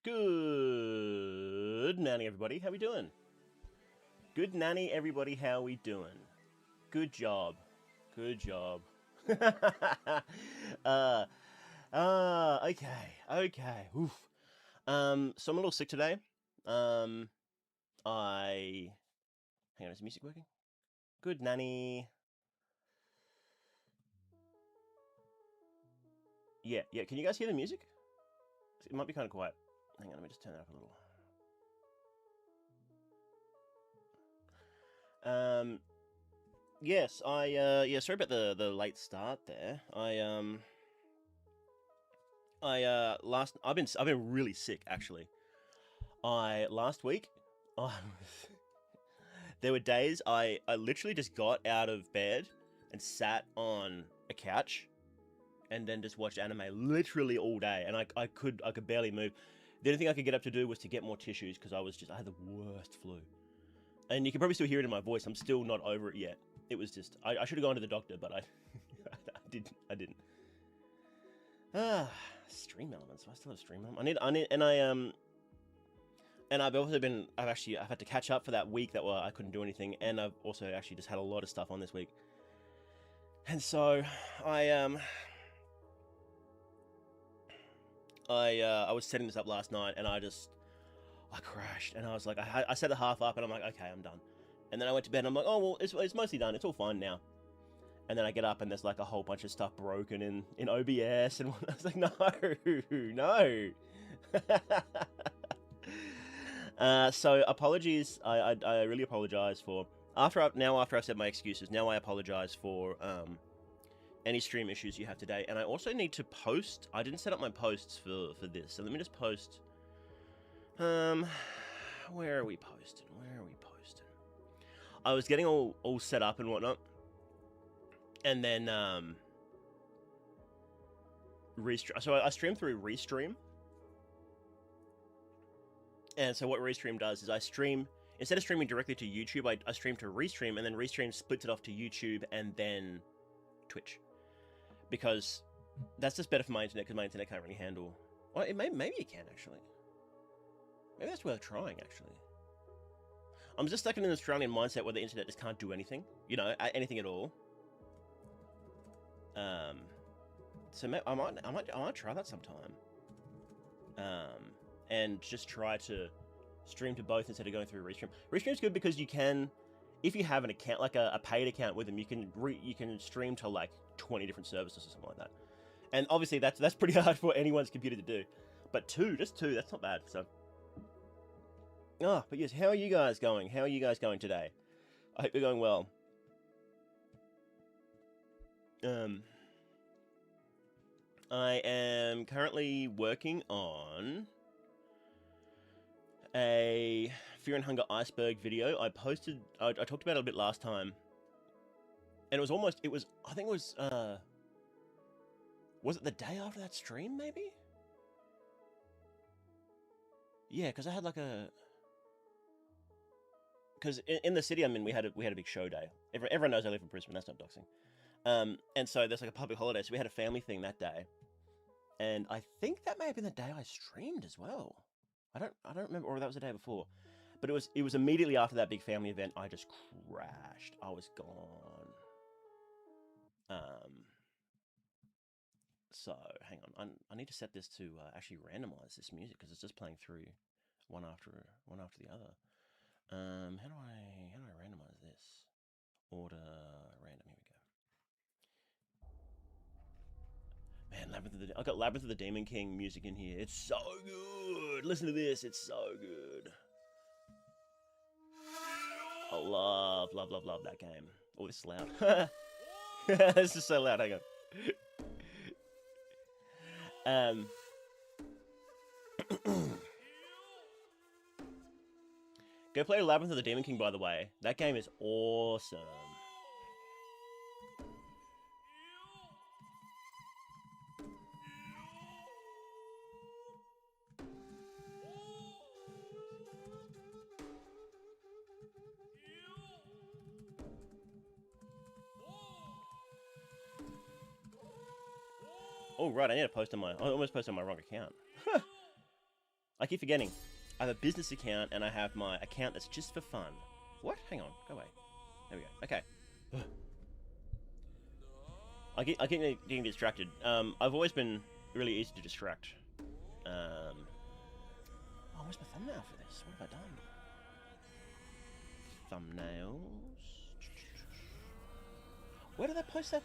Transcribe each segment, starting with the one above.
Good nanny, everybody. How we doing? Good nanny, everybody. How we doing? Good job. Good job. uh, okay. Oof. So I'm a little sick today. Um, I hang on. Is the music working? Good nanny. Yeah. Can you guys hear the music? It might be kind of quiet. Hang on. Let me just turn that up a little. Yes, sorry about the late start there. I've been really sick actually. Last week, I there were days I literally just got out of bed and sat on a couch and then just watched anime literally all day, and I could barely move. The only thing I could get up to do was to get more tissues because I had the worst flu. And you can probably still hear it in my voice. I'm still not over it yet. It was just I should have gone to the doctor, but I didn't. Stream elements. I still have stream elements. And I've had to catch up for that week that I couldn't do anything, and I've also actually just had a lot of stuff on this week. And so I was setting this up last night, and I crashed, and I was like, I set it half up, and I'm like, okay, I'm done. And then I went to bed, and I'm like, oh, well, it's mostly done. It's all fine now. And then I get up, and there's like a whole bunch of stuff broken in OBS, and I was like, no. So apologies. I really apologize for after I've said my excuses. Now I apologize for any stream issues you have today, and I also need to post. I didn't set up my posts for this, so let me just post. Where are we posting? I was getting all set up and whatnot, and then So I stream through Restream, and so what Restream does is instead of streaming directly to YouTube, I stream to Restream, and then Restream splits it off to YouTube and then Twitch, because that's just better for my internet, because my internet can't really handle. Well, maybe it can actually. Maybe that's worth trying actually. I'm just stuck in an Australian mindset where the internet just can't do anything, anything at all. So I might try that sometime. And just try to stream to both instead of going through Restream. Restream's good because you can, if you have an account, like a paid account with them, you can stream to like 20 different services or something like that. And obviously that's pretty hard for anyone's computer to do. But just two, that's not bad. So. But yes, how are you guys going? How are you guys going today? I hope you're going well. I am currently working on a Fear and Hunger iceberg video. I talked about it a bit last time, and was it the day after that stream, maybe? Yeah, because I had because in the city I'm in, we had a big show day. Everyone knows I live in Brisbane. That's not doxing. And so there's like a public holiday, so we had a family thing that day. And I think that may have been the day I streamed as well. I don't remember, or that was the day before. But it was immediately after that big family event. I just crashed. I was gone. So hang on. I need to set this to actually randomize this music, because it's just playing through one after the other. How do I randomize this? Order random. Here we go. Man, I got Labyrinth of the Demon King music in here. It's so good. Listen to this. It's so good. I love that game. Oh, this is loud. This is so loud. Hang on. Go play Labyrinth of the Demon King, by the way. That game is awesome. Oh, right, I need to post on I almost posted on my wrong account. I keep forgetting. I have a business account and I have my account that's just for fun. What? Hang on. Go away. There we go. Okay. I keep getting distracted. I've always been really easy to distract. Oh, where's my thumbnail for this? What have I done? Thumbnails. Where did they post that?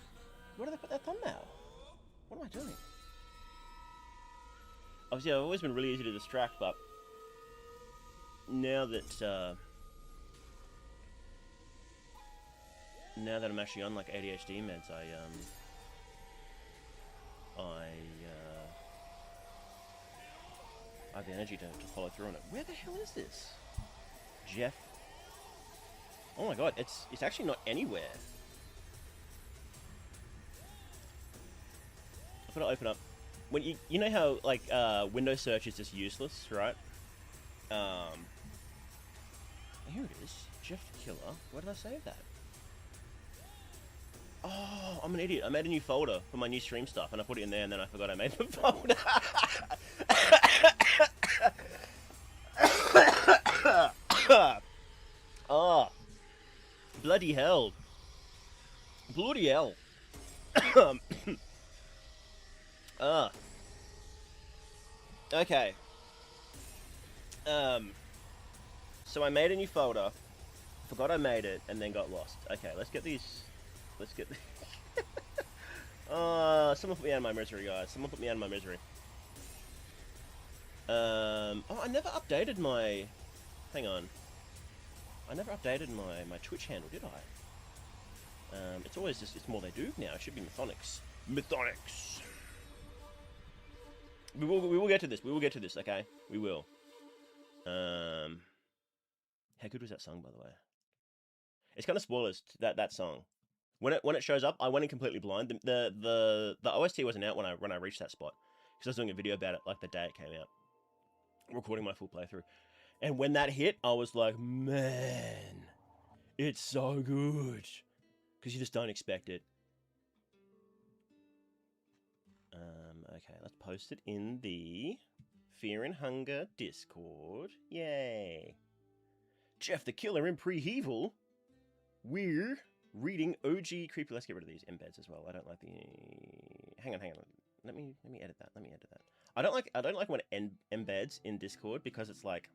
Where did they put that thumbnail? What am I doing? Obviously, I've always been really easy to distract, but now that I'm actually on like ADHD meds, I have the energy to follow through on it. Where the hell is this? Jeff. Oh my god, it's actually not anywhere. I've got to open up. When you know how like Windows search is just useless, right? Here it is. Jeff the Killer. Where did I save that? Oh, I'm an idiot. I made a new folder for my new stream stuff, and I put it in there, and then I forgot I made the folder. Oh, bloody hell. Bloody hell. Okay. So I made a new folder, forgot I made it, and then got lost. Okay, let's get these. Someone put me out of my misery, guys. Someone put me out of my misery. Oh, I never updated my... Hang on. I never updated my Twitch handle, did I? It's always just, it's more they do now. It should be Mythonics. Mythonics! We will get to this. We will get to this, okay? We will. How good was that song, by the way? It's kind of spoilers, that song. When it shows up, I went in completely blind. The OST wasn't out when I reached that spot, because I was doing a video about it like the day it came out, recording my full playthrough. And when that hit, I was like, man, it's so good, because you just don't expect it. Okay, let's post it in the Fear and Hunger Discord. Yay! Jeff the Killer in Prehevil. We're reading OG creepy. Let's get rid of these embeds as well. I don't like the. Hang on. Let me edit that. I don't like when it embeds in Discord, because it's like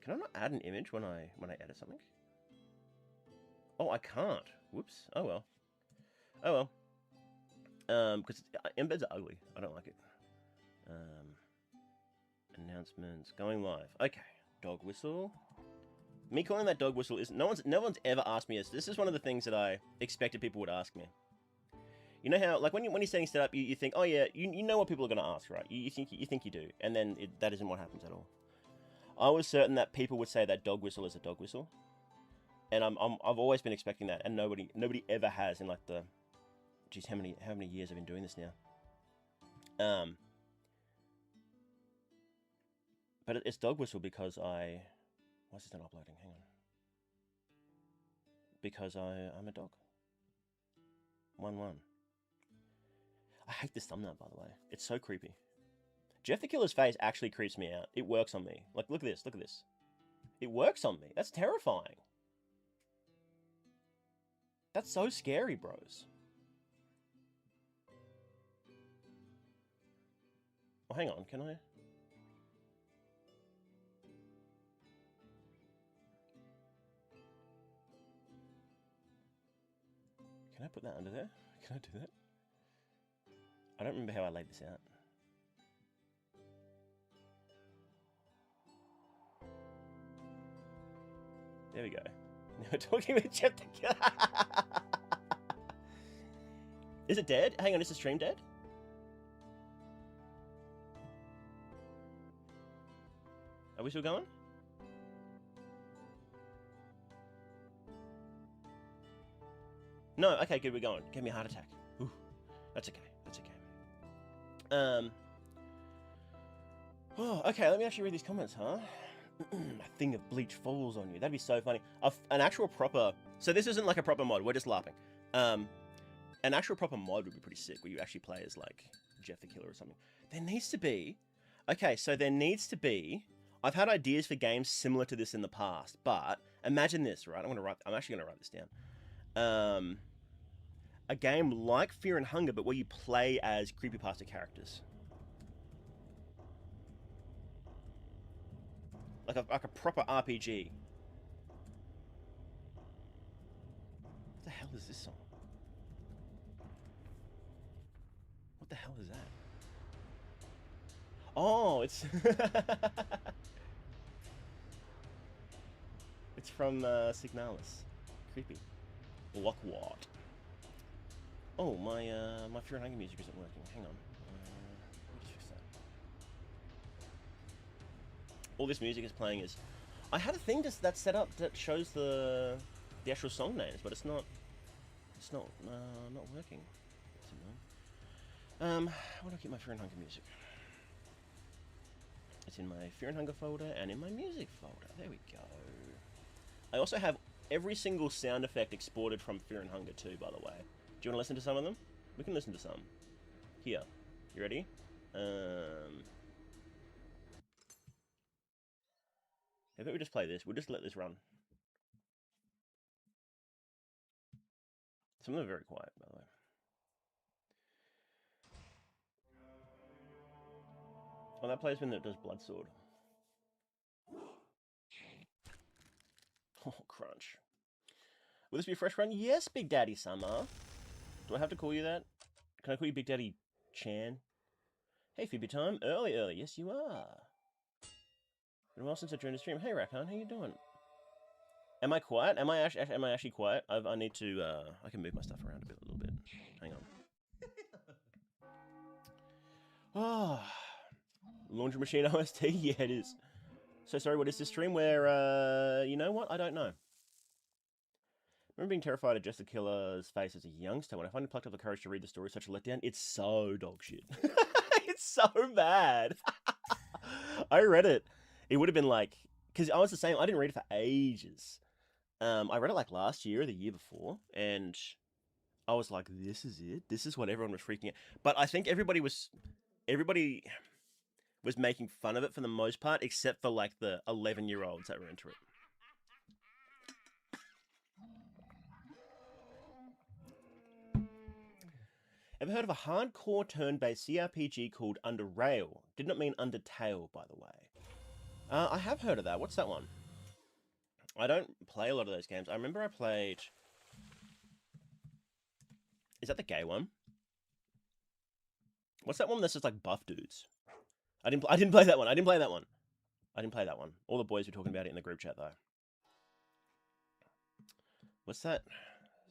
can I not add an image when I edit something? Oh, I can't. Whoops. Oh well. Because embeds are ugly. I don't like it. Announcements going live. Okay, dog whistle. Me calling that dog whistle is no one's ever asked me this. This is one of the things that I expected people would ask me. You know how, like, when you're setting stuff up, you think, oh yeah, you know what people are going to ask, right? You think you do, and then that isn't what happens at all. I was certain that people would say that dog whistle is a dog whistle, and I've always been expecting that, and nobody ever has in like the, geez, how many years I've been doing this now. But it's dog whistle because why is this not uploading? Hang on. Because I'm a dog. 1-1. I hate this thumbnail, by the way. It's so creepy. Jeff the Killer's face actually creeps me out. It works on me. Like, look at this. Look at this. It works on me. That's terrifying. That's so scary, bros. Oh, hang on. Can I? Can I put that under there? Can I do that? I don't remember how I laid this out. There we go. Now we're talking about Jeff the Killer. Is it dead? Hang on, is the stream dead? Are we still going? No, okay, good, we're going. Gave me a heart attack. Ooh, that's okay, that's okay. Oh, okay, let me actually read these comments, huh? A thing of bleach falls on you. That'd be so funny. An actual proper... So this isn't like a proper mod, we're just laughing. an actual proper mod would be pretty sick, where you actually play as like Jeff the Killer or something. There needs to be. Okay, so there needs to be. I've had ideas for games similar to this in the past, but imagine this, right? I'm actually gonna write this down. A game like Fear and Hunger, but where you play as creepypasta characters. Like a proper RPG. What the hell is this song? What the hell is that? Oh, it's... it's from Signalis. Creepy. Lockwart. Oh, my Fear and Hunger music isn't working. Hang on. Let me just fix that. All this music is playing is... I had a thing that's set up that shows the actual song names, but it's not working. Why do I keep my Fear and Hunger music? It's in my Fear and Hunger folder and in my music folder. There we go. I also have every single sound effect exported from Fear and Hunger too, by the way. Do you want to listen to some of them? We can listen to some. Here. You ready? How about we just play this? We'll just let this run. Some of them are very quiet, by the way. Oh, that plays when it does Blood Sword. Oh, crunch. Will this be a fresh run? Yes, Big Daddy Summer. Do I have to call you that? Can I call you Big Daddy Chan? Hey, Phoebe Time. Early. Yes, you are. Been a while since I joined the stream. Hey, Raccoon. How you doing? Am I quiet? Am I actually quiet? I need to, I can move my stuff around a little bit. Hang on. Oh. Laundry Machine OST? Yeah, it is. So sorry, what is this stream where, you know what? I don't know. I remember being terrified of Jess the Killer's face as a youngster. When I finally plucked up the courage to read the story, such a letdown. It's so dog shit. It's so bad. I read it. It would have been like... Because I was the same. I didn't read it for ages. I read it like last year or the year before. And I was like, this is it? This is what everyone was freaking out. But I think everybody was making fun of it for the most part, except for like the 11-year-olds that were into it. Ever heard of a hardcore turn-based CRPG called Under Rail? Did not mean Undertale, by the way. I have heard of that. What's that one? I don't play a lot of those games. I remember I played... Is that the gay one? What's that one that's just like buff dudes? I didn't play that one. I didn't play that one. All the boys were talking about it in the group chat, though. What's that?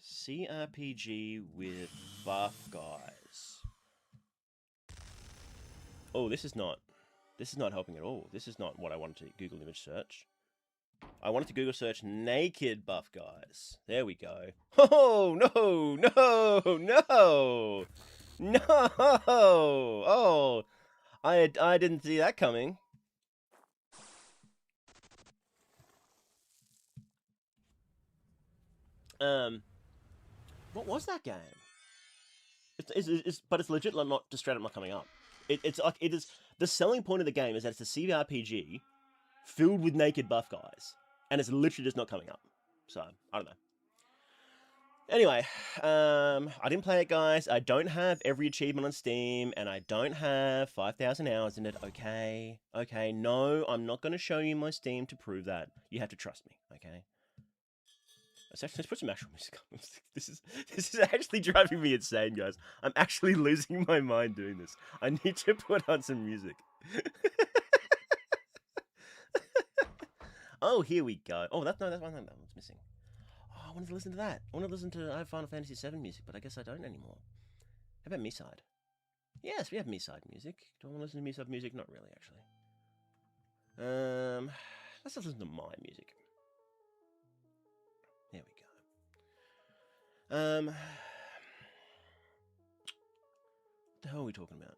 CRPG with buff guys. Oh, this is not helping at all. This is not what I wanted to Google image search. I wanted to Google search naked buff guys. There we go. Oh, no. Oh, I didn't see that coming. What was that game? But it's legit not just straight up not coming up. It's like it is the selling point of the game is that it's a CRPG filled with naked buff guys, and it's literally just not coming up. So I don't know. Anyway, I didn't play it, guys. I don't have every achievement on Steam, and I don't have 5,000 hours in it. Okay, no, I'm not going to show you my Steam to prove that. You have to trust me, okay? Let's put some actual music on. This is actually driving me insane, guys. I'm actually losing my mind doing this. I need to put on some music. Oh, here we go. Oh, that's one that one's missing. Oh, I wanted to listen to that. I want to listen to I have Final Fantasy VII music, but I guess I don't anymore. How about Me-Side? Yes, we have Me-Side music. Do I want to listen to Me-Side music? Not really, actually. Let's just listen to my music. There we go. What the hell are we talking about?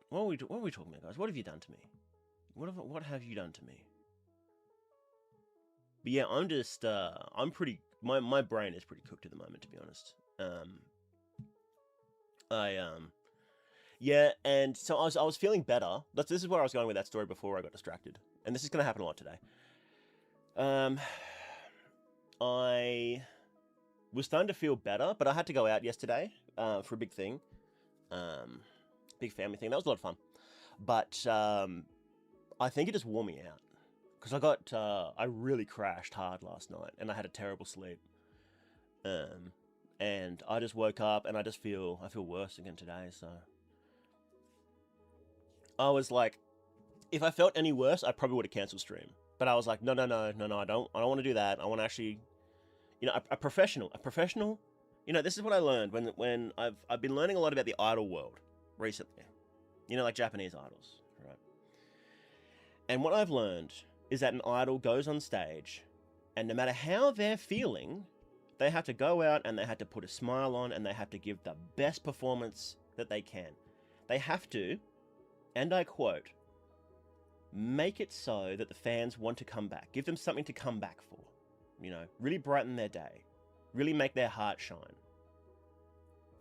What are we talking about, guys? What have you done to me? What have you done to me? But yeah, I'm just I'm pretty. My brain is pretty cooked at the moment, to be honest. I Yeah, and so I was feeling better. This is where I was going with that story before I got distracted, and this is going to happen a lot today. Um, I was starting to feel better, but I had to go out yesterday for a big thing, big family thing. That was a lot of fun, but I think it just wore me out because I really crashed hard last night, and I had a terrible sleep. And I just woke up, and I feel worse again today. So I was like, if I felt any worse, I probably would have cancelled stream. But I was like, no, I don't want to do that. I want to actually, a professional. This is what I learned when I've been learning a lot about the idol world recently. Like Japanese idols, right? And what I've learned is that an idol goes on stage, and no matter how they're feeling, they have to go out and they have to put a smile on and they have to give the best performance that they can. They have to, and I quote, make it so that the fans want to come back. Give them something to come back for. Really brighten their day. Really make their heart shine.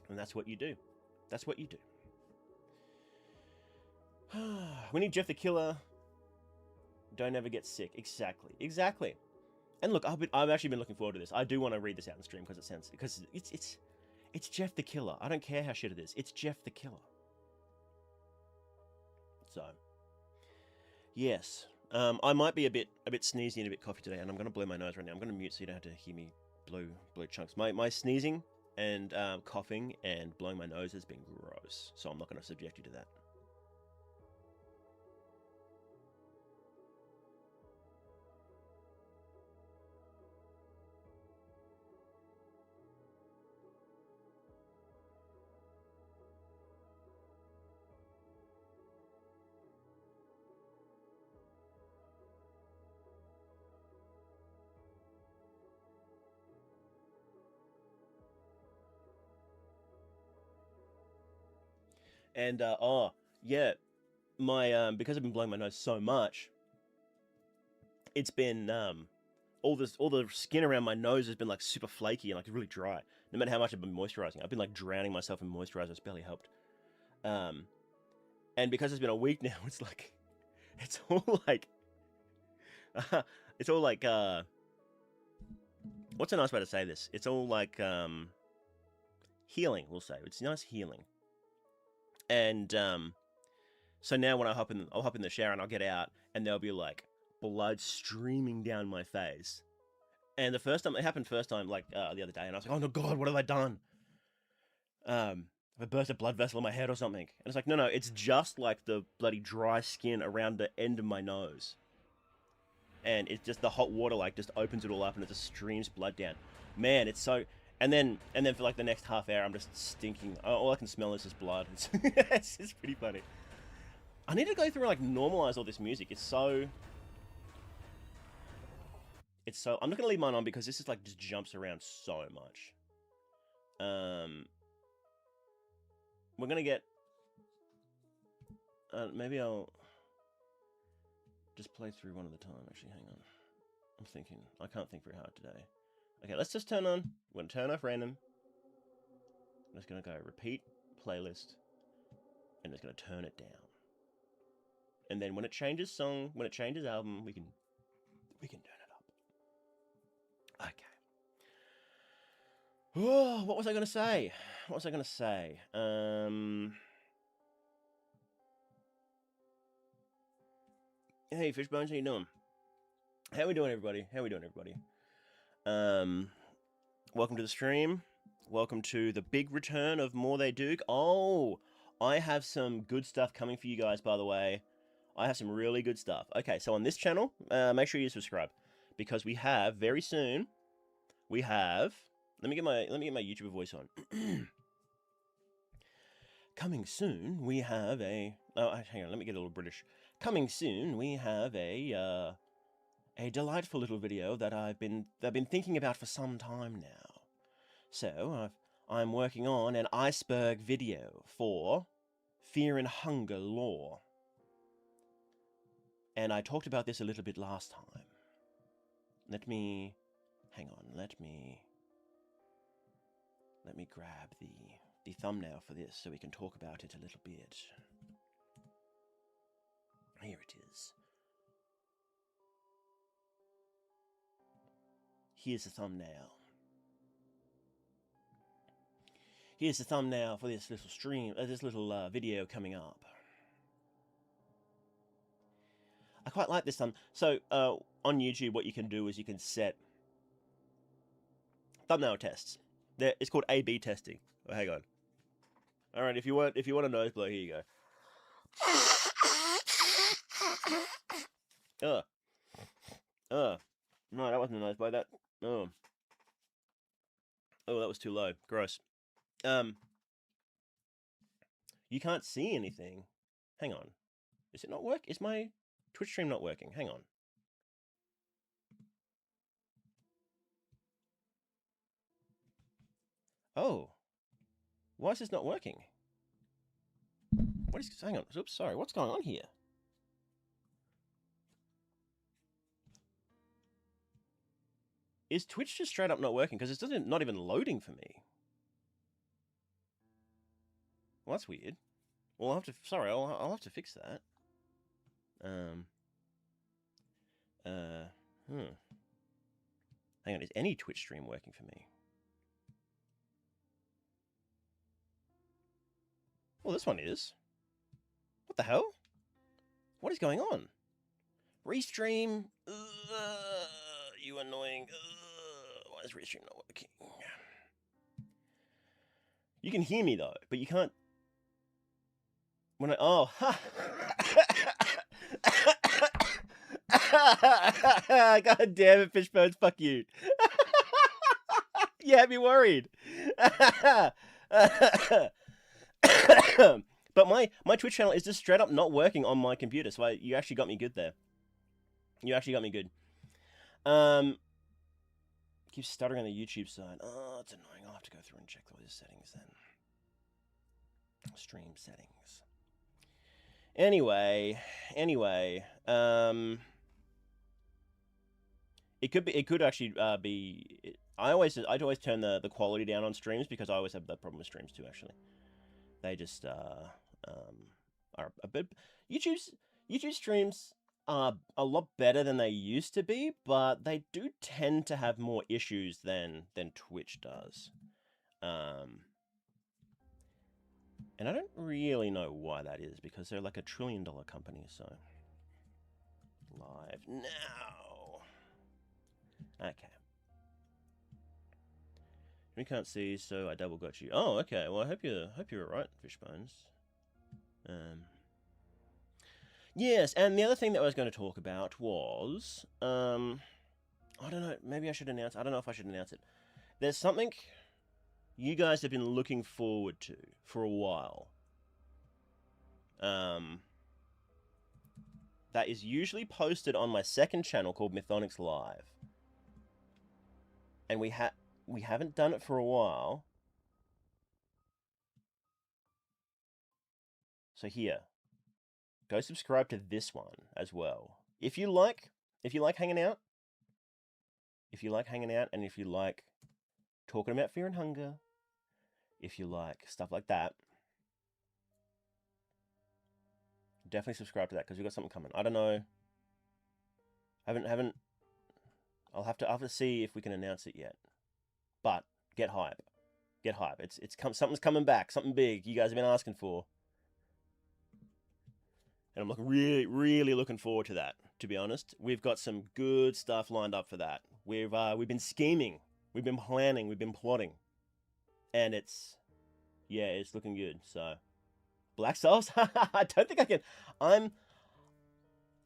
And that's what you do. That's what you do. We need Jeff the Killer. Don't ever get sick. Exactly. And look, I've actually been looking forward to this. I do want to read this out in stream because it's Jeff the Killer. I don't care how shit it is. It's Jeff the Killer. So, yes. I might be a bit sneezy and a bit coughy today, and I'm going to blow my nose right now. I'm going to mute so you don't have to hear me blow chunks. My sneezing and coughing and blowing my nose has been gross, so I'm not going to subject you to that. And yeah, my because I've been blowing my nose so much, it's been all the skin around my nose has been like super flaky and like really dry. No matter how much I've been moisturizing, I've been like drowning myself in moisturizer. It's barely helped. And because it's been a week now, it's all like it's all like what's a nice way to say this? It's all like healing. We'll say it's nice healing. And so now when I'll hop in the shower and I'll get out and there'll be like blood streaming down my face. And it happened first time like the other day, and I was like, oh no god, what have I done? I burst a blood vessel in my head or something. And it's like, no, it's just like the bloody dry skin around the end of my nose. And it's just the hot water like just opens it all up and it just streams blood down. Man, it's so. And then for like the next half hour, I'm just stinking. All I can smell is just blood. It's pretty funny. I need to go through and like normalize all this music. It's so. I'm not gonna leave mine on because this is like just jumps around so much. We're gonna get. Maybe I'll just play through one at a time. Actually, hang on. I'm thinking. I can't think very hard today. Okay, let's just turn on. We're gonna turn off random. I'm just gonna go repeat playlist, and just gonna turn it down. And then when it changes album, we can turn it up. Okay. Oh, what was I gonna say? Hey, Fishbones, how you doing? How we doing, everybody? Welcome to the stream. Welcome to the big return of More They Duke. Oh, I have some good stuff coming for you guys, by the way. I have some really good stuff. Okay, so on this channel, make sure you subscribe because we have very soon. We have. Let me get my YouTuber voice on. Coming soon, we have a. Oh, hang on. Let me get a little British. Coming soon, we have a delightful little video that I've been thinking about for some time now. So I'm working on an iceberg video for Fear and Hunger lore. And I talked about this a little bit last time. Let me grab the thumbnail for this so we can talk about it a little bit. Here it is. Here's the thumbnail. Here's the thumbnail for this little stream, this little video coming up. I quite like this thumb. So on YouTube, what you can do is you can set thumbnail tests. It's called A/B testing. Oh, hang on. All right, if you want a noseblow, here you go. No, that wasn't a noseblow. That oh, that was too low. Gross. You can't see anything. Hang on. Is it not work? Is my Twitch stream not working? Hang on. Oh. Why is this not working? What is... Hang on. Oops, sorry. What's going on here? Is Twitch just straight up not working? Because it's not even loading for me. Well, that's weird. Well, I'll have to... Sorry, I'll have to fix that. Hang on, is any Twitch stream working for me? Well, this one is. What the hell? What is going on? Restream. You annoying. Why is Restream not working? You can hear me though, but you can't. When I God damn it, Fishbones, fuck you. You had me worried. But my Twitch channel is just straight up not working on my computer, so you actually got me good there. You actually got me good. Keeps stuttering on the YouTube side. Oh, it's annoying. I'll have to go through and check all these settings then. Stream settings. Anyway, it could actually be. I'd always turn the quality down on streams because I always have that problem with streams too. Actually, they just are a bit. YouTube streams are a lot better than they used to be, but they do tend to have more issues than Twitch does. And I don't really know why that is, because they're like $1 trillion company, so... Live now! Okay. We can't see, so I double got you. Oh, okay. Well, I hope you're alright, Fishbones. Yes, and the other thing that I was going to talk about was... I don't know, maybe I should announce... I don't know if I should announce it. There's something... you guys have been looking forward to for a while. That is usually posted on my second channel called Mythonics Live. And we haven't done it for a while. So here, go subscribe to this one as well. If you like hanging out, and if you like talking about fear and hunger, if you like stuff like that, definitely subscribe to that, because we've got something coming. I don't know. I'll have to see if we can announce it yet. But get hype. Get hype. Something's coming back. Something big you guys have been asking for. And I'm really looking forward to that, to be honest. We've got some good stuff lined up for that. We've been scheming. We've been planning. We've been plotting. And it's looking good. So, Black Souls? I don't think I can.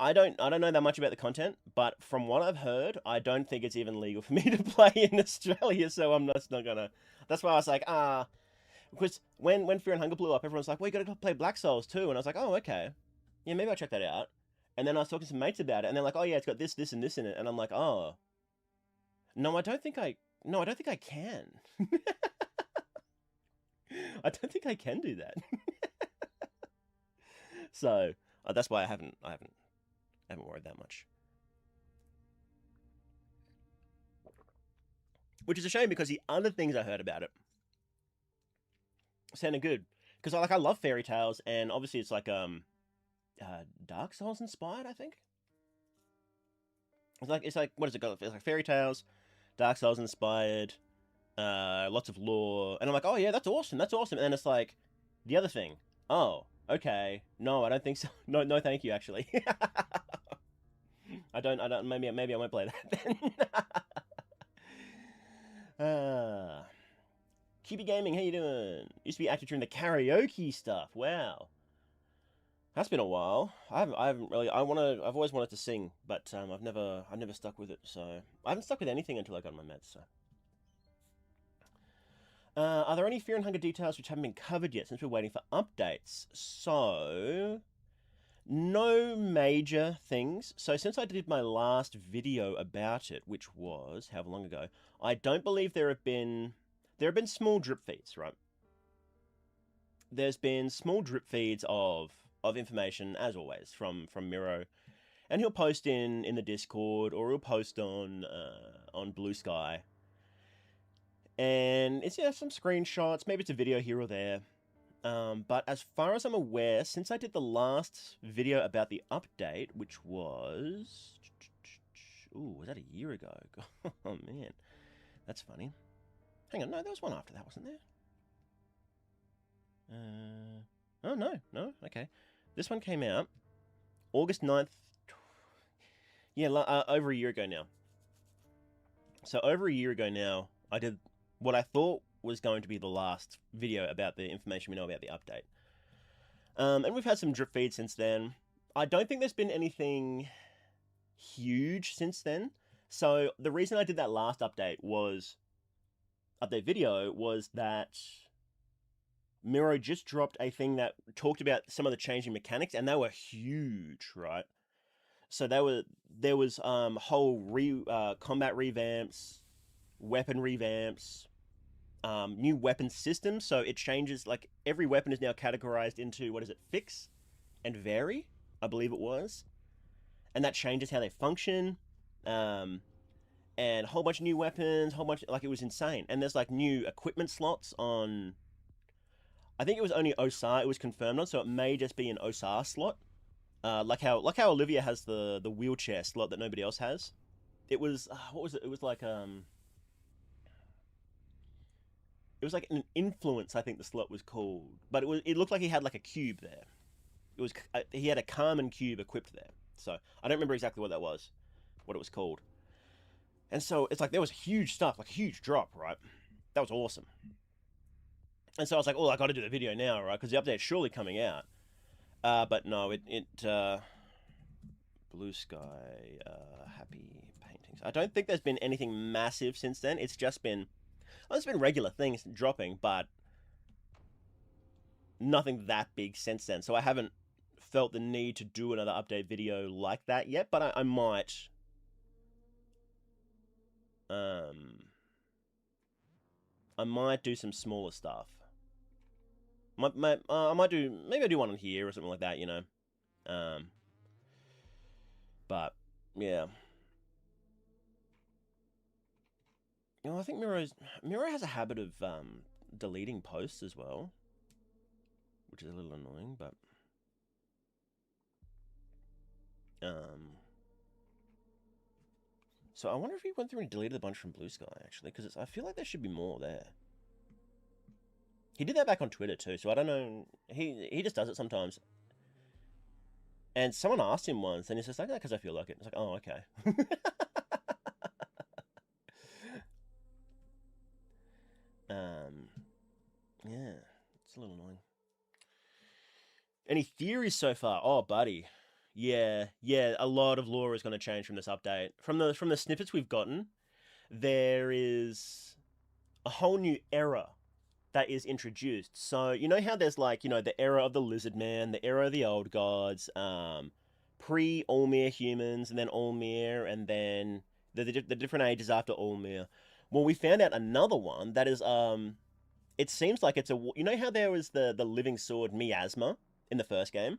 I don't know that much about the content, but from what I've heard, I don't think it's even legal for me to play in Australia, so I'm just not gonna. That's why I was like, because when Fear and Hunger blew up, everyone's like, well, you gotta play Black Souls too, and I was like, oh, okay. Yeah, maybe I'll check that out. And then I was talking to some mates about it, and they're like, oh yeah, it's got this, and this in it, and I'm like, oh. No, I don't think I can. I don't think I can do that. So that's why I haven't worried that much. Which is a shame, because the other things I heard about it sounded good because I love fairy tales, and obviously it's like Dark Souls inspired. I think it's like what is it called? It's like fairy tales, Dark Souls inspired, lots of lore, and I'm like, oh yeah, that's awesome, that's awesome. And then it's like the other thing. Oh, okay, no, I don't think so. No, no, thank you. Actually, I don't. Maybe I won't play that then. QB Gaming, how you doing? Used to be active during the karaoke stuff. Wow, that's been a while. I haven't really. I've always wanted to sing, but I've never stuck with it. So I haven't stuck with anything until I got my meds. So, are there any Fear and Hunger details which haven't been covered yet since we're waiting for updates? So, no major things. So since I did my last video about it, which was however long ago, I don't believe there have been small drip feeds, right? There's been small drip feeds of information as always from Miro, and he'll post in the Discord, or he'll post on Blue Sky, and it's some screenshots, maybe it's a video here or there. But as far as I'm aware, since I did the last video about the update, which was... Ooh, was that a year ago? Oh, man. That's funny. Hang on, no, there was one after that, wasn't there? Oh, no, okay. This one came out August 9th. Yeah, over a year ago now. So over a year ago now, I did what I thought was going to be the last video about the information we know about the update. And we've had some drip feeds since then. I don't think there's been anything huge since then. So the reason I did that last update video was that Miro just dropped a thing that talked about some of the changing mechanics, and they were huge, right? So there was whole combat revamps, weapon revamps, new weapon systems. So it changes, like every weapon is now categorized into, what is it, fix and vary, I believe it was, and that changes how they function. And a whole bunch of new weapons, like it was insane. And there's like new equipment slots on. I think it was only Osar it was confirmed on, so it may just be an Osar slot. Like how Olivia has the wheelchair slot that nobody else has. It was what was it? It was like an influence, I think the slot was called, but it looked like he had like a cube there. He had a Carmen cube equipped there. So I don't remember exactly what it was called. And so it's like there was huge stuff, like a huge drop, right? That was awesome. And so I was like, oh, I got to do the video now, right? Because the update's surely coming out. But no, Blue Sky, happy paintings. I don't think there's been anything massive since then. It's just been, there's been regular things dropping, but nothing that big since then. So I haven't felt the need to do another update video like that yet, but I might. I might do some smaller stuff. I might do, maybe I'll do one on here or something like that, but yeah. I think Miro has a habit of deleting posts as well, which is a little annoying, but so I wonder if he went through and deleted a bunch from Blue Sky, actually, because I feel like there should be more there. He did that back on Twitter too, so I don't know. He just does it sometimes. And someone asked him once, and he's just like, "Because I feel like it." It's like, "Oh, okay." Yeah, it's a little annoying. Any theories so far? Oh, buddy. Yeah, a lot of lore is going to change from this update. From the snippets we've gotten, there is a whole new era that is introduced. So, you know how there's like, the era of the Lizard Man, the era of the Old Gods, pre-Ulmir humans, and then Ulmir, and then the different ages after Ulmir. Well, we found out another one that is, it seems like it's you know how there was the living sword Miasma in the first game?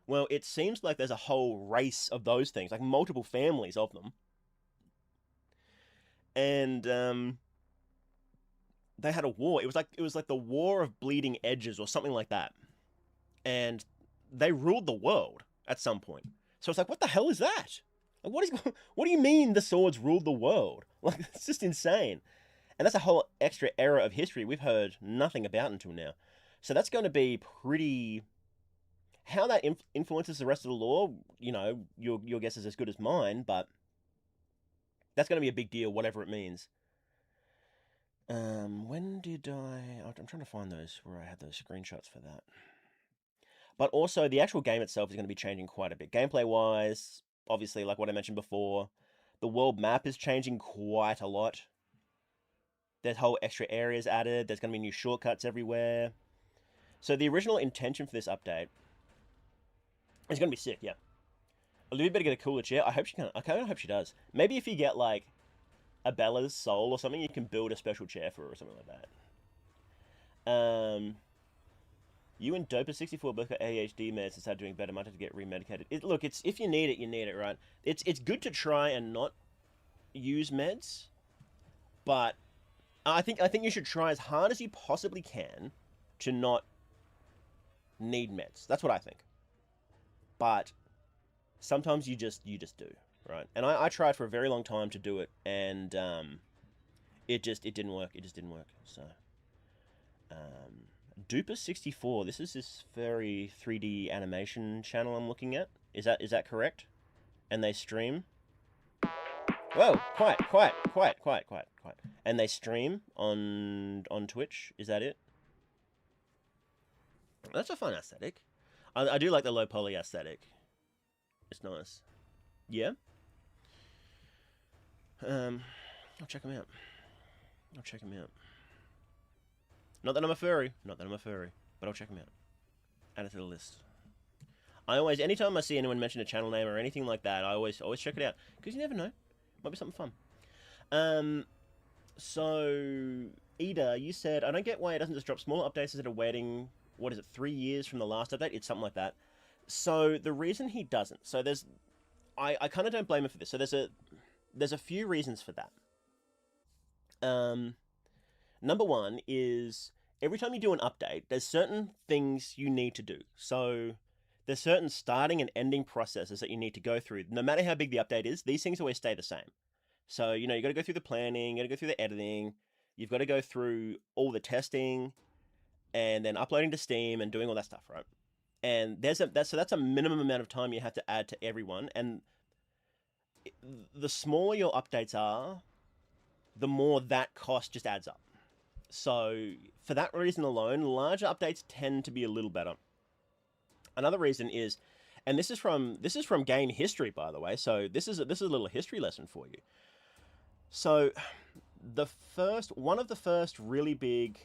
Well, it seems like there's a whole race of those things, like multiple families of them. And they had a war. It was like the War of Bleeding Edges or something like that, and they ruled the world at some point. So it's like, what the hell is that? Like, what do you mean the swords ruled the world? Like, it's just insane. And that's a whole extra era of history we've heard nothing about until now. So that's going to be pretty. How that influences the rest of the lore, your guess is as good as mine, but that's going to be a big deal, whatever it means. When did I'm trying to find those where I had those screenshots for that. But also, the actual game itself is going to be changing quite a bit. Gameplay-wise, obviously, like what I mentioned before, the world map is changing quite a lot. There's whole extra areas added. There's going to be new shortcuts everywhere. So the original intention for this update is going to be sick, yeah. Olivia better get a cooler chair. I hope she can. I kind of hope she does. Maybe if you get, like, a Bella's soul or something, you can build a special chair for her or something like that. You and Doper64 both got ADHD meds and started doing better. Might have to get remedicated. Look, it's if you need it, you need it, right? It's good to try and not use meds, but I think you should try as hard as you possibly can to not need meds. That's what I think. But sometimes you just do, right? And I tried for a very long time to do it, and it didn't work. It just didn't work. So, Duper64. This is this very 3D animation channel I'm looking at. Is that correct? And they stream. Whoa! Quiet. And they stream on Twitch. Is that it? That's a fun aesthetic. I do like the low poly aesthetic. It's nice. Yeah. I'll check them out. Not that I'm a furry, but I'll check them out. Add it to the list. Anytime I see anyone mention a channel name or anything like that, I always check it out, because you never know, might be something fun. So Ida, you said, I don't get why it doesn't just drop smaller updates instead of waiting. What is it, 3 years from the last update? It's something like that. So the reason he doesn't, I kind of don't blame him for this. So there's a few reasons for that. Number one is every time you do an update, there's certain things you need to do. So there's certain starting and ending processes that you need to go through. No matter how big the update is, these things always stay the same. So, you got to go through the planning, you got to go through the editing, you've got to go through all the testing, and then uploading to Steam and doing all that stuff, right? And that's a minimum amount of time you have to add to everyone. And the smaller your updates are, the more that cost just adds up. So for that reason alone, larger updates tend to be a little better. Another reason is, and this is from game history, by the way. So this is a little history lesson for you. So one of the first really big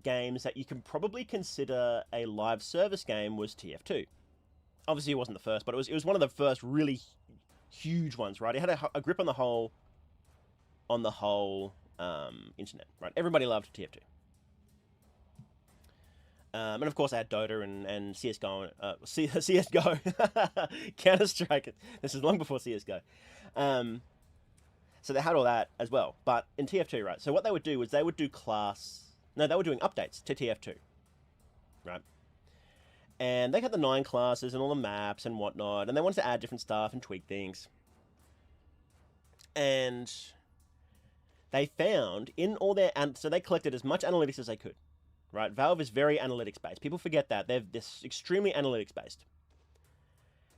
games that you can probably consider a live service game was TF2. Obviously, it wasn't the first, but it was one of the first really huge ones, right? It had a grip on the whole internet, right? Everybody loved TF2. And of course, I had Dota and CSGO, CSGO, Counter-Strike. This is long before CSGO. So they had all that as well. But in TF2, right? So what they would do was they were doing updates to TF2, right? And they had the 9 classes and all the maps and whatnot, and they wanted to add different stuff and tweak things. And they found in all their... So they collected as much analytics as they could, right? Valve is very analytics-based. People forget that. They're extremely analytics-based.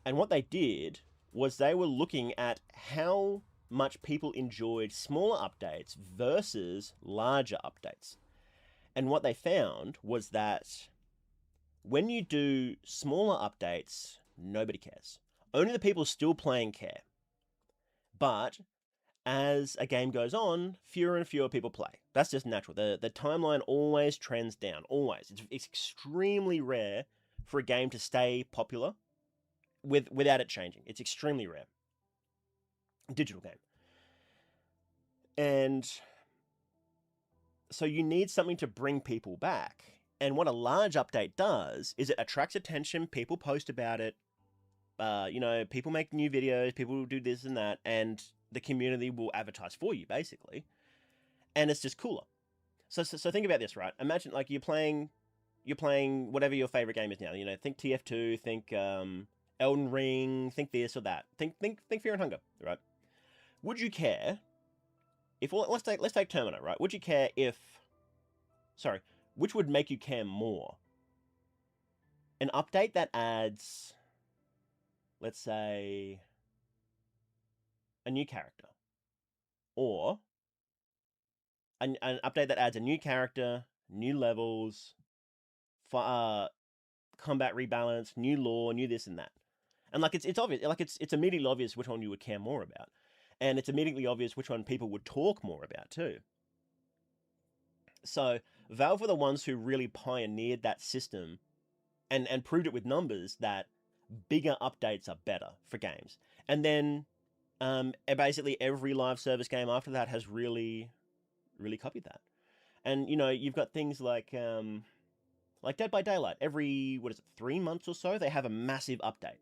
And what they did was they were looking at how much people enjoyed smaller updates versus larger updates. And what they found was that when you do smaller updates, nobody cares. Only the people still playing care. But as a game goes on, fewer and fewer people play. That's just natural. The timeline always trends down. Always. It's extremely rare for a game to stay popular without it changing. It's extremely rare. Digital game. And so you need something to bring people back. And what a large update does is it attracts attention, people post about it, people make new videos, people do this and that, and the community will advertise for you, basically. And it's just cooler. So think about this, right? Imagine like you're playing whatever your favorite game is now. You know, think TF2, think Elden Ring, think this or that. Think Fear and Hunger, right? Would you care if, well, let's take Termina, right? Would you care if, sorry, which would make you care more? An update that adds, let's say, a new character, or an update that adds a new character, new levels, combat rebalance, new lore, new this and that. And like it's obvious, like it's immediately obvious which one you would care more about, and it's immediately obvious which one people would talk more about too. So Valve were the ones who really pioneered that system and proved it with numbers that bigger updates are better for games. And then basically every live service game after that has really copied that. And you know, you've got things like Dead by Daylight. Every, what is it, 3 months or so, they have a massive update,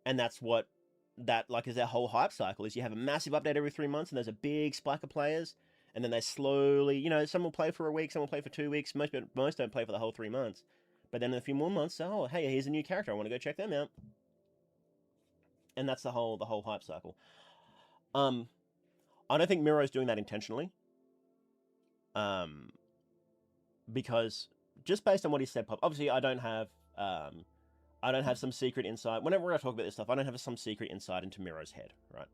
and that's what that like is their whole hype cycle. Is you have a massive update every 3 months, and there's a big spike of players, and then they slowly, you know, some will play for a week, some will play for 2 weeks. Most don't play for the whole 3 months, but then in a few more months, oh hey, here's a new character, I want to go check them out, and that's the whole hype cycle. I don't think Miro's doing that intentionally. Because just based on what he said, obviously I don't have some secret insight. Whenever I talk about this stuff, I don't have some secret insight into Miro's head, right?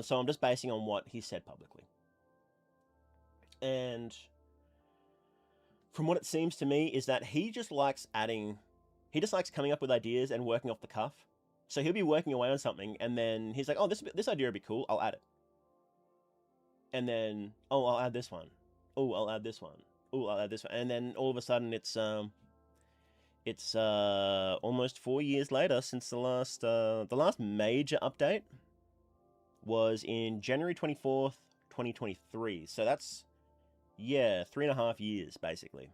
So I'm just basing on what he said publicly. And from what it seems to me is that he just likes coming up with ideas and working off the cuff. So he'll be working away on something, and then he's like, oh, this idea would be cool, I'll add it. And then, oh, I'll add this one. Oh, I'll add this one. Oh, I'll add this one. And then all of a sudden it's almost 4 years later since the last major update was in January 24th, 2023. So that's, yeah, 3.5 years basically.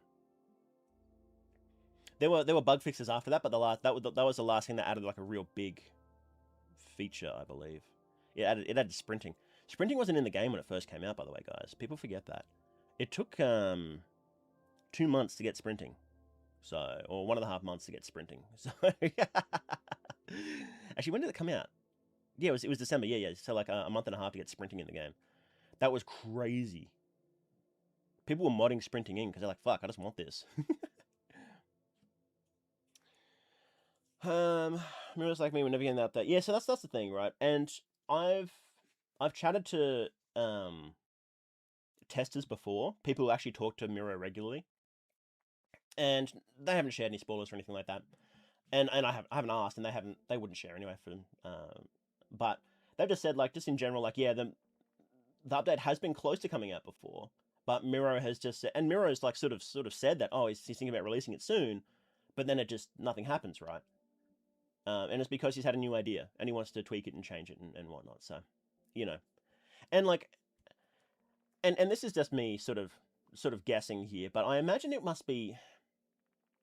There were bug fixes after that, but that was the last thing that added like a real big feature, I believe. It added sprinting. Sprinting wasn't in the game when it first came out, by the way, guys. People forget that. It took 2 months to get sprinting. So, or 1.5 months to get sprinting. So, actually, when did it come out? Yeah, it was December. Yeah. So like a month and a half to get sprinting in the game. That was crazy. People were modding sprinting in because they're like, "Fuck, I just want this." Mirrors like me were never getting that update. Yeah, so that's the thing, right? And I've chatted to testers before, people who actually talk to Miro regularly, and they haven't shared any spoilers or anything like that. And I haven't asked, and they wouldn't share anyway for them. But they've just said, like, just in general, like, yeah, the update has been close to coming out before, but Miro has just said, and Miro's like sort of said that, oh, he's thinking about releasing it soon, but then nothing happens, right? And it's because he's had a new idea and he wants to tweak it and change it and whatnot. So, you know, and like, and this is just me sort of guessing here, but I imagine it must be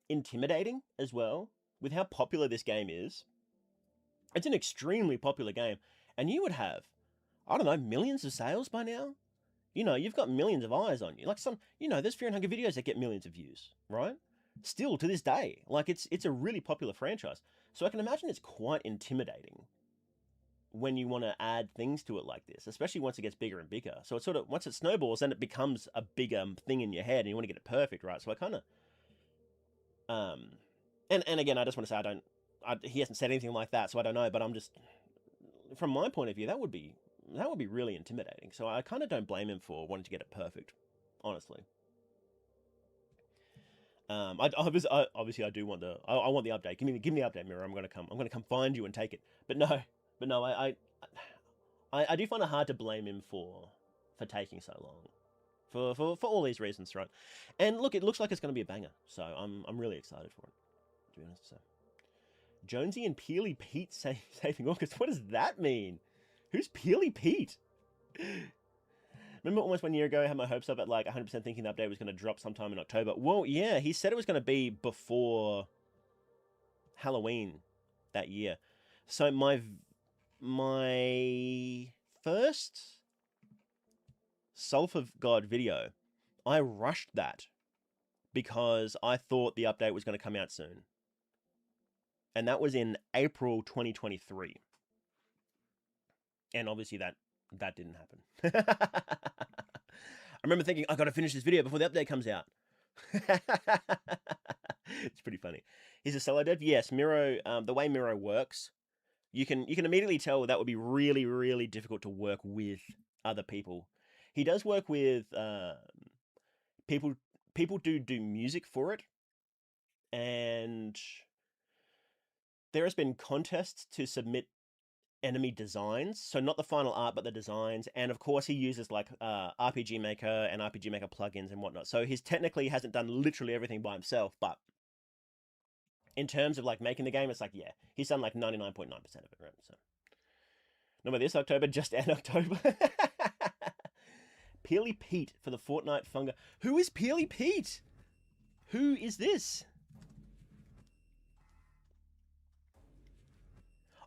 intimidating as well with how popular this game is. It's an extremely popular game, and you would have, I don't know, millions of sales by now. You know, you've got millions of eyes on you. Like there's Fear and Hunger videos that get millions of views, right? Still to this day, like it's a really popular franchise. So I can imagine it's quite intimidating when you want to add things to it like this, especially once it gets bigger and bigger. So it's sort of, once it snowballs, then it becomes a bigger thing in your head, and you want to get it perfect, right? So I kind of, and again, I just want to say he hasn't said anything like that, so I don't know. But I'm just, from my point of view, that would be really intimidating. So I kind of don't blame him for wanting to get it perfect, honestly. Obviously I do want I want the update. Give me the update, Mirror. I'm gonna come find you and take it. But no, I do find it hard to blame him for taking so long, for all these reasons, right? And look, it looks like it's gonna be a banger. So I'm really excited for it, to be honest. So Jonesy and Peely Pete saving August. What does that mean? Who's Peely Pete? Remember almost 1 year ago, I had my hopes up at like 100% thinking the update was going to drop sometime in October. Well, yeah, he said it was going to be before Halloween that year. So my first Sulphur God video I rushed that because I thought the update was going to come out soon. And that was in April 2023. And obviously that didn't happen. I remember thinking, I got to finish this video before the update comes out. It's pretty funny. He's a solo dev. Yes, Miro. The way Miro works, you can immediately tell that would be really, really difficult to work with other people. He does work with people. People do music for it, and there has been contests to submit enemy designs, so not the final art but the designs, and of course he uses like RPG Maker and RPG Maker plugins and whatnot, so he's technically hasn't done literally everything by himself, but in terms of like making the game, it's like, yeah, he's done like 99.9% of it, right? So not by this October, just in October. Peely Pete for the Fortnite Funga. Who is Peely Pete? Who is this?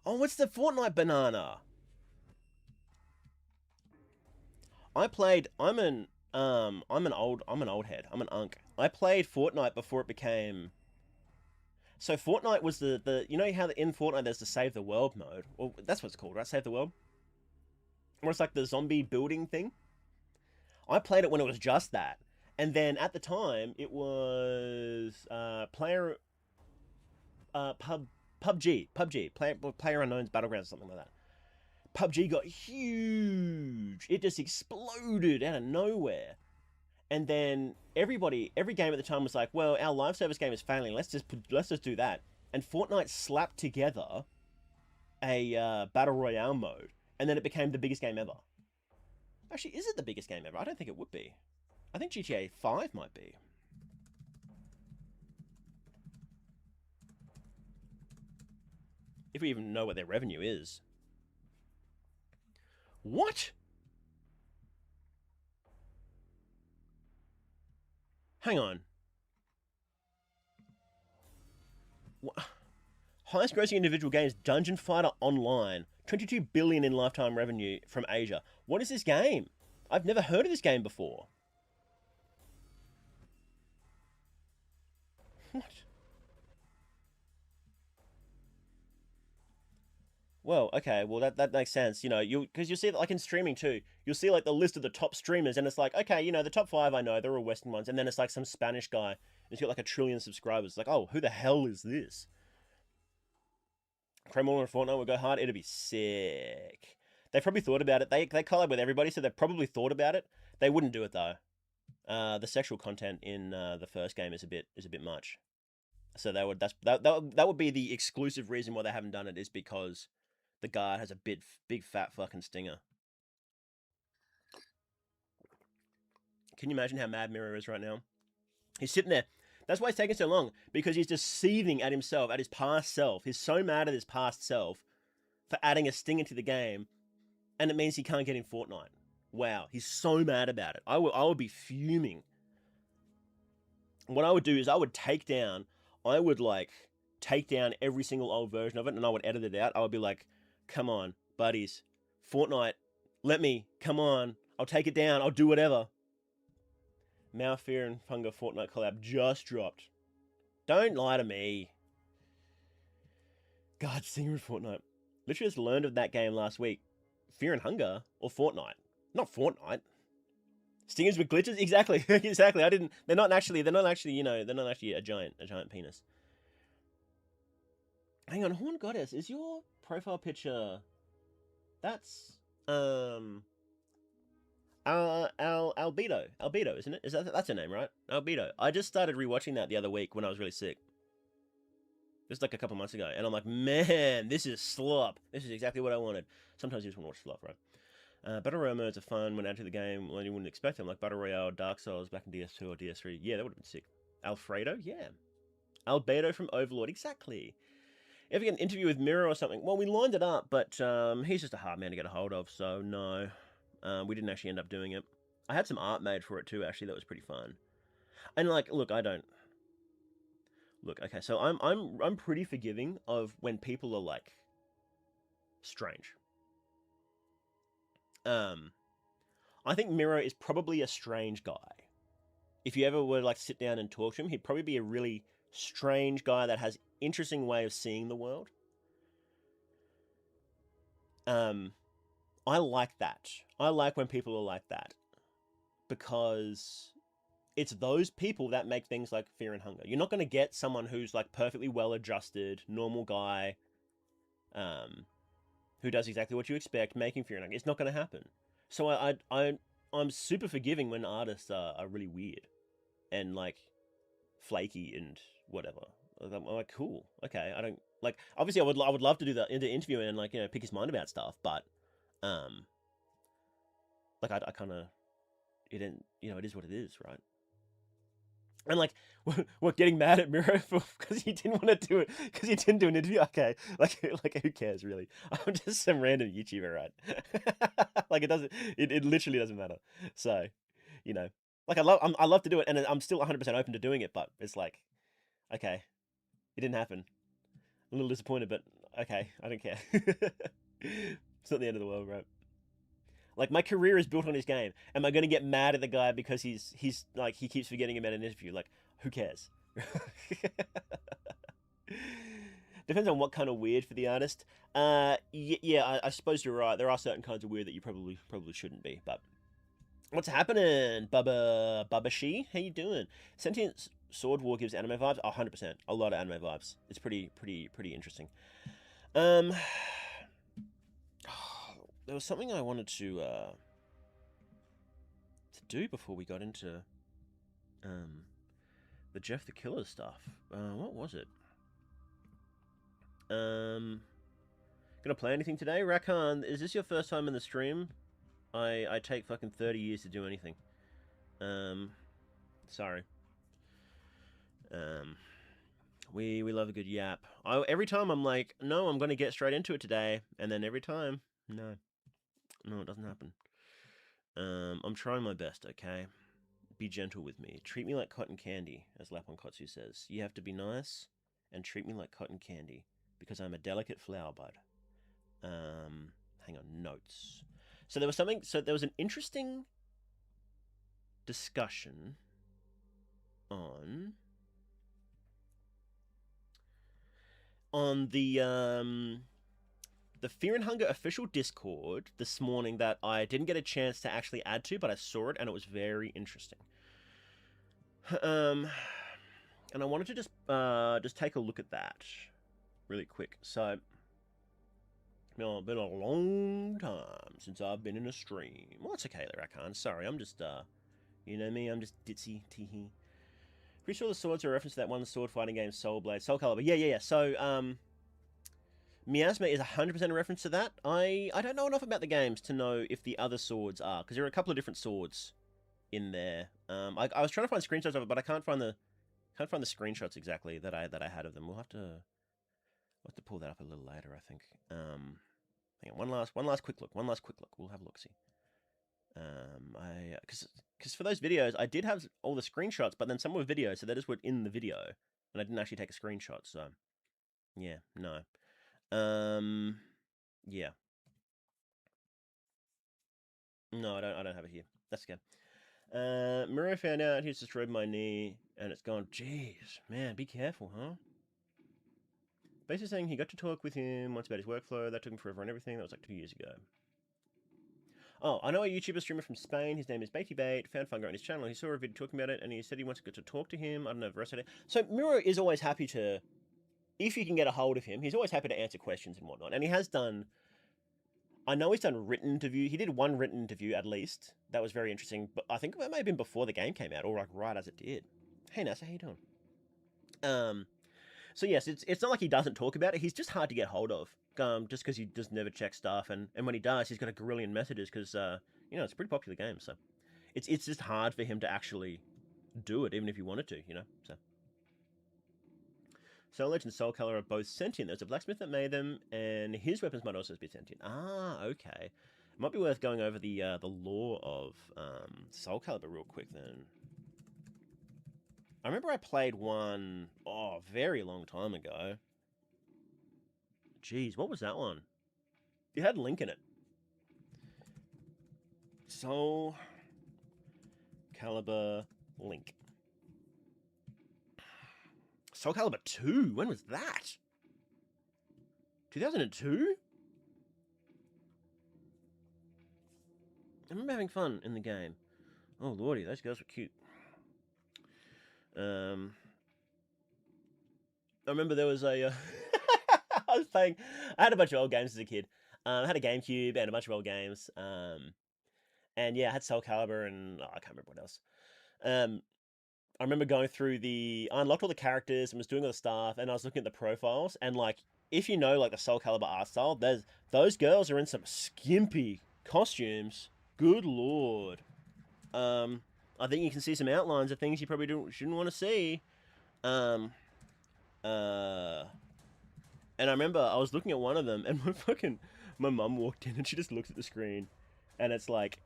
Oh, it's the Fortnite banana. I'm an old head. I'm an unk. I played Fortnite before it became. So Fortnite was the you know how in Fortnite there's the save the world mode. Well, that's what it's called, right? Save the world. Where it's like the zombie building thing. I played it when it was just that, and then at the time it was player PUBG, Player Unknown's Battlegrounds, something like that. PUBG got huge. It just exploded out of nowhere. And then every game at the time was like, well, our live service game is failing. Let's just do that. And Fortnite slapped together a battle royale mode, and then it became the biggest game ever. Actually, is it the biggest game ever? I don't think it would be. I think GTA 5 might be. If we even know what their revenue is. What? Hang on. What? Highest grossing individual games, Dungeon Fighter Online. 22 billion in lifetime revenue from Asia. What is this game? I've never heard of this game before. What? Well, okay, well that makes sense, you know, because you'll see that like in streaming too, you'll see like the list of the top streamers, and it's like, okay, you know, the top 5 I know, they're all Western ones, and then it's like some Spanish guy, and he's got like 1 trillion subscribers. It's like, oh, who the hell is this? Kremlin and Fortnite will go hard. It'll be sick. They probably thought about it. They collab with everybody, so they probably thought about it. They wouldn't do it though. The sexual content in the first game is a bit much. So that would be the exclusive reason why they haven't done it, is because the guard has a big fat fucking stinger. Can you imagine how mad Mirror is right now? He's sitting there. That's why it's taking so long, because he's just seething at himself, at his past self. He's so mad at his past self for adding a stinger to the game, and it means he can't get in Fortnite. Wow, he's so mad about it. I would be fuming. What I would do is I would take down every single old version of it, and I would edit it out. I would be like, come on, buddies. Fortnite, come on. I'll take it down. I'll do whatever. Malfear and Funga Fortnite collab just dropped. Don't lie to me. God, Stinger and Fortnite. Literally just learned of that game last week. Fear and Hunger or Fortnite? Not Fortnite. Stingers with glitches? Exactly. Exactly. They're not actually, you know, they're not actually a giant penis. Hang on, Horn Goddess, is your profile picture... That's... Albedo, isn't it? That's her name, right? Albedo. I just started rewatching that the other week when I was really sick. Just like a couple months ago, and I'm like, man, this is slop. This is exactly what I wanted. Sometimes you just want to watch slop, right? Battle Royale modes are fun when added to the game when you wouldn't expect them, like Battle Royale, Dark Souls back in DS2 or DS3. Yeah, that would have been sick. Alfredo, yeah. Albedo from Overlord, exactly. If we get an interview with Mirror or something, well, we lined it up, but he's just a hard man to get a hold of, so no. We didn't actually end up doing it. I had some art made for it too, actually. That was pretty fun. And like, look, okay, so I'm pretty forgiving of when people are like strange. I think Miro is probably a strange guy. if you ever were like sit down and talk to him, he'd probably be a really strange guy that has interesting way of seeing the world. Um, I like that. I like when people are like that because it's those people that make things like Fear and Hunger. You're not going to get someone who's like perfectly well adjusted, normal guy, um, who does exactly what you expect, making Fear and Hunger. It's not going to happen. So I'm super forgiving when artists are really weird and like flaky and whatever. I'm like, cool, okay. I don't like. Obviously, I would love to do the interview and like pick his mind about stuff, but um, like I kind of it it is what it is, right? And like, what getting mad at Miro for because he didn't want to do it because he didn't do an interview. Okay, like who cares really? I'm just some random YouTuber, right? Like it doesn't. It literally doesn't matter. So, you know, like I love to do it, and I'm still 100% open to doing it. But it's like, okay, it didn't happen. I'm a little disappointed, but okay, I don't care. It's not the end of the world, right? Like my career is built on his game. Am I going to get mad at the guy because he's like he keeps forgetting about an interview? Like who cares? Depends on what kind of weird for the artist. Yeah, I suppose you're right. There are certain kinds of weird that you probably shouldn't be. But what's happening, Bubba She? How you doing? Sentient Sword War gives anime vibes. 100%. A lot of anime vibes. It's pretty interesting. Um, there was something I wanted to do before we got into the Jeff the Killer stuff. What was it? Gonna play anything today? Rakan, is this your first time in the stream? I take fucking 30 years to do anything. Sorry. We love a good yap. Every time I'm like, no, I'm gonna get straight into it today, and then every time, no, it doesn't happen. I'm trying my best, okay? Be gentle with me. Treat me like cotton candy, as Laponkotsu says. You have to be nice and treat me like cotton candy because I'm a delicate flower bud. Hang on, notes. So there was an interesting discussion on the Fear and Hunger official Discord this morning that I didn't get a chance to actually add to, but I saw it and it was very interesting. And I wanted to just take a look at that really quick. So, been a long time since I've been in a stream. Well, it's okay there, I can't. Sorry, I'm just you know me, I'm just ditzy, teehee. Pretty sure the swords are a reference to that one sword fighting game, Soul Blade, Soul Calibur. Yeah. So, Miasma is 100% a reference to that. I don't know enough about the games to know if the other swords are, because there are a couple of different swords in there. I was trying to find screenshots of it, but I can't find the screenshots exactly that I had of them. We'll have to pull that up a little later, I think. Hang on, one last quick look. We'll have a look. See. Because for those videos, I did have all the screenshots, but then some were videos, so they just were in the video, and I didn't actually take a screenshot. So, yeah, no. Yeah. No, I don't have it here. That's okay. Murray found out he's destroyed my knee, and it's gone. Jeez, man, be careful, huh? Basically saying he got to talk with him once about his workflow. That took him forever and everything. That was like 2 years ago. Oh, I know a YouTuber streamer from Spain. His name is Baity Bait. Found Fungo on his channel. He saw a video talking about it, and he said he wants to get to talk to him. I don't know if the rest of it. So Miro is always happy to, if you can get a hold of him, he's always happy to answer questions and whatnot. And he has done. I know he's done written interview. He did one written interview at least. That was very interesting. But I think it may have been before the game came out, or like right as it did. Hey Nasa, how you doing? So yes, it's not like he doesn't talk about it. He's just hard to get hold of. Just because he just never checks stuff, and when he does, he's got a gazillion messages because it's a pretty popular game. So it's just hard for him to actually do it, even if he wanted to. So. Soul Edge and Soul Color are both sentient. There's a blacksmith that made them, and his weapons might also be sentient. Ah, okay. It might be worth going over the lore of Soul Calibur real quick then. I remember I played one a very long time ago. Jeez, what was that one? It had Link in it. Soul Calibur link. Soul Calibur 2? When was that? 2002? I remember having fun in the game. Oh lordy, those girls were cute. I remember there was a... I was playing... I had a bunch of old games as a kid. I had a GameCube and a bunch of old games. And yeah, I had Soul Calibur and... I can't remember what else. I remember going through I unlocked all the characters and was doing all the stuff, and I was looking at the profiles, and like, if you know like the Soul Calibur art style, those girls are in some skimpy costumes. Good lord. I think you can see some outlines of things you probably shouldn't want to see. And I remember I was looking at one of them, and my mum walked in, and she just looked at the screen, and it's like,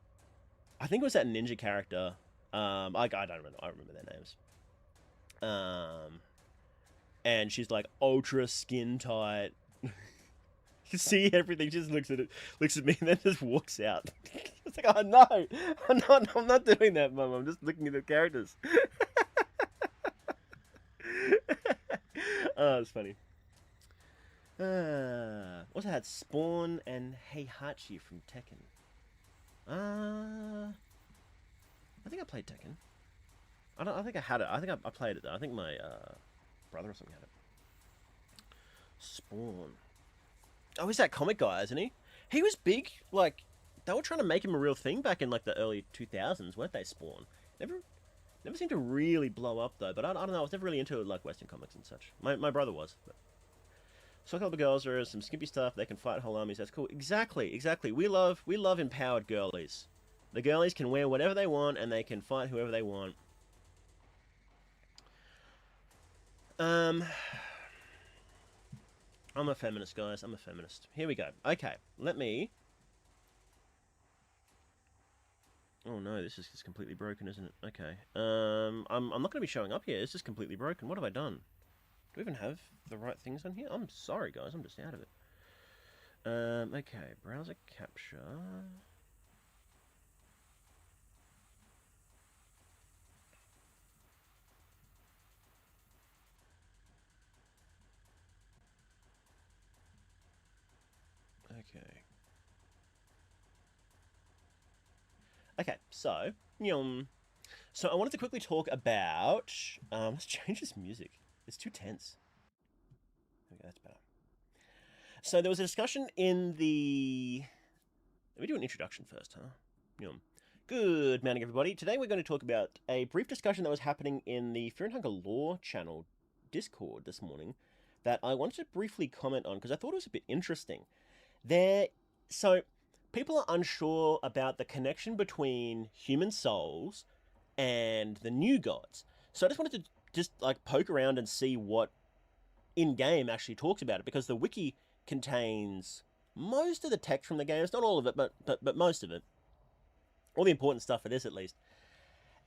I think it was that ninja character. I don't remember. I remember their names. And she's like ultra skin tight. You see everything. She just looks at me, and then just walks out. It's like, oh no, I'm not doing that, Mum. I'm just looking at the characters. Oh, it's funny. Also had Spawn and Heihachi from Tekken. I think I played Tekken. I think I had it. I think I played it though. I think my brother or something had it. Spawn. Oh, he's that comic guy, isn't he? He was big. Like, they were trying to make him a real thing back in like the early 2000s, weren't they? Spawn. Never seemed to really blow up though. But I don't know. I was never really into like Western comics and such. My brother was. But... Soul Calibur girls are some skimpy stuff. They can fight whole armies. That's cool. Exactly. We love empowered girlies. The girlies can wear whatever they want, and they can fight whoever they want. I'm a feminist, guys. I'm a feminist. Here we go. Okay, let me... Oh no, this is just completely broken, isn't it? Okay. I'm not going to be showing up here. It's just completely broken. What have I done? Do we even have the right things on here? I'm sorry, guys. I'm just out of it. Okay, browser capture... Okay, so I wanted to quickly talk about let's change this music. It's too tense. Okay, that's better. So there was a discussion in the... Let me do an introduction first, huh? Good morning, everybody. Today we're going to talk about a brief discussion that was happening in the Fear and Hunger Lore channel Discord this morning that I wanted to briefly comment on because I thought it was a bit interesting. So people are unsure about the connection between human souls and the new gods. So I just wanted to just like poke around and see what in-game actually talks about it, because the wiki contains most of the text from the game. It's not all of it, but most of it. All the important stuff it is, at least.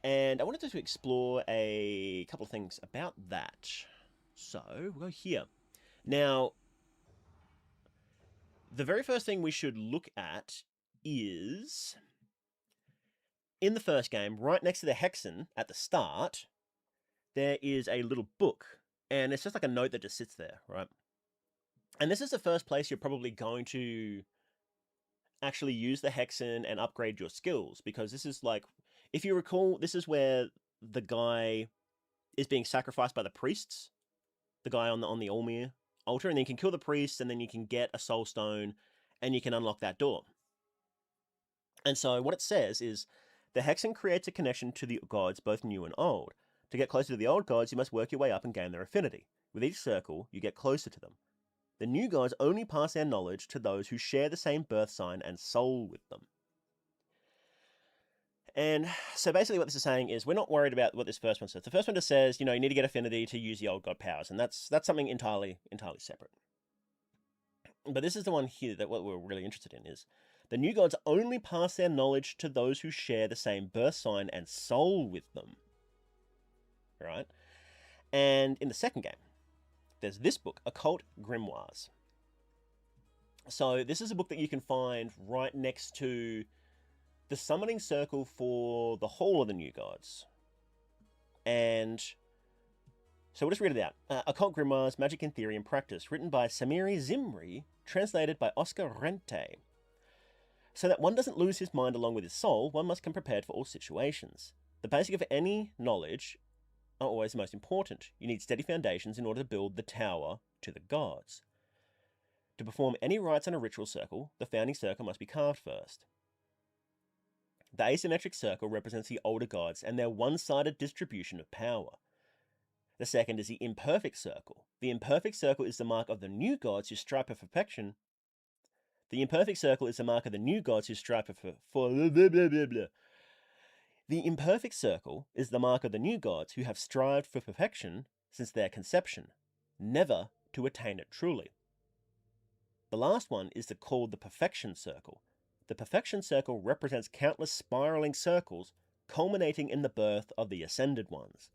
And I wanted to explore a couple of things about that. So we'll go here. Now, the very first thing we should look at is, in the first game, right next to the hexen at the start, there is a little book, and it's just like a note that just sits there, right? And this is the first place you're probably going to actually use the hexen and upgrade your skills, because this is like, if you recall, this is where the guy is being sacrificed by the priests, the guy on the Ulmir altar, and then you can kill the priests, and then you can get a soul stone, and you can unlock that door. And so what it says is, the hexen creates a connection to the gods, both new and old. To get closer to the old gods, you must work your way up and gain their affinity. With each circle, you get closer to them. The new gods only pass their knowledge to those who share the same birth sign and soul with them. And so basically what this is saying is, we're not worried about what this first one says. The first one just says, you need to get affinity to use the old god powers, and that's something entirely separate. But this is the one here that what we're really interested in is, the new gods only pass their knowledge to those who share the same birth sign and soul with them. Right? And in the second game, there's this book, Occult Grimoires. So this is a book that you can find right next to the summoning circle for the whole of the new gods. And so we'll just read it out. Occult Grimoires, Magic in Theory and Practice, written by Samiri Zimri, translated by Oscar Rente. So that one doesn't lose his mind along with his soul, one must come prepared for all situations. The basic of any knowledge are always the most important. You need steady foundations in order to build the tower to the gods. To perform any rites on a ritual circle, the founding circle must be carved first. The asymmetric circle represents the older gods and their one-sided distribution of power. The second is the imperfect circle. The imperfect circle is the mark of the new gods who strive for perfection. The imperfect circle is the mark of the new gods who strive for blah, blah, blah, blah, blah. The imperfect circle is the mark of the new gods who have strived for perfection since their conception, never to attain it truly. The last one is called the perfection circle. The perfection circle represents countless spiraling circles culminating in the birth of the ascended ones,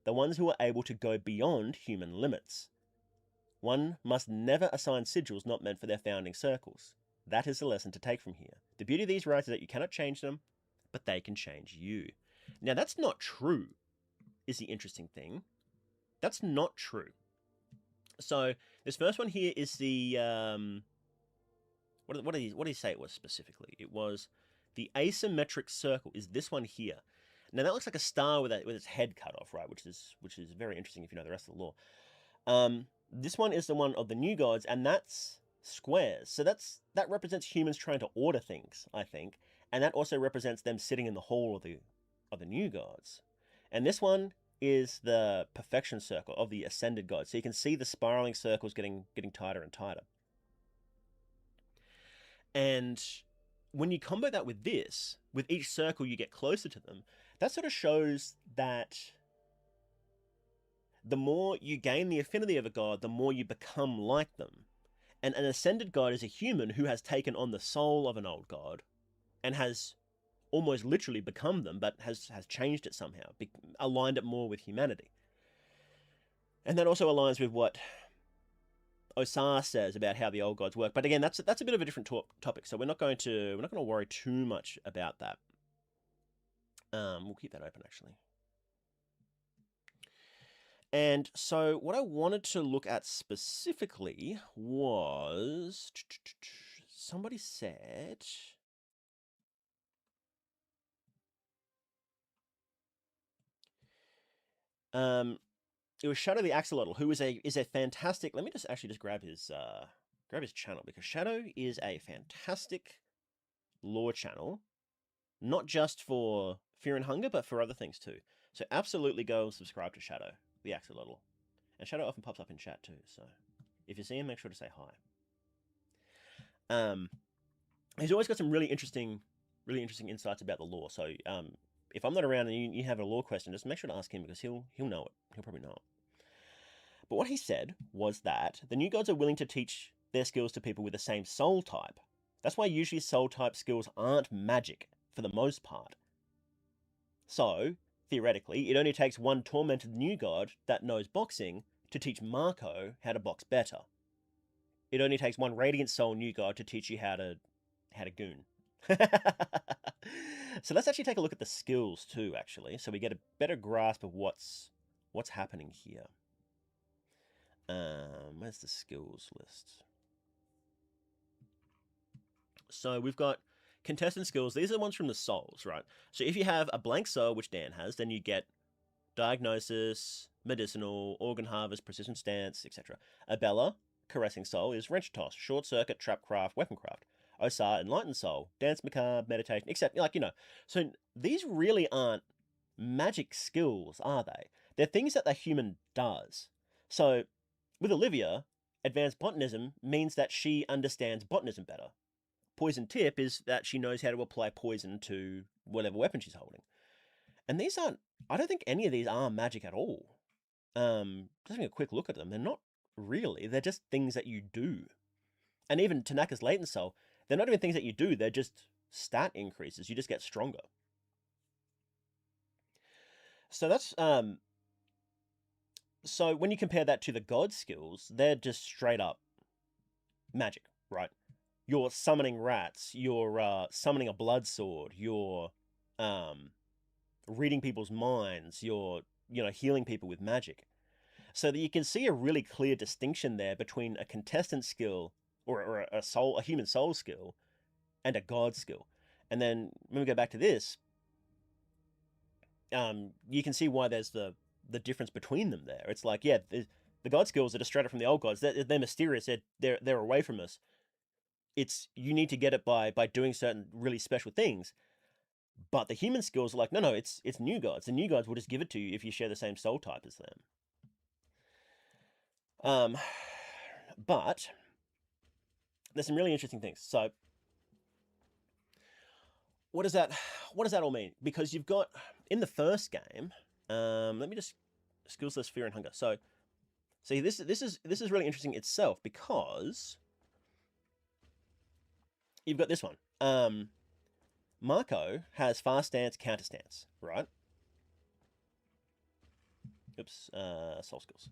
the ones who are able to go beyond human limits. One must never assign sigils not meant for their founding circles. That is the lesson to take from here. The beauty of these rites is that you cannot change them, but they can change you. Now, that's not true, is the interesting thing. That's not true. So, this first one here is the... What did he say it was specifically? It was the asymmetric circle is this one here. Now, that looks like a star with its head cut off, right? Which is very interesting if you know the rest of the lore. This one is the one of the new gods, and that's squares. So that represents humans trying to order things, I think, and that also represents them sitting in the hall of the new gods. And this one is the perfection circle of the ascended gods. So you can see the spiraling circles getting tighter and tighter. And when you combo that with this, with each circle you get closer to them, that sort of shows that the more you gain the affinity of a god, the more you become like them. And an ascended god is a human who has taken on the soul of an old god and has almost literally become them, but has changed it somehow, aligned it more with humanity. And that also aligns with what Osar says about how the old gods work. But again, that's a bit of a different topic, so we're not going to worry too much about that. We'll keep that open actually. And so what I wanted to look at specifically was somebody said it was Shadow the Axolotl, who is a fantastic. Let me just grab his channel, because Shadow is a fantastic lore channel, not just for Fear and Hunger, but for other things too. So absolutely go subscribe to Shadow the Axolotl, and Shadow often pops up in chat too. So if you see him, make sure to say hi. He's always got some really interesting insights about the lore. So if I'm not around and you have a lore question, just make sure to ask him, because he'll know it. He'll probably know it. But what he said was that the new gods are willing to teach their skills to people with the same soul type. That's why usually soul type skills aren't magic for the most part. So, theoretically, it only takes one tormented new god that knows boxing to teach Marco how to box better. It only takes one radiant soul new god to teach you how to goon. So let's actually take a look at the skills too, actually, so we get a better grasp of what's happening here. Where's the skills list? So we've got contestant skills. These are the ones from the souls, right? So if you have a blank soul, which Dan has, then you get diagnosis, medicinal, organ harvest, precision stance, etc. Abella, caressing soul, is wrench toss, short circuit, trap craft, weapon craft. Osar, enlightened soul, dance macabre, meditation, except So these really aren't magic skills, are they? They're things that the human does. So with Olivia, advanced botanism means that she understands botanism better. Poison tip is that she knows how to apply poison to whatever weapon she's holding. And these aren't, I don't think any of these are magic at all. Just having a quick look at them, they're not really. They're just things that you do. And even Tanaka's latent soul, they're not even things that you do, they're just stat increases. You just get stronger. So that's, so when you compare that to the god skills, they're just straight up magic, right? You're summoning rats, you're summoning a blood sword, you're reading people's minds, you're healing people with magic. So that you can see a really clear distinction there between a contestant skill or a human soul skill and a god skill. And then when we go back to this, you can see why there's the difference between them there. It's like, yeah, the god skills are just straight up from the old gods. They're mysterious. They're away from us. It's you need to get it by doing certain really special things. But the human skills are like, no, it's new gods. The new gods will just give it to you if you share the same soul type as them. But there's some really interesting things. So what does that all mean? Because you've got in the first game, let me just skills list fear and hunger. So see, this is really interesting itself because you've got this one. Marco has fast stance, counter stance, right? Oops, soul skills.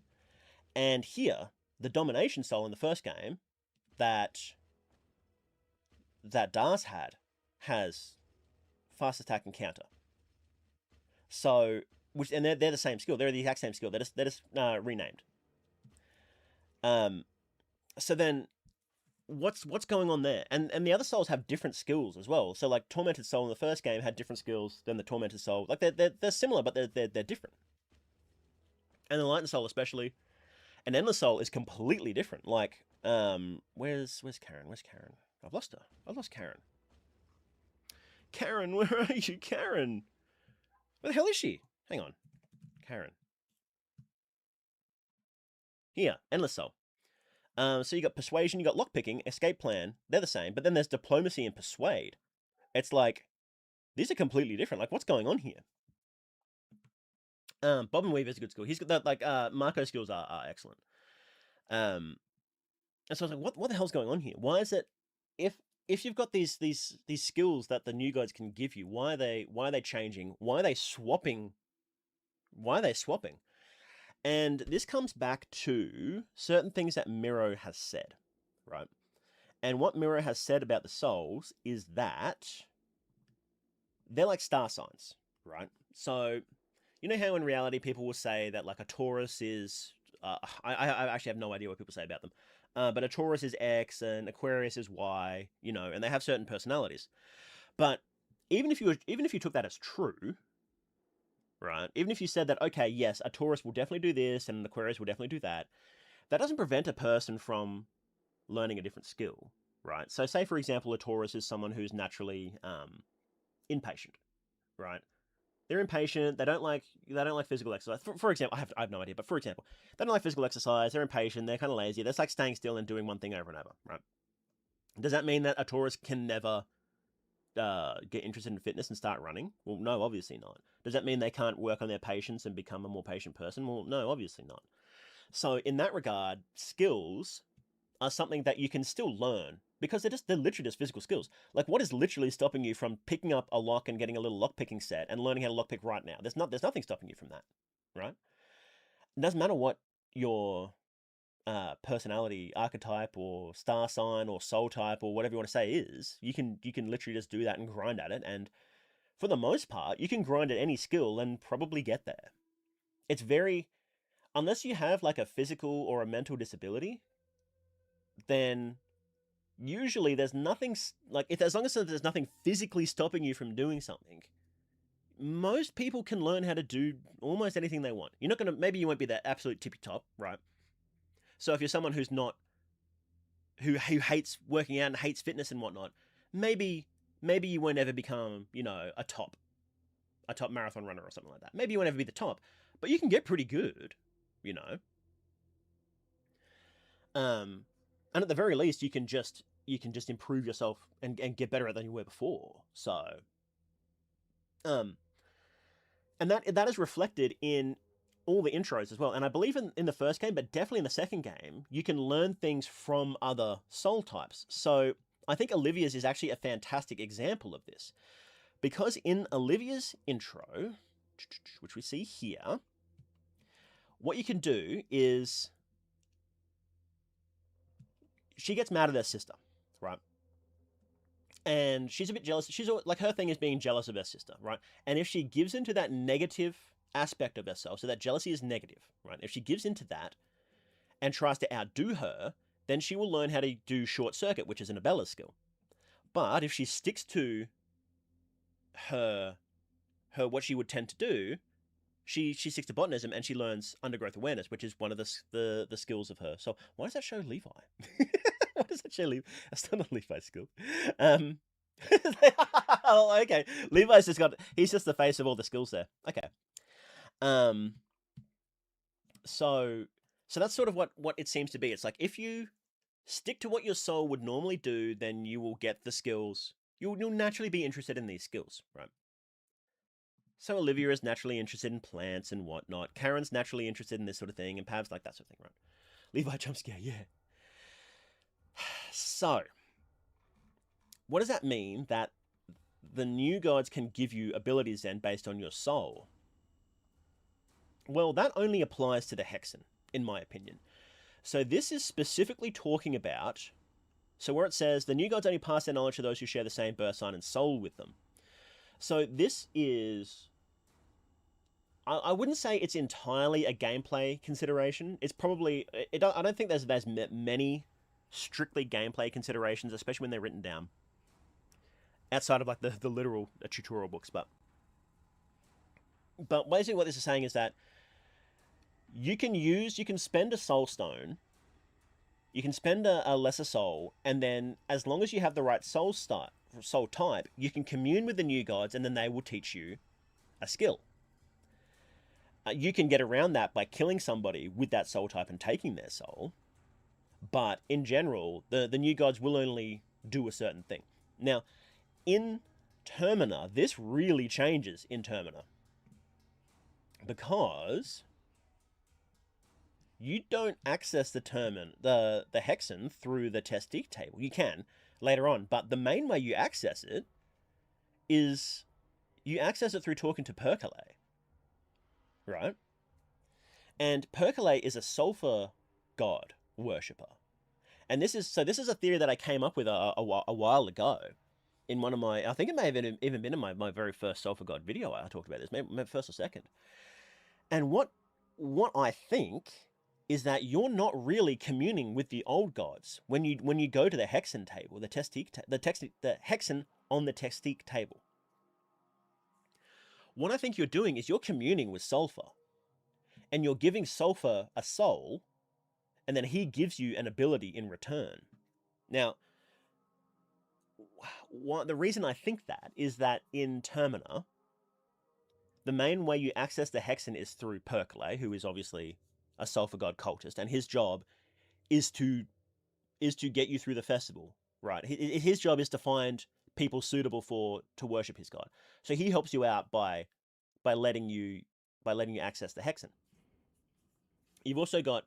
And here, the domination soul in the first game that Das had has fast attack and counter. So, and they're the same skill. They're the exact same skill. They're just renamed. So then, what's going on there? And the other souls have different skills as well. So like Tormented Soul in the first game had different skills than the Tormented Soul. Like they're similar, but they're different. And the Enlightened Soul especially. And Endless Soul is completely different. Like, where's Karen? Where's Karen? I've lost her. I've lost Karen. Karen, where are you, Karen? Where the hell is she? Hang on. Karen. Here, Endless Soul. So you got Persuasion, you got Lockpicking, Escape Plan. They're the same, but then there's Diplomacy and Persuade. It's like, these are completely different. Like, what's going on here? Bob and Weave is a good skill. He's got that, like, Marco's skills are excellent. And so I was like, what the hell's going on here? Why is it, if you've got these skills that the new gods can give you, why are they changing? Why are they swapping? And this comes back to certain things that Miro has said, right? And what Miro has said about the souls is that they're like star signs, right? So, you know how in reality people will say that like a Taurus is, I actually have no idea what people say about them, but a Taurus is X and Aquarius is Y, and they have certain personalities. But even if you took that as true, right? Even if you said that, okay, yes, a Taurus will definitely do this and an Aquarius will definitely do that, that doesn't prevent a person from learning a different skill, right? So say, for example, a Taurus is someone who's naturally impatient, right? They're impatient. They don't like physical exercise. For example, I have no idea, but for example, they don't like physical exercise. They're impatient. They're kind of lazy. They're just like staying still and doing one thing over and over, right? Does that mean that a Taurus can never get interested in fitness and start running? Well, no, obviously not. Does that mean they can't work on their patience and become a more patient person? Well, no, obviously not. So in that regard, skills are something that you can still learn because they're literally just physical skills. Like, what is literally stopping you from picking up a lock and getting a little lock picking set and learning how to lock pick right now? There's nothing stopping you from that, right? It doesn't matter what your personality archetype or star sign or soul type or whatever you want to say is. You can literally just do that and grind at it, and for the most part you can grind at any skill and probably get there. It's very, unless you have like a physical or a mental disability, then usually there's nothing, like, as long as there's nothing physically stopping you from doing something, most people can learn how to do almost anything they want. You're not gonna, maybe you won't be that absolute tippy top, right? So if you're someone who's not, who hates working out and hates fitness and whatnot, maybe you won't ever become, a top marathon runner or something like that. Maybe you won't ever be the top, but you can get pretty good, And at the very least, you can just improve yourself and get better at than you were before. So, and that is reflected in all the intros as well. And I believe in the first game, but definitely in the second game, you can learn things from other soul types. So I think Olivia's is actually a fantastic example of this, because in Olivia's intro, which we see here, what you can do is she gets mad at her sister, right? And she's a bit jealous. She's like, her thing is being jealous of her sister, right? And if she gives into that negative aspect of herself, so that jealousy is negative, right? If she gives into that and tries to outdo her, then she will learn how to do short circuit, which is an Abella skill. But if she sticks to her what she would tend to do, she sticks to botanism and she learns undergrowth awareness, which is one of the skills of her. So why does that show Levi? Why does that show Levi? That's not a Levi skill. Oh, okay. Levi's just he's just the face of all the skills there. Okay. Um so that's sort of what it seems to be. It's like if you stick to what your soul would normally do, then you will get the skills. You'll naturally be interested in these skills, right? So Olivia is naturally interested in plants and whatnot. Karen's naturally interested in this sort of thing, and Pav's like that sort of thing, right? Levi jump scare, yeah. So, what does that mean that the new gods can give you abilities then based on your soul? Well, that only applies to the Hexen, in my opinion. So this is specifically talking about, so where it says, the new gods only pass their knowledge to those who share the same birth sign and soul with them. So this is, I wouldn't say it's entirely a gameplay consideration. It's probably, I don't think there's many strictly gameplay considerations, especially when they're written down, outside of like the literal tutorial books. But basically what this is saying is that you can spend a soul stone, you can spend a lesser soul, and then as long as you have the right soul type, you can commune with the new gods, and then they will teach you a skill. You can get around that by killing somebody with that soul type and taking their soul, but in general, the new gods will only do a certain thing. Now, in Termina, this really changes in Termina, because you don't access the Hexen through the Testique table. You can later on, but the main way you access it is you access it through talking to Percolate, right? And Percolate is a sulfur god worshipper, and this is a theory that I came up with a while ago in one of my, I think it may have even been in my very first sulfur god video. I talked about this, maybe first or second. And what I think is that you're not really communing with the old gods when you go to the Hexen table, the Hexen on the Testique table. What I think you're doing is you're communing with Sulfur, and you're giving Sulfur a soul, and then he gives you an ability in return. Now, the reason I think that is that in Termina, the main way you access the Hexen is through Percolate, who is obviously a sulfur god cultist, and his job is to get you through the festival, right? His job is to find people suitable to worship his god. So he helps you out by letting you access the Hexen. You've also got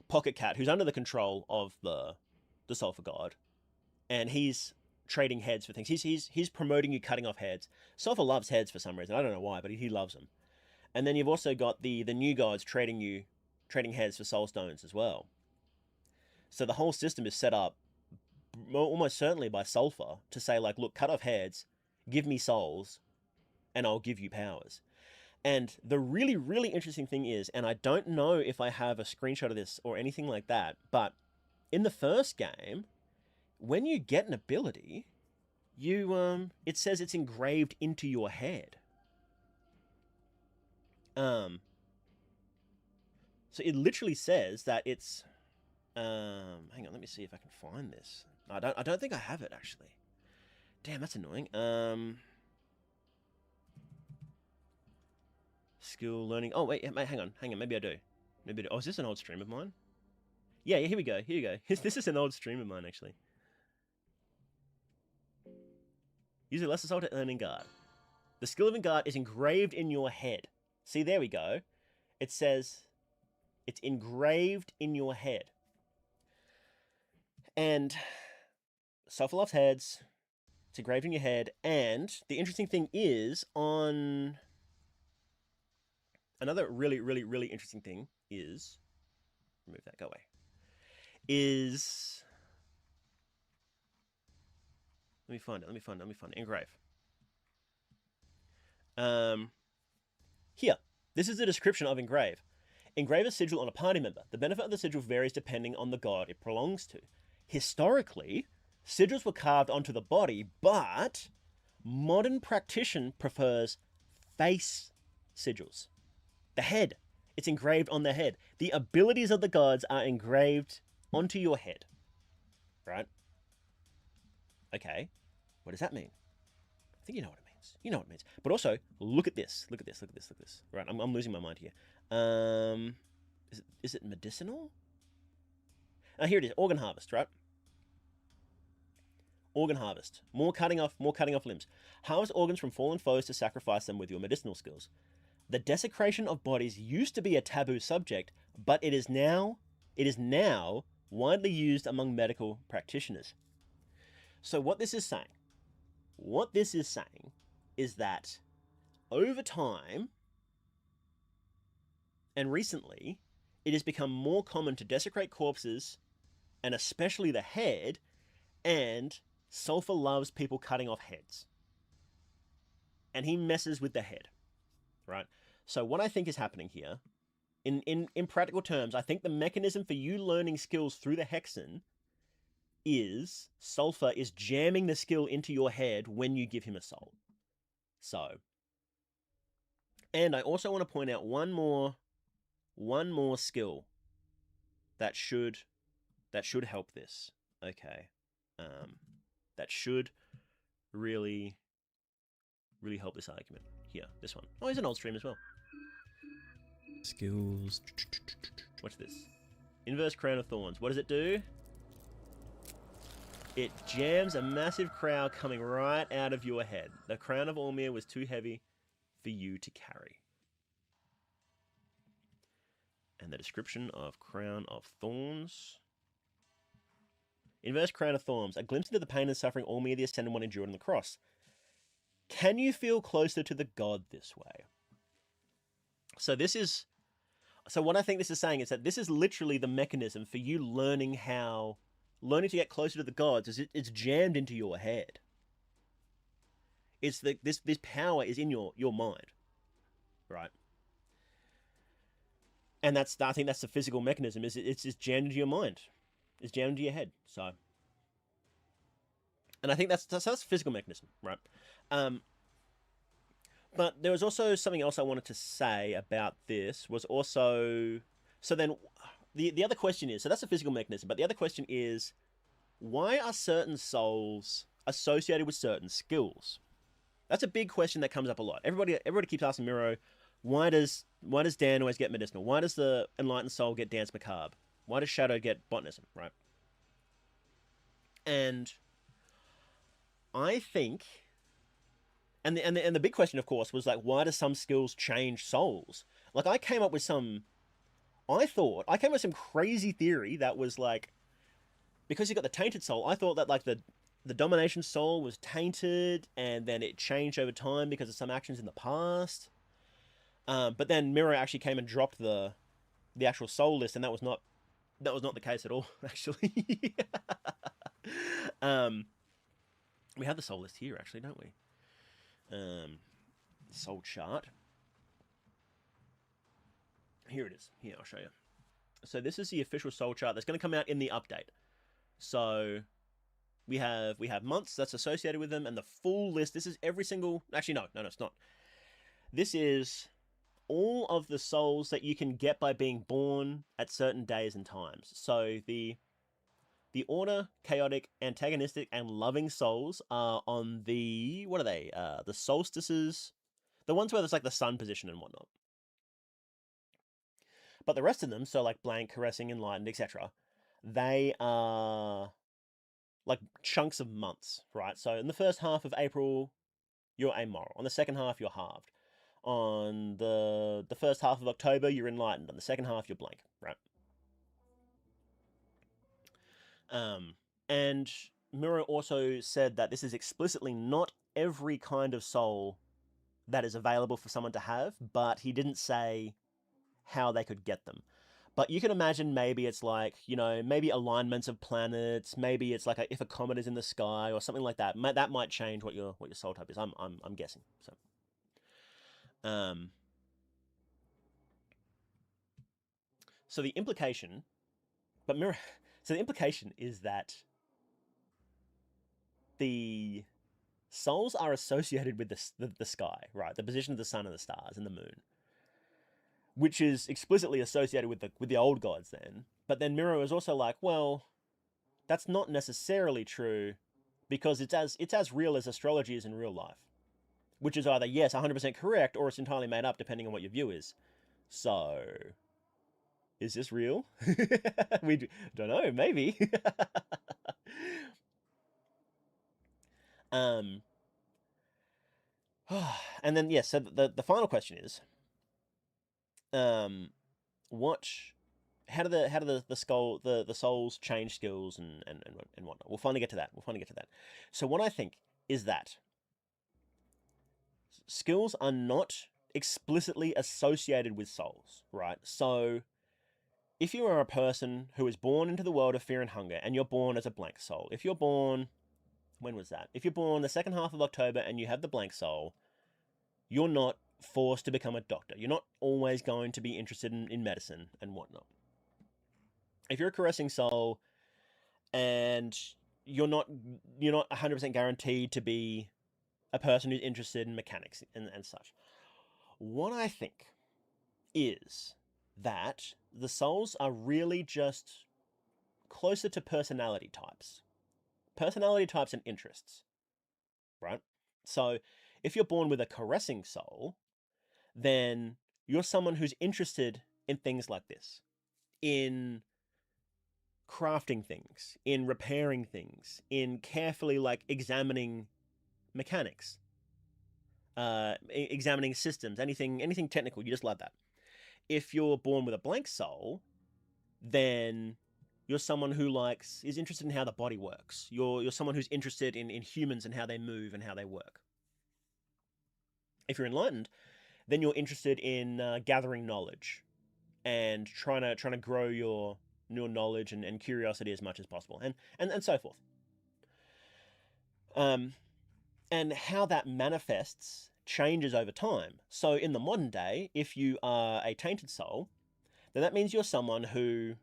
Pocket Cat, who's under the control of the sulfur god, and he's trading heads for things. He's promoting you cutting off heads. Sulfur loves heads for some reason. I don't know why, but he loves them. And then you've also got the new gods trading heads for soul stones as well. So the whole system is set up almost certainly by Sulfur to say, like, look, cut off heads, give me souls, and I'll give you powers. And the really, really interesting thing is, and I don't know if I have a screenshot of this or anything like that, but in the first game, when you get an ability, it says it's engraved into your head. So it literally says that it's, hang on, let me see if I can find this. I don't think I have it, actually. Damn, that's annoying. Skill learning. Oh, wait, hang on. Maybe I do. Oh, is this an old stream of mine? Yeah, here we go. This is an old stream of mine, actually. Use a lesser soul to earn Engard. The skill of Engard is engraved in your head. See, there we go. It says it's engraved in your head. And Sulfur loves heads. It's engraved in your head. And the interesting thing is, on another really, really, really interesting thing is, remove that, go away, is, let me find it. Engrave. Here. This is the description of engrave. Engrave a sigil on a party member. The benefit of the sigil varies depending on the god it belongs to. Historically, sigils were carved onto the body, but modern practitioner prefers face sigils. The head. It's engraved on the head. The abilities of the gods are engraved onto your head. Right? Okay. What does that mean? I think you know what it means. You know what it means. But also, look at this. Look at this. Look at this. Look at this. Right, I'm losing my mind here. Is it medicinal? Here it is. Organ harvest, right? Organ harvest. More cutting off limbs. Harvest organs from fallen foes to sacrifice them with your medicinal skills. The desecration of bodies used to be a taboo subject, but it is now widely used among medical practitioners. So what this is saying is that over time and recently, it has become more common to desecrate corpses, and especially the head, and Sulfur loves people cutting off heads. And he messes with the head, right? So what I think is happening here, in practical terms, I think the mechanism for you learning skills through the Hexen is Sulfur is jamming the skill into your head when you give him a soul. So, and I also want to point out one more skill that should help this. Okay, that should really help this argument. Here, this one. Oh, he's an old stream as well. Skills. What's this? Inverse Crown of Thorns. What does it do? It jams a massive crown coming right out of your head. The Crown of Ormir was too heavy for you to carry. And the description of Crown of Thorns. Inverse Crown of Thorns. A glimpse into the pain and suffering Ormir the Ascended One endured on the cross. Can you feel closer to the god this way? So what I think this is saying is that this is literally the mechanism for you learning to get closer to the gods. Is it's jammed into your head. It's this power is in your mind, right? And I think that's the physical mechanism. It's jammed into your mind. It's jammed into your head. So, and I think that's the physical mechanism, right? But there was also something else I wanted to say about this. Was also so then the other question is, so that's a physical mechanism. But the other question is, why are certain souls associated with certain skills? That's a big question that comes up a lot. Everybody keeps asking Miro, why does Dan always get medicinal? Why does the enlightened soul get dance macabre? Why does Shadow get botanism, right? And I think, and the big question, of course, was like, why do some skills change souls? Like, I came up with some crazy theory that was like, because you got the tainted soul, I thought that like the domination soul was tainted, and then it changed over time because of some actions in the past. But then Miro actually came and dropped the actual soul list, and that was not the case at all, actually. We have the soul list here, actually, don't we? Soul chart. Here it is. Here, I'll show you. So this is the official soul chart that's going to come out in the update. So we have months that's associated with them, and the full list. This is every single. Actually, no, it's not. This is all of the souls that you can get by being born at certain days and times. So the order, chaotic, antagonistic, and loving souls are on the, what are they? The solstices, the ones where there's like the sun position and whatnot. But the rest of them, so like blank, caressing, enlightened, etc., they are like chunks of months, right? So in the first half of April, you're amoral. On the second half, you're halved. On the first half of October, you're enlightened. On the second half, you're blank, right? And Miro also said that this is explicitly not every kind of soul that is available for someone to have, but he didn't say how they could get them. But you can imagine maybe it's like, maybe alignments of planets, maybe it's like if a comet is in the sky or something like that. That might change what your soul type is. I'm guessing. So, So the implication, but mirror. So the implication is that the souls are associated with the sky, right? The position of the sun and the stars and the moon, which is explicitly associated with the old gods. Then, but then Miro is also like, well, that's not necessarily true, because it's as real as astrology is in real life, which is either yes 100% correct or it's entirely made up depending on what your view is. So, is this real? We don't know. Maybe. um. And then yes, so the final question is, um, what, how do the souls change skills and whatnot? We'll finally get to that. So what I think is that skills are not explicitly associated with souls, right? So if you are a person who is born into the world of fear and hunger, and you're born as a blank soul, if you're born, when was that? If you're born the second half of October and you have the blank soul, you're not forced to become a doctor. You're not always going to be interested in medicine and whatnot. If you're a caressing soul and you're not 100% guaranteed to be a person who's interested in mechanics and such. What I think is that the souls are really just closer to personality types and interests, right? So if you're born with a caressing soul, then you're someone who's interested in things like this, in crafting things, in repairing things, in carefully like examining mechanics, examining systems, anything technical. You just love that. If you're born with a blank soul, then you're someone who is interested in how the body works. You're someone who's interested in humans and how they move and how they work. If you're enlightened, then you're interested in gathering knowledge and trying to grow your knowledge and curiosity as much as possible, and so forth. And how that manifests changes over time. So in the modern day, if you are a tainted soul, then that means you're someone who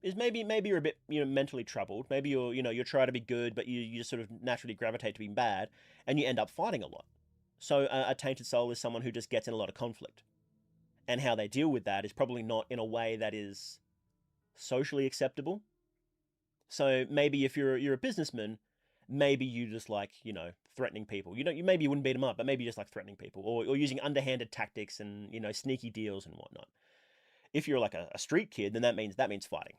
is maybe you're a bit mentally troubled. Maybe you're trying to be good, but you just sort of naturally gravitate to being bad, and you end up fighting a lot. So a tainted soul is someone who just gets in a lot of conflict, and how they deal with that is probably not in a way that is socially acceptable. So maybe if you're a businessman, maybe you just threatening people. Maybe you wouldn't beat them up, but maybe you just like threatening people, or using underhanded tactics and sneaky deals and whatnot. If you're like a street kid, then that means fighting.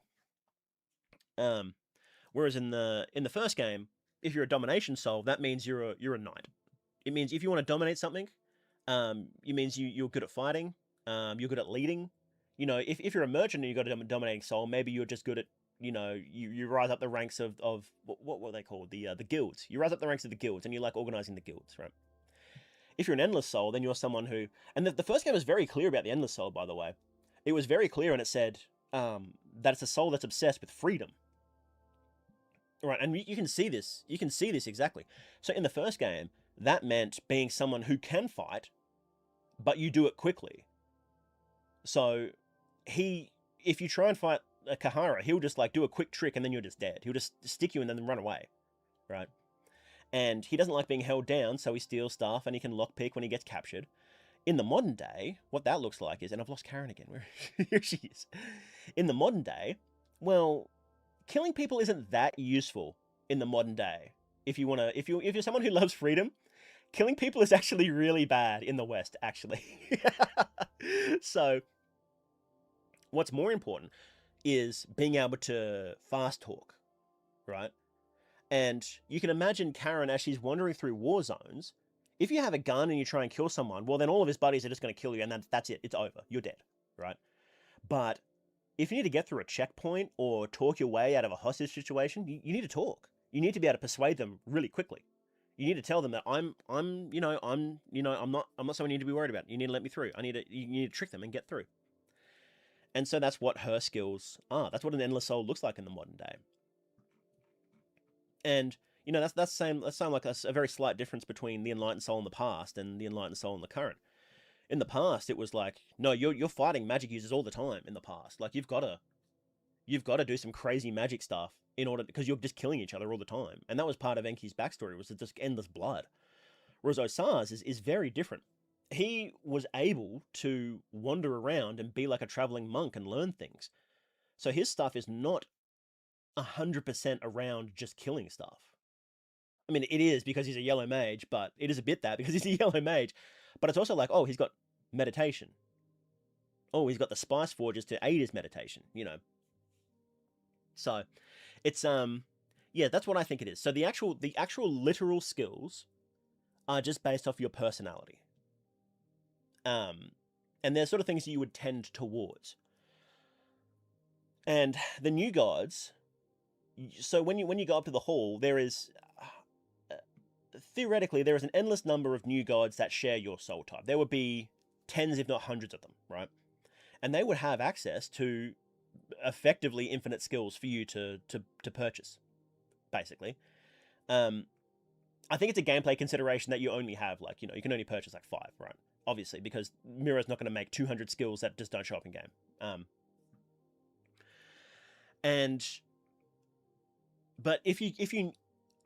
Whereas in the first game, if you're a domination soul, that means you're a knight. It means if you want to dominate something, it means you're good at fighting. You're good at leading. If you're a merchant and you've got a dominating soul, maybe you're just good at you rise up the ranks of what were they called, the guilds. You rise up the ranks of the guilds, and you like organizing the guilds, right? If you're an endless soul, then you're someone who, and the first game was very clear about the endless soul, by the way. It was very clear, and it said that it's a soul that's obsessed with freedom. Right, and you can see this. You can see this exactly. So in the first game, that meant being someone who can fight, but you do it quickly. So if you try and fight a Kahara, he'll just do a quick trick and then you're just dead. He'll just stick you and then run away, right? And he doesn't like being held down, so he steals stuff and he can lockpick when he gets captured. In the modern day, what that looks like is, and I've lost Karen again. Here she is. In the modern day, well, killing people isn't that useful in the modern day. If you're someone who loves freedom, killing people is actually really bad in the West, actually. So, what's more important is being able to fast talk, right? And you can imagine Karen as she's wandering through war zones. If you have a gun and you try and kill someone, well, then all of his buddies are just going to kill you, and that's it. It's over. You're dead, right? But if you need to get through a checkpoint or talk your way out of a hostage situation, you need to talk. You need to be able to persuade them really quickly. You need to tell them that I'm not someone you need to be worried about. You need to let me through. You need to trick them and get through. And so that's what her skills are. That's what an endless soul looks like in the modern day. And that's like a very slight difference between the enlightened soul in the past and the enlightened soul in the current. In the past, it was like, no, you're fighting magic users all the time. In the past, like you've got to do some crazy magic stuff in order, because you're just killing each other all the time, and that was part of Enki's backstory, was just endless blood. Whereas Osar's is very different. He was able to wander around and be like a traveling monk and learn things. So his stuff is not 100% around just killing stuff. I mean, it is because he's a yellow mage, but it is a bit that because he's a yellow mage. But it's also like, oh, he's got meditation. Oh, he's got the spice forges to aid his meditation, you know. So it's yeah, that's what I think it is. So the actual literal skills are just based off your personality. Um and they're sort of things that you would tend towards. And the new gods, so when you go up to the hall, there is theoretically there is an endless number of new gods that share your soul type. There would be tens, if not hundreds of them, right? And they would have access to effectively infinite skills for you to purchase, basically. I think it's a gameplay consideration that you only have, like, you can only purchase like 5, right? Obviously, because Mira's not going to make 200 skills that just don't show up in game. But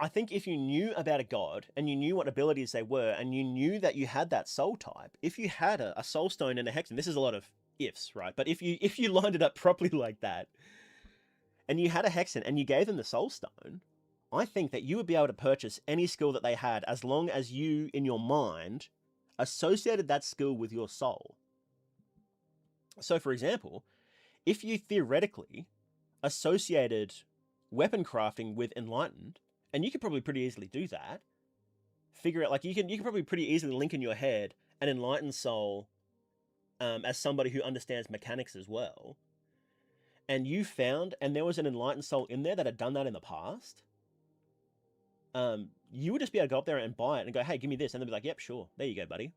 I think if you knew about a god and you knew what abilities they were and you knew that you had that soul type, if you had a soul stone and a hexen, this is a lot of ifs, right? But if you lined it up properly like that, and you had a hexen and you gave them the soul stone, I think that you would be able to purchase any skill that they had as long as you, in your mind, associated that skill with your soul. So, for example, if you theoretically associated weapon crafting with enlightened, and you could probably pretty easily do that, figure out, like, you can probably pretty easily link in your head an enlightened soul as somebody who understands mechanics as well, and you found, and there was an enlightened soul in there that had done that in the past, you would just be able to go up there and buy it and go, hey, give me this, and they'll be like, yep, sure, there you go, buddy.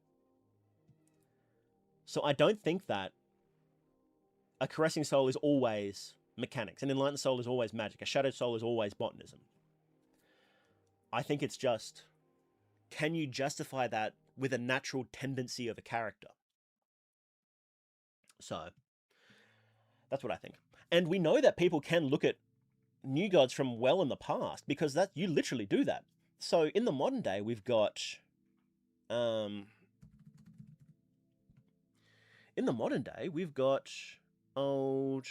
So I don't think that a caressing soul is always mechanics, an enlightened soul is always magic, a shadow soul is always botanism. I think it's just, can you justify that with a natural tendency of a character? So that's what I think. And we know that people can look at new gods from well in the past, because that you literally do that. So in the modern day, we've got old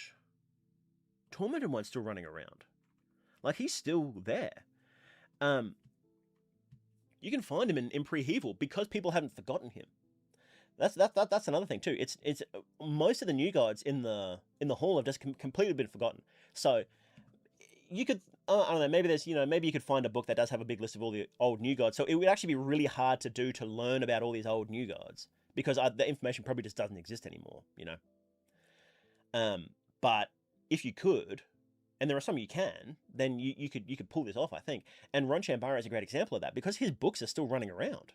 Tormented One still running around. Like, he's still there. You can find him in Prehevil because people haven't forgotten him. That's another thing too. It's most of the new gods in the hall have just completely been forgotten. So you could, I don't know, maybe there's, maybe you could find a book that does have a big list of all the old new gods. So it would actually be really hard to do to learn about all these old new gods, because the information probably just doesn't exist anymore, But if you could, and there are some you can, then you could pull this off, I think. And Ron Chambara is a great example of that, because his books are still running around.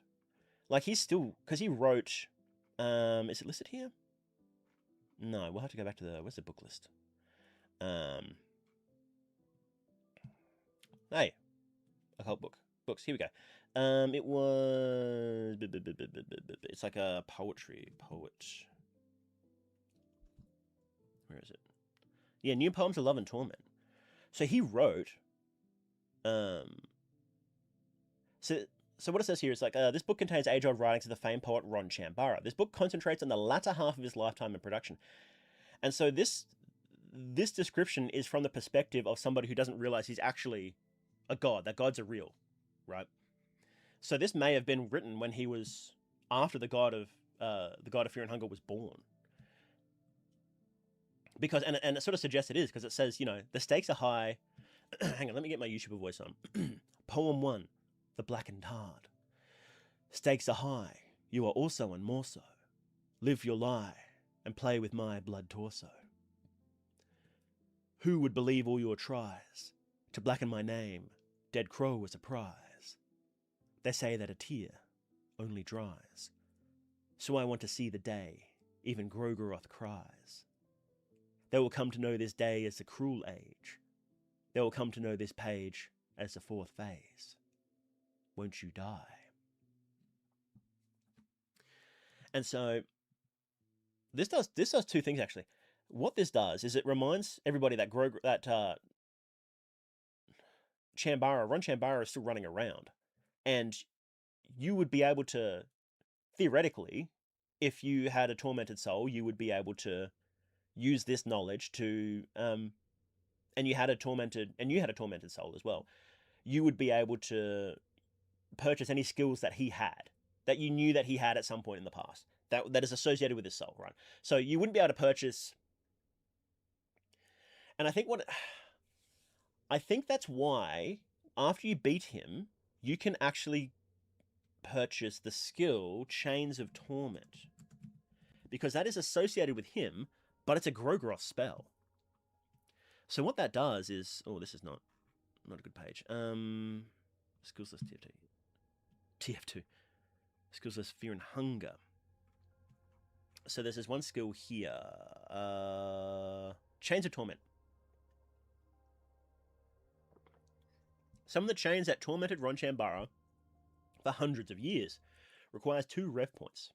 Like, because he wrote, is it listed here? No, we'll have to go back to where's the book list? Hey, occult books. Here we go. It was, it's like a poet. Where is it? Yeah, New Poems of Love and Torment. So he wrote, So what it says here is like, this book contains age-old writings of the famed poet Ron Chambara. This book concentrates on the latter half of his lifetime in production. And so this description is from the perspective of somebody who doesn't realize he's actually a god, that gods are real, right? So this may have been written when he was after the god of fear and hunger was born. Because, and it sort of suggests it is, because it says, the stakes are high. Hang on, let me get my YouTuber voice on. Poem 1, The Blackened Heart. Stakes are high, you are also and more so. Live your lie, and play with my blood torso. Who would believe all your tries to blacken my name? Dead crow was a prize. They say that a tear only dries. So I want to see the day, even Grogeroth cries. They will come to know this day as the cruel age. They will come to know this page as the fourth phase. Won't you die? And so this does two things actually. What this does is it reminds everybody that Ron Chambara is still running around, and you would be able to theoretically, if you had a tormented soul, you would be able to use this knowledge to and you had a tormented soul as well. You would be able to purchase any skills that he had, that you knew that he had at some point in the past, that is associated with his soul, right? So you wouldn't be able to purchase. And I think that's why after you beat him, you can actually purchase the skill Chains of Torment, because that is associated with him, but it's a Grogroth spell. So what that does is, oh, this is not a good page. Skills list TF2. Skills list Fear and Hunger. So there's this one skill here. Chains of Torment. Some of the chains that tormented Ron Chambara for hundreds of years requires 2 rev points.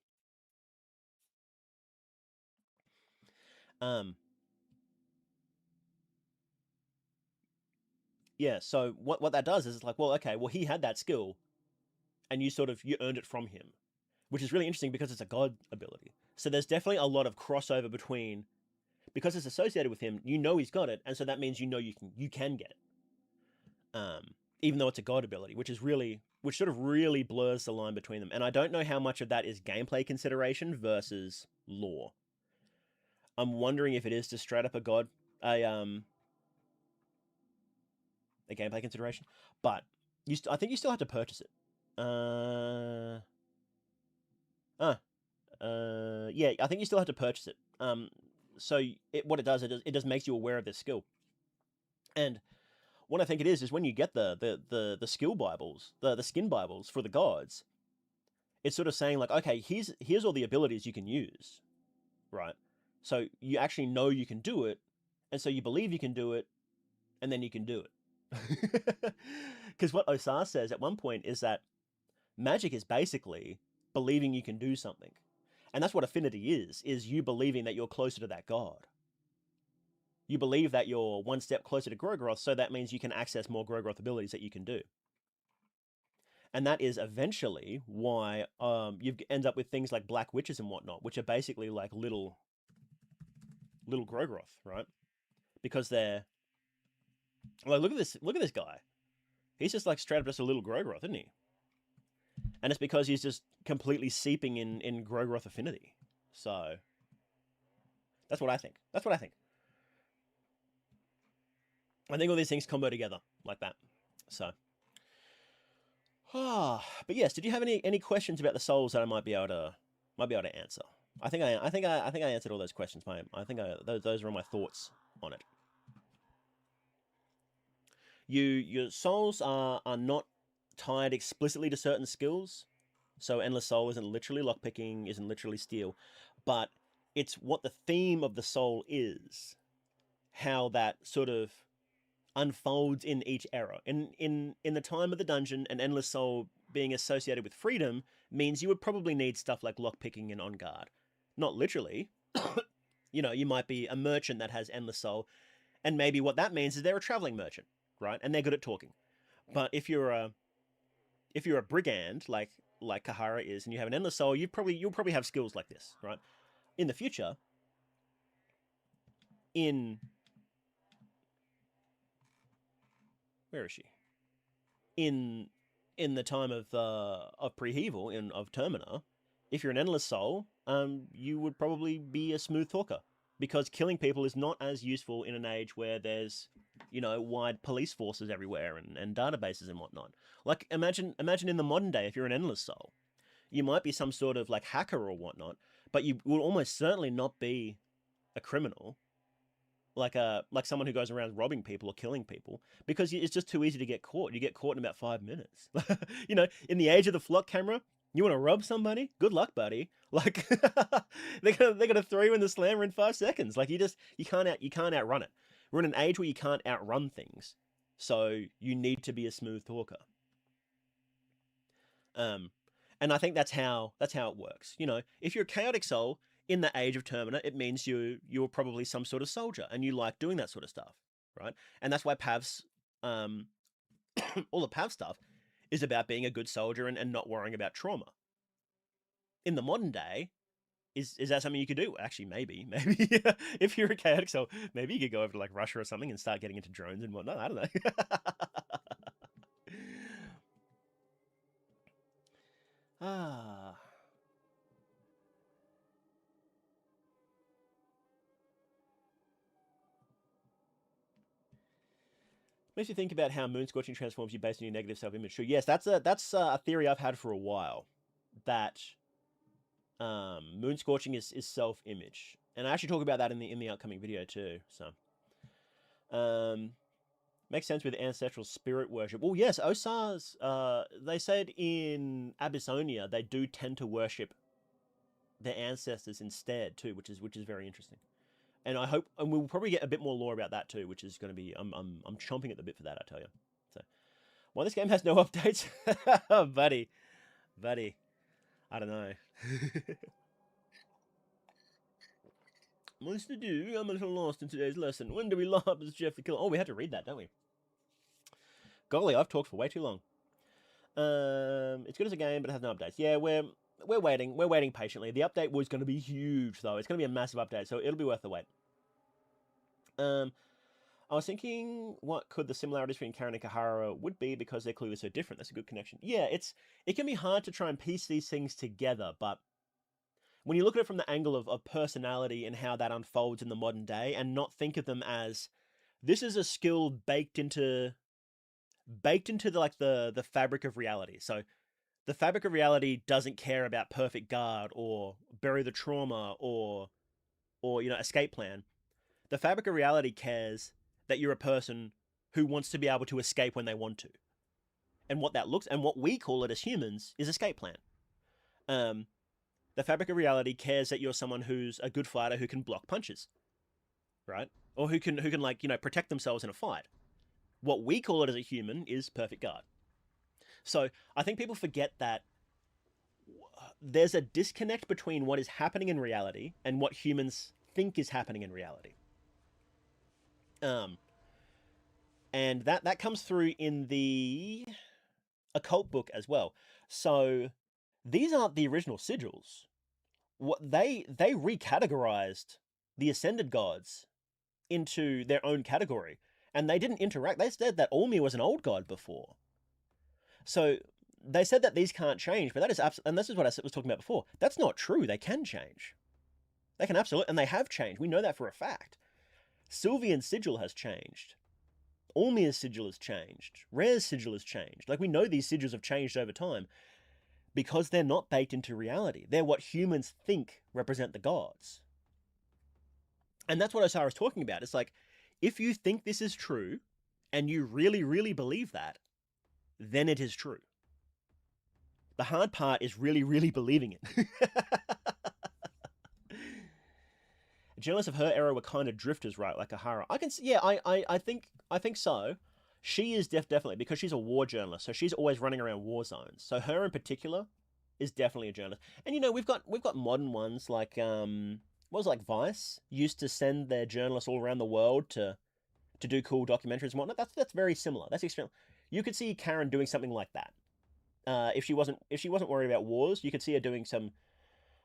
Yeah, so what that does is it's like, well, okay, well, he had that skill, and you earned it from him, which is really interesting because it's a god ability. So there's definitely a lot of crossover between, because it's associated with him, you know he's got it, and so that means you can get it. Even though it's a god ability, which sort of really blurs the line between them. And I don't know how much of that is gameplay consideration versus lore. I'm wondering if it is just straight up a gameplay consideration, but I think you still have to purchase it. Yeah, I think you still have to purchase it. So what it does, it just makes you aware of this skill. And what I think it is when you get the skill Bibles, the skin Bibles for the gods, it's sort of saying like, okay, here's all the abilities you can use, right? So you actually know you can do it, and so you believe you can do it, and then you can do it. Because what Osar says at one point is that magic is basically believing you can do something. And that's what affinity is you believing that you're closer to that god. You believe that you're one step closer to Grogroth, so that means you can access more Grogroth abilities that you can do. And that is eventually why you end up with things like black witches and whatnot, which are basically like little Grogroth, right? Because they're like, look at this guy. He's just like straight up just a little Grogroth, isn't he? And it's because he's just completely seeping in Grogroth affinity. So that's what I think. I think all these things combo together like that. So, but yes, did you have any questions about the souls that I might be able to answer? I think I answered all those questions. Those are all my thoughts on it. Your souls are not tied explicitly to certain skills. So Endless Soul isn't literally lockpicking, isn't literally steal, but it's what the theme of the soul is, how that sort of unfolds in each era. In the time of the dungeon, an Endless Soul being associated with freedom means you would probably need stuff like lockpicking and on guard. Not literally. You might be a merchant that has Endless Soul, and maybe what that means is they're a traveling merchant, right? And they're good at talking. But if you're a brigand like Kahara is, and you have an Endless Soul, you'll probably have skills like this, right? In the future, where is she? In the time of Prehevil of Termina, if you're an Endless Soul, you would probably be a smooth talker, because killing people is not as useful in an age where there's wide police forces everywhere and databases and whatnot. Like imagine in the modern day, if you're an Endless Soul, you might be some sort of like hacker or whatnot, but you will almost certainly not be a criminal, like someone who goes around robbing people or killing people, because it's just too easy to get caught. You get caught in about 5 minutes. In the age of the flock camera, you want to rob somebody? Good luck, buddy. Like they're gonna throw you in the slammer in 5 seconds. Like you can't outrun it. We're in an age where you can't outrun things, so you need to be a smooth talker. And I think that's how it works. You know, if you're a chaotic soul in the age of Termina, it means you're probably some sort of soldier and you like doing that sort of stuff, right? And that's why Pav's um all the Pav stuff is about being a good soldier and not worrying about trauma. In the modern day, is that something you could do? Actually, maybe if you're a chaotic soul, maybe you could go over to like Russia or something and start getting into drones and whatnot. I don't know. Ah. Makes you think about how moon scorching transforms you based on your negative self-image. True. Yes, that's a theory I've had for a while. That moon scorching is self-image, and I actually talk about that in the upcoming video too. So, makes sense with ancestral spirit worship. Well, yes, Osars. They said in Abyssonia they do tend to worship their ancestors instead too, which is very interesting. And I hope, and we'll probably get a bit more lore about that too, which is going to be, I'm chomping at the bit for that, I tell you. So, why this game has no updates, buddy, I don't know. What's to do? I'm a little lost in today's lesson. When do we line up as Jeff the Killer? Oh, we had to read that, don't we? Golly, I've talked for way too long. It's good as a game, but it has no updates. Yeah, we're waiting. We're waiting patiently. The update was going to be huge, though. It's going to be a massive update, so it'll be worth the wait. I was thinking, what could the similarities between Karen and Kahara would be because they're clearly so different. That's a good connection. Yeah, it can be hard to try and piece these things together, but when you look at it from the angle of personality and how that unfolds in the modern day, and not think of them as this is a skill baked into the fabric of reality. So the fabric of reality doesn't care about perfect guard or bury the trauma or escape plan. The fabric of reality cares that you're a person who wants to be able to escape when they want to. And what we call it as humans is escape plan. The fabric of reality cares that you're someone who's a good fighter who can block punches, right? Or who can protect themselves in a fight. What we call it as a human is perfect guard. So I think people forget that there's a disconnect between what is happening in reality and what humans think is happening in reality. And that comes through in the occult book as well. So these aren't the original sigils. What they recategorized the ascended gods into their own category, and they didn't interact. They said that Olmir was an old god before. So they said that these can't change, but that is and this is what I was talking about before. That's not true. They can change. They can absolutely, and they have changed. We know that for a fact. Sylvian's sigil has changed. Olmir's sigil has changed. Rare's sigil has changed. Like, we know these sigils have changed over time because they're not baked into reality. They're what humans think represent the gods. And that's what Osara's talking about. It's like, if you think this is true and you really, really believe that, then it is true. The hard part is really, really believing it. Journalists of her era were kind of drifters, right? Like Ahara. I can see, yeah, I think so. She is definitely, because she's a war journalist, so she's always running around war zones. So her in particular is definitely a journalist. And we've got modern ones like what was it, like Vice used to send their journalists all around the world to do cool documentaries and whatnot. That's very similar. That's extreme. You could see Karen doing something like that. If she wasn't worried about wars, you could see her doing some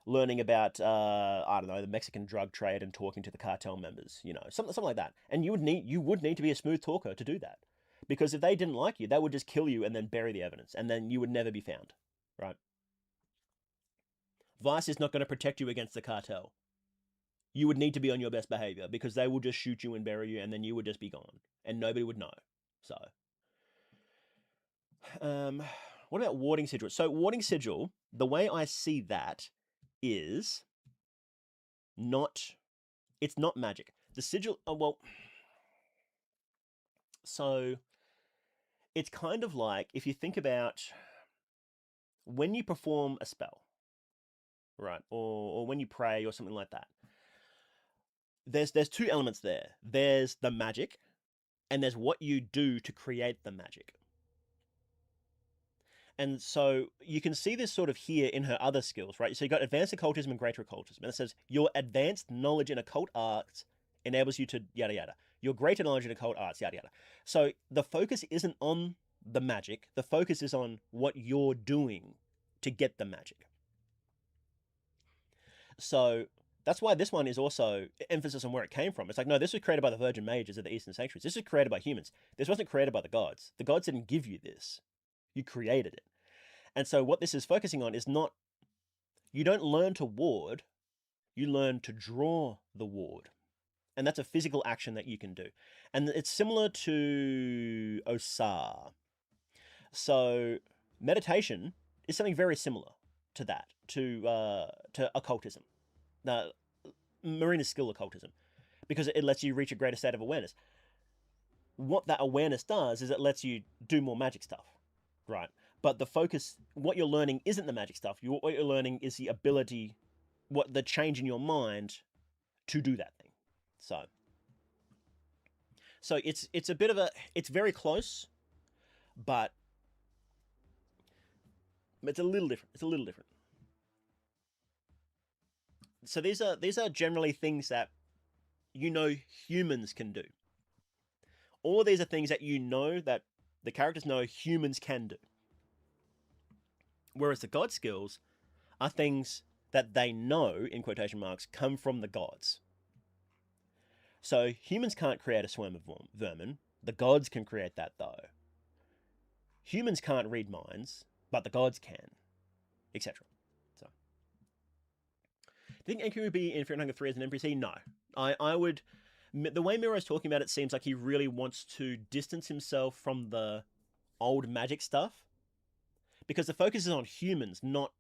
learning about I don't know, the Mexican drug trade and talking to the cartel members, something like that. And you would need to be a smooth talker to do that, because if they didn't like you, they would just kill you and then bury the evidence, and then you would never be found, right? Vice is not going to protect you against the cartel. You would need to be on your best behavior, because they will just shoot you and bury you, and then you would just be gone, and nobody would know. So, what about warding sigil? So warding sigil, the way I see that is it's not magic. The sigil, so it's kind of like, if you think about when you perform a spell, right, or when you pray or something like that, there's two elements there. There's the magic, and there's what you do to create the magic. And so you can see this sort of here in her other skills, right? So you got advanced occultism and greater occultism. And it says your advanced knowledge in occult arts enables you to yada yada. Your greater knowledge in occult arts, yada yada. So the focus isn't on the magic. The focus is on what you're doing to get the magic. So that's why this one is also emphasis on where it came from. It's like, no, this was created by the Virgin Mages of the Eastern Sanctuaries. This was created by humans. This wasn't created by the gods. The gods didn't give you this. You created it. And so what this is focusing on is not, you don't learn to ward, you learn to draw the ward. And that's a physical action that you can do. And it's similar to Osar. So meditation is something very similar to that, to occultism. Marina skill occultism, because it lets you reach a greater state of awareness. What that awareness does is it lets you do more magic stuff, right? But the focus, what you're learning isn't the magic stuff. What you're learning is the ability, the change in your mind to do that thing. So it's a bit of a, it's very close, but it's a little different. It's a little different. So these are generally things that humans can do. All of these are things that that the characters know humans can do. Whereas the god skills are things that they know, in quotation marks, come from the gods. So humans can't create a swarm of vermin. The gods can create that, though. Humans can't read minds, but the gods can, etc. So, do you think Enki would be in Fear and Hunger 3 as an NPC? No. I would... The way Miro's talking about it seems like he really wants to distance himself from the old magic stuff, because the focus is on humans, not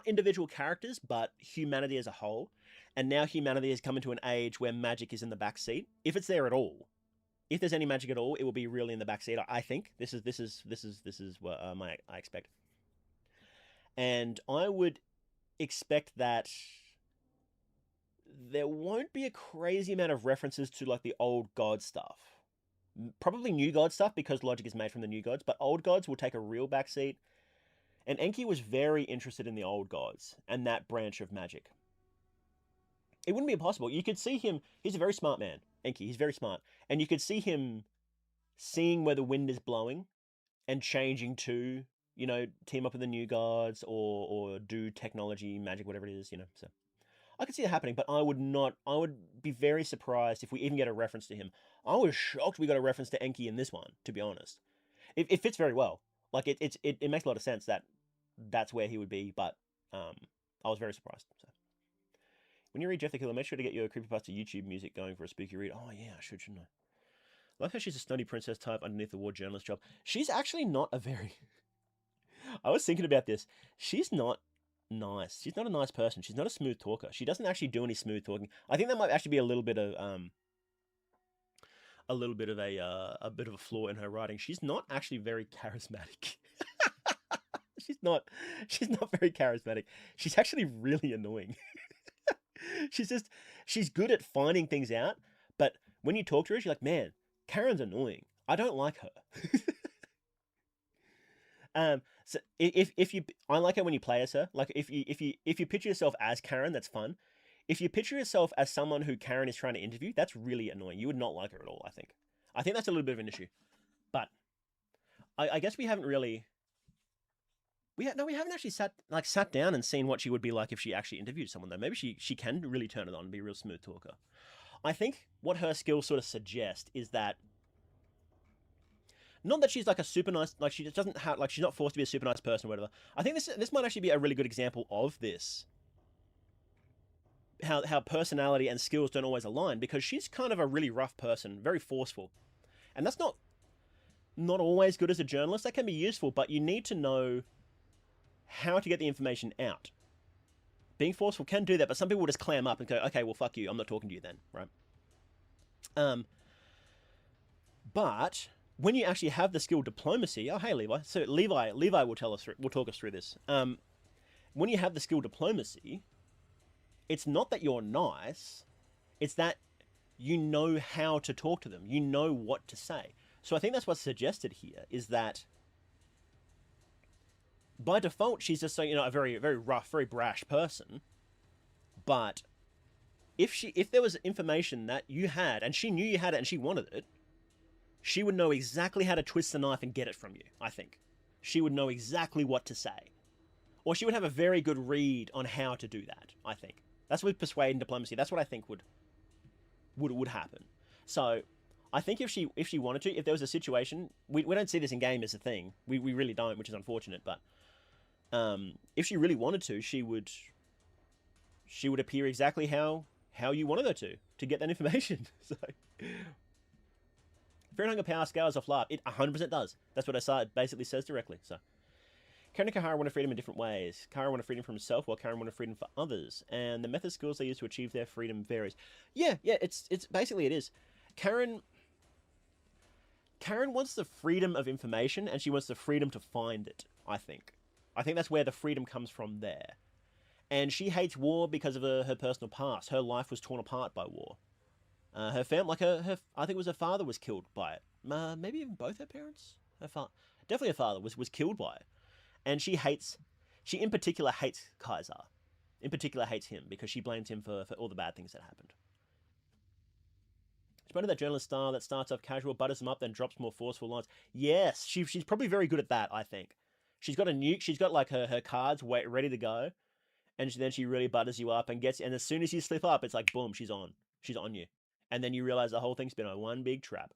individual characters, but humanity as a whole. And now humanity has come into an age where magic is in the back seat, if it's there at all. If there's any magic at all, it will be really in the back seat. I think this is what I expect, and I would expect that there won't be a crazy amount of references to like the old god stuff. Probably new god stuff, because logic is made from the new gods, but old gods will take a real backseat. And Enki was very interested in the old gods and that branch of magic. It wouldn't be impossible. You could see him, he's a very smart man, Enki, he's very smart. And you could see him seeing where the wind is blowing and changing to, team up with the new gods or do technology, magic, whatever it is, so. I could see it happening, but I would be very surprised if we even get a reference to him. I was shocked we got a reference to Enki in this one, to be honest. It fits very well. Like, it makes a lot of sense that that's where he would be, but I was very surprised. So, when you read Jeff the Killer, make sure to get your creepypasta YouTube music going for a spooky read. Oh yeah, I shouldn't I? I like how she's a snotty princess type underneath the war journalist job. She's actually not a very... I was thinking about this. She's not nice. She's not a nice person. She's not a smooth talker. She doesn't actually do any smooth talking. I think that might actually be a little bit of a bit of a flaw in her writing. She's not actually very charismatic. she's not very charismatic. She's actually really annoying. She's good at finding things out, but when you talk to her, she's like, man, Karen's annoying. I don't like her. So I like it when you play as her. Like if you picture yourself as Karen, that's fun. If you picture yourself as someone who Karen is trying to interview, that's really annoying. You would not like her at all, I think. I think that's a little bit of an issue. But I guess we haven't really... We haven't actually sat down and seen what she would be like if she actually interviewed someone, though. Maybe she can really turn it on and be a real smooth talker. I think what her skills sort of suggest is that... Not that she's like a super nice... Like, she doesn't have... Like, she's not forced to be a super nice person or whatever. I think this might actually be a really good example of this. How personality and skills don't always align, because she's kind of a really rough person, very forceful. And that's not always good as a journalist. That can be useful, but you need to know how to get the information out. Being forceful can do that, but some people will just clam up and go, okay, well, fuck you, I'm not talking to you then, right? But when you actually have the skill diplomacy... Oh, hey, Levi. So Levi will talk us through this. When you have the skill diplomacy... It's not that you're nice, it's that you know how to talk to them. You know what to say. So I think that's what's suggested here, is that by default, she's just, a very, very rough, very brash person. But if there was information that you had, and she knew you had it and she wanted it, she would know exactly how to twist the knife and get it from you, I think. She would know exactly what to say. Or she would have a very good read on how to do that, I think. That's with persuade and diplomacy. That's what I think would happen. So I think if she wanted to, if there was a situation, we don't see this in game as a thing. We really don't, which is unfortunate, but if she really wanted to, she would appear exactly how you wanted her to get that information. So Fear and Hunger power scales off life. It 100% does. That's what I basically says directly. So Karen and Kahara wanted freedom in different ways. Kahara wanted freedom for himself, while Karen wanted freedom for others. And the method skills they use to achieve their freedom varies. Yeah, it's basically it is. Karen wants the freedom of information, and she wants the freedom to find it, I think. I think that's where the freedom comes from there. And she hates war because of her personal past. Her life was torn apart by war. Her family, like her, I think it was her father was killed by it. Maybe even both her parents. Definitely her father was killed by it. And she in particular hates Kaiser. In particular hates him because she blames him for all the bad things that happened. She's part of that journalist style that starts off casual, butters them up, then drops more forceful lines. Yes, she's probably very good at that, I think. She's got a nuke, she's got like her cards ready to go. And then she really butters you up and as soon as you slip up, it's like, boom, she's on you. And then you realize the whole thing's been a one big trap.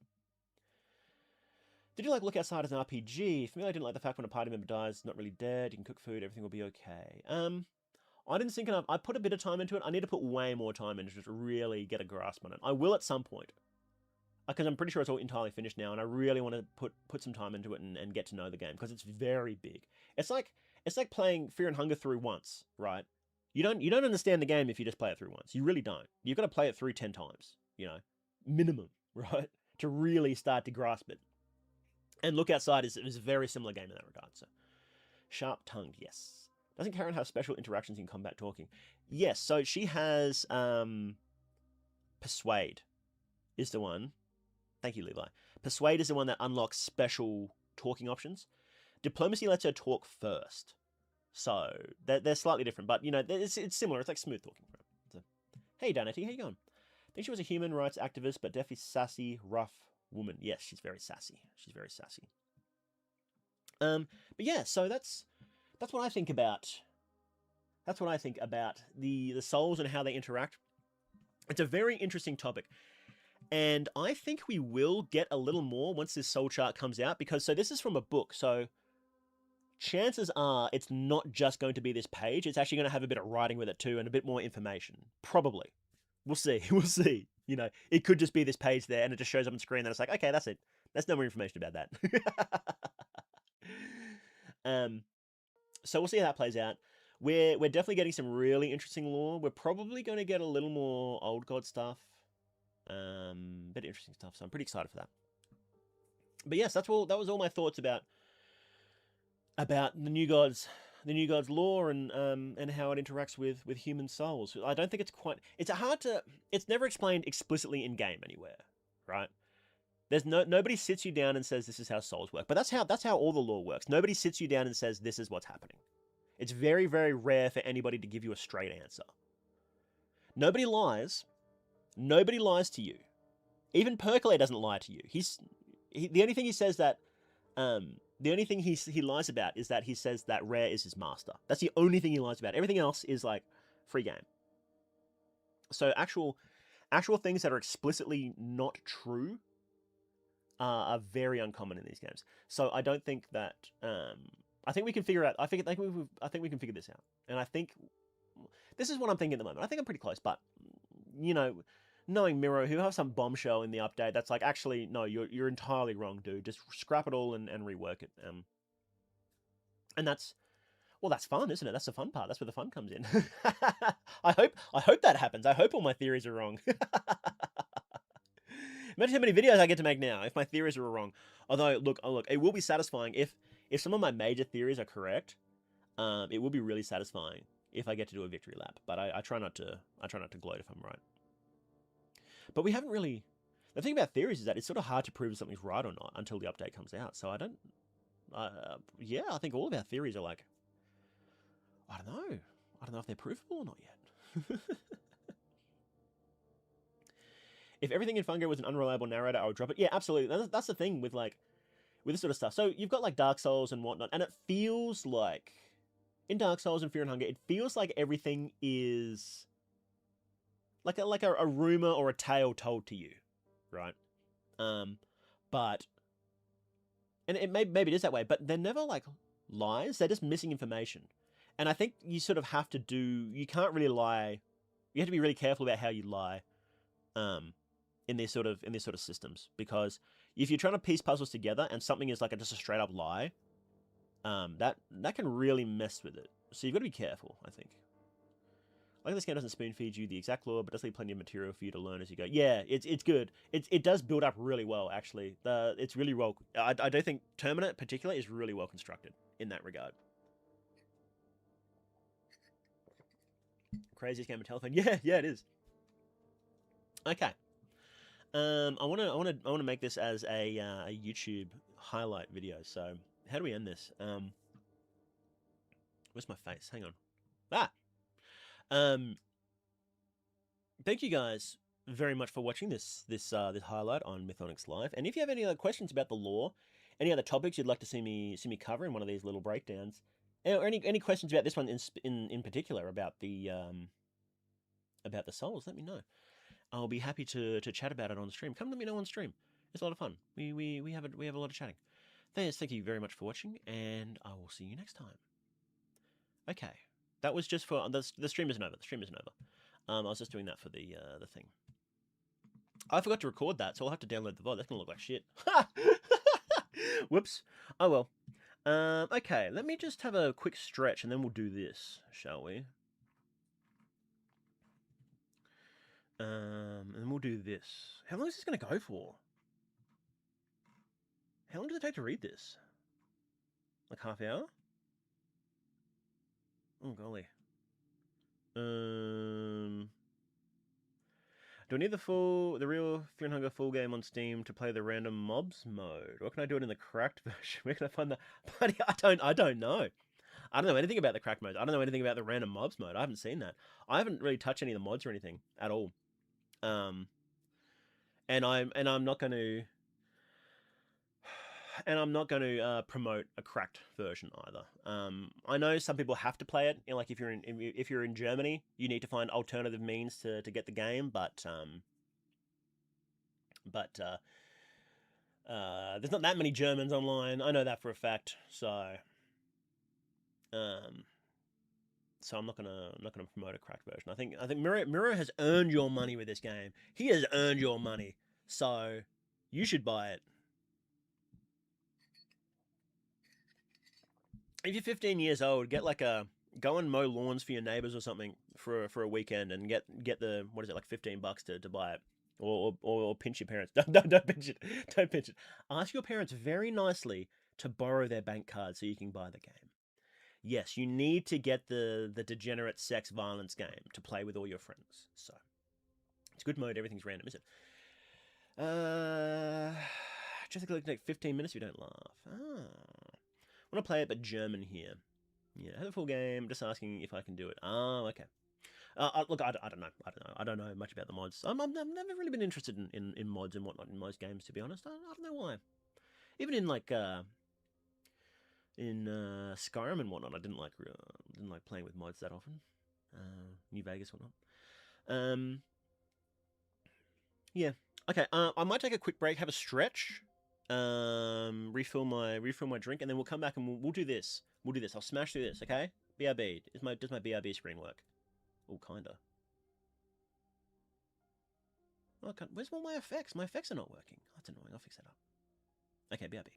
Did you look outside as an RPG? For me, I didn't like the fact when a party member dies, not really dead, you can cook food, everything will be okay. I didn't think enough. I put a bit of time into it. I need to put way more time into it to really get a grasp on it. I will at some point. Because I'm pretty sure it's all entirely finished now, and I really want to put some time into it and get to know the game, because it's very big. It's like playing Fear and Hunger through once, right? You don't understand the game if you just play it through once. You really don't. You've got to play it through 10 times, minimum, right? To really start to grasp it. And Look Outside is a very similar game in that regard. So, sharp-tongued, yes. Doesn't Karen have special interactions in combat talking? Yes, so she has Persuade is the one. Thank you, Levi. Persuade is the one that unlocks special talking options. Diplomacy lets her talk first. So they're slightly different, but it's similar. It's like smooth talking. So, hey, Danity, how you going? I think she was a human rights activist, but definitely sassy, rough woman. Yes, she's very sassy. She's very sassy. But yeah, so that's what I think about. That's what I think about the souls and how they interact. It's a very interesting topic. And I think we will get a little more once this soul chart comes out, because this is from a book, so chances are it's not just going to be this page. It's actually going to have a bit of writing with it too, and a bit more information. Probably. We'll see. We'll see. It could just be this page there, and it just shows up on screen, and it's like, okay, that's it. There's no more information about that. So we'll see how that plays out. We're definitely getting some really interesting lore. We're probably going to get a little more old god stuff. Bit interesting stuff, so I'm pretty excited for that. But yes, that was all my thoughts about the new gods lore and how it interacts with human souls. I don't think it's never explained explicitly in game anywhere, right? There's nobody sits you down and says this is how souls work. But that's how all the lore works. Nobody sits you down and says this is what's happening. It's very, very rare for anybody to give you a straight answer. Nobody lies. Nobody lies to you. Even Percolate doesn't lie to you. The only thing he says that the only thing he lies about is that he says that Rare is his master. That's the only thing he lies about. Everything else is like free game. So actual things that are explicitly not true are very uncommon in these games. So I don't think that I think we can figure out. I think we can figure this out. And I think this is what I'm thinking at the moment. I think I'm pretty close, but knowing Miro, who have some bombshell in the update that's like, actually, no, you're entirely wrong, dude. Just scrap it all and rework it. And that's fun, isn't it? That's the fun part. That's where the fun comes in. I hope that happens. I hope all my theories are wrong. Imagine how many videos I get to make now if my theories are wrong. Although, look, it will be satisfying if some of my major theories are correct. It will be really satisfying if I get to do a victory lap. But I try not to gloat if I'm right. But we haven't really. The thing about theories is that it's sort of hard to prove if something's right or not until the update comes out. So I don't. Yeah, I think all of our theories are like, I don't know. I don't know if they're provable or not yet. If everything in Fungo was an unreliable narrator, I would drop it. Yeah, absolutely. That's the thing with like with this sort of stuff. So you've got like Dark Souls and whatnot, and it feels like in Dark Souls and Fear and Hunger, it feels like everything is like a rumor or a tale told to you, right? But and maybe it is that way, but they're never like lies. They're just missing information, and I think you sort of have to do. You can't really lie. You have to be really careful about how you lie, in these sort of systems, because if you're trying to piece puzzles together and something is like just a straight up lie, that can really mess with it. So you've got to be careful, I think. Like this game doesn't spoon feed you the exact lore, but does leave plenty of material for you to learn as you go. Yeah, it's good. It does build up really well, actually. It's really well. I do think Termina, particularly, is really well constructed in that regard. Craziest game on telephone. Yeah, it is. Okay. I want to make this as a YouTube highlight video. So how do we end this? Where's my face? Hang on. Thank you guys very much for watching this highlight on Mythonics Live. And if you have any other questions about the lore, any other topics you'd like to see me cover in one of these little breakdowns, or any questions about this one in particular about the souls, let me know. I'll be happy to chat about it on stream. Come let me know on stream. It's a lot of fun. We have a lot of chatting. Thank you very much for watching, and I will see you next time. Okay, that was just for the stream isn't over. The stream isn't over. I was just doing that for the thing. I forgot to record that, so I'll have to download the VOD. That's gonna look like shit. Whoops. Oh well. Okay, let me just have a quick stretch, and then we'll do this, shall we? And then we'll do this. How long is this gonna go for? How long does it take to read this? Like half hour? Oh golly. Do I need the real Fear and Hunger full game on Steam to play the random mobs mode? Or can I do it in the cracked version? Where can I find that? Buddy, I don't know. I don't know anything about the cracked mode. I don't know anything about the random mobs mode. I haven't seen that. I haven't really touched any of the mods or anything at all. And I'm not going to promote a cracked version either. I know some people have to play it. Like if you're in Germany, you need to find alternative means to get the game. But there's not that many Germans online. I know that for a fact. So I'm not gonna promote a cracked version. I think Miro has earned your money with this game. He has earned your money. So you should buy it. If you're 15 years old, go and mow lawns for your neighbors or something for a weekend, and get the, what is it, like $15 to buy it, or pinch your parents. Don't pinch it. Don't pinch it. Ask your parents very nicely to borrow their bank card so you can buy the game. Yes, you need to get the degenerate sex violence game to play with all your friends. So it's good mode. Everything's random, is it? Just it'll take 15 minutes if you don't laugh. I want to play it, but German here. Yeah, have a full game. Just asking if I can do it. Oh, okay. Look, I don't know. I don't know much about the mods. I've never really been interested in mods and whatnot in most games, to be honest. I don't know why. Even in like Skyrim and whatnot, I didn't like playing with mods that often. New Vegas whatnot. Yeah. Okay. I might take a quick break, have a stretch, refill my drink, and then we'll come back and we'll do this. We'll do this. I'll smash through this. Okay. BRB. Does my BRB screen work? Oh, kinda. Oh, where's all my effects? My effects are not working. That's annoying. I'll fix that up. Okay, BRB.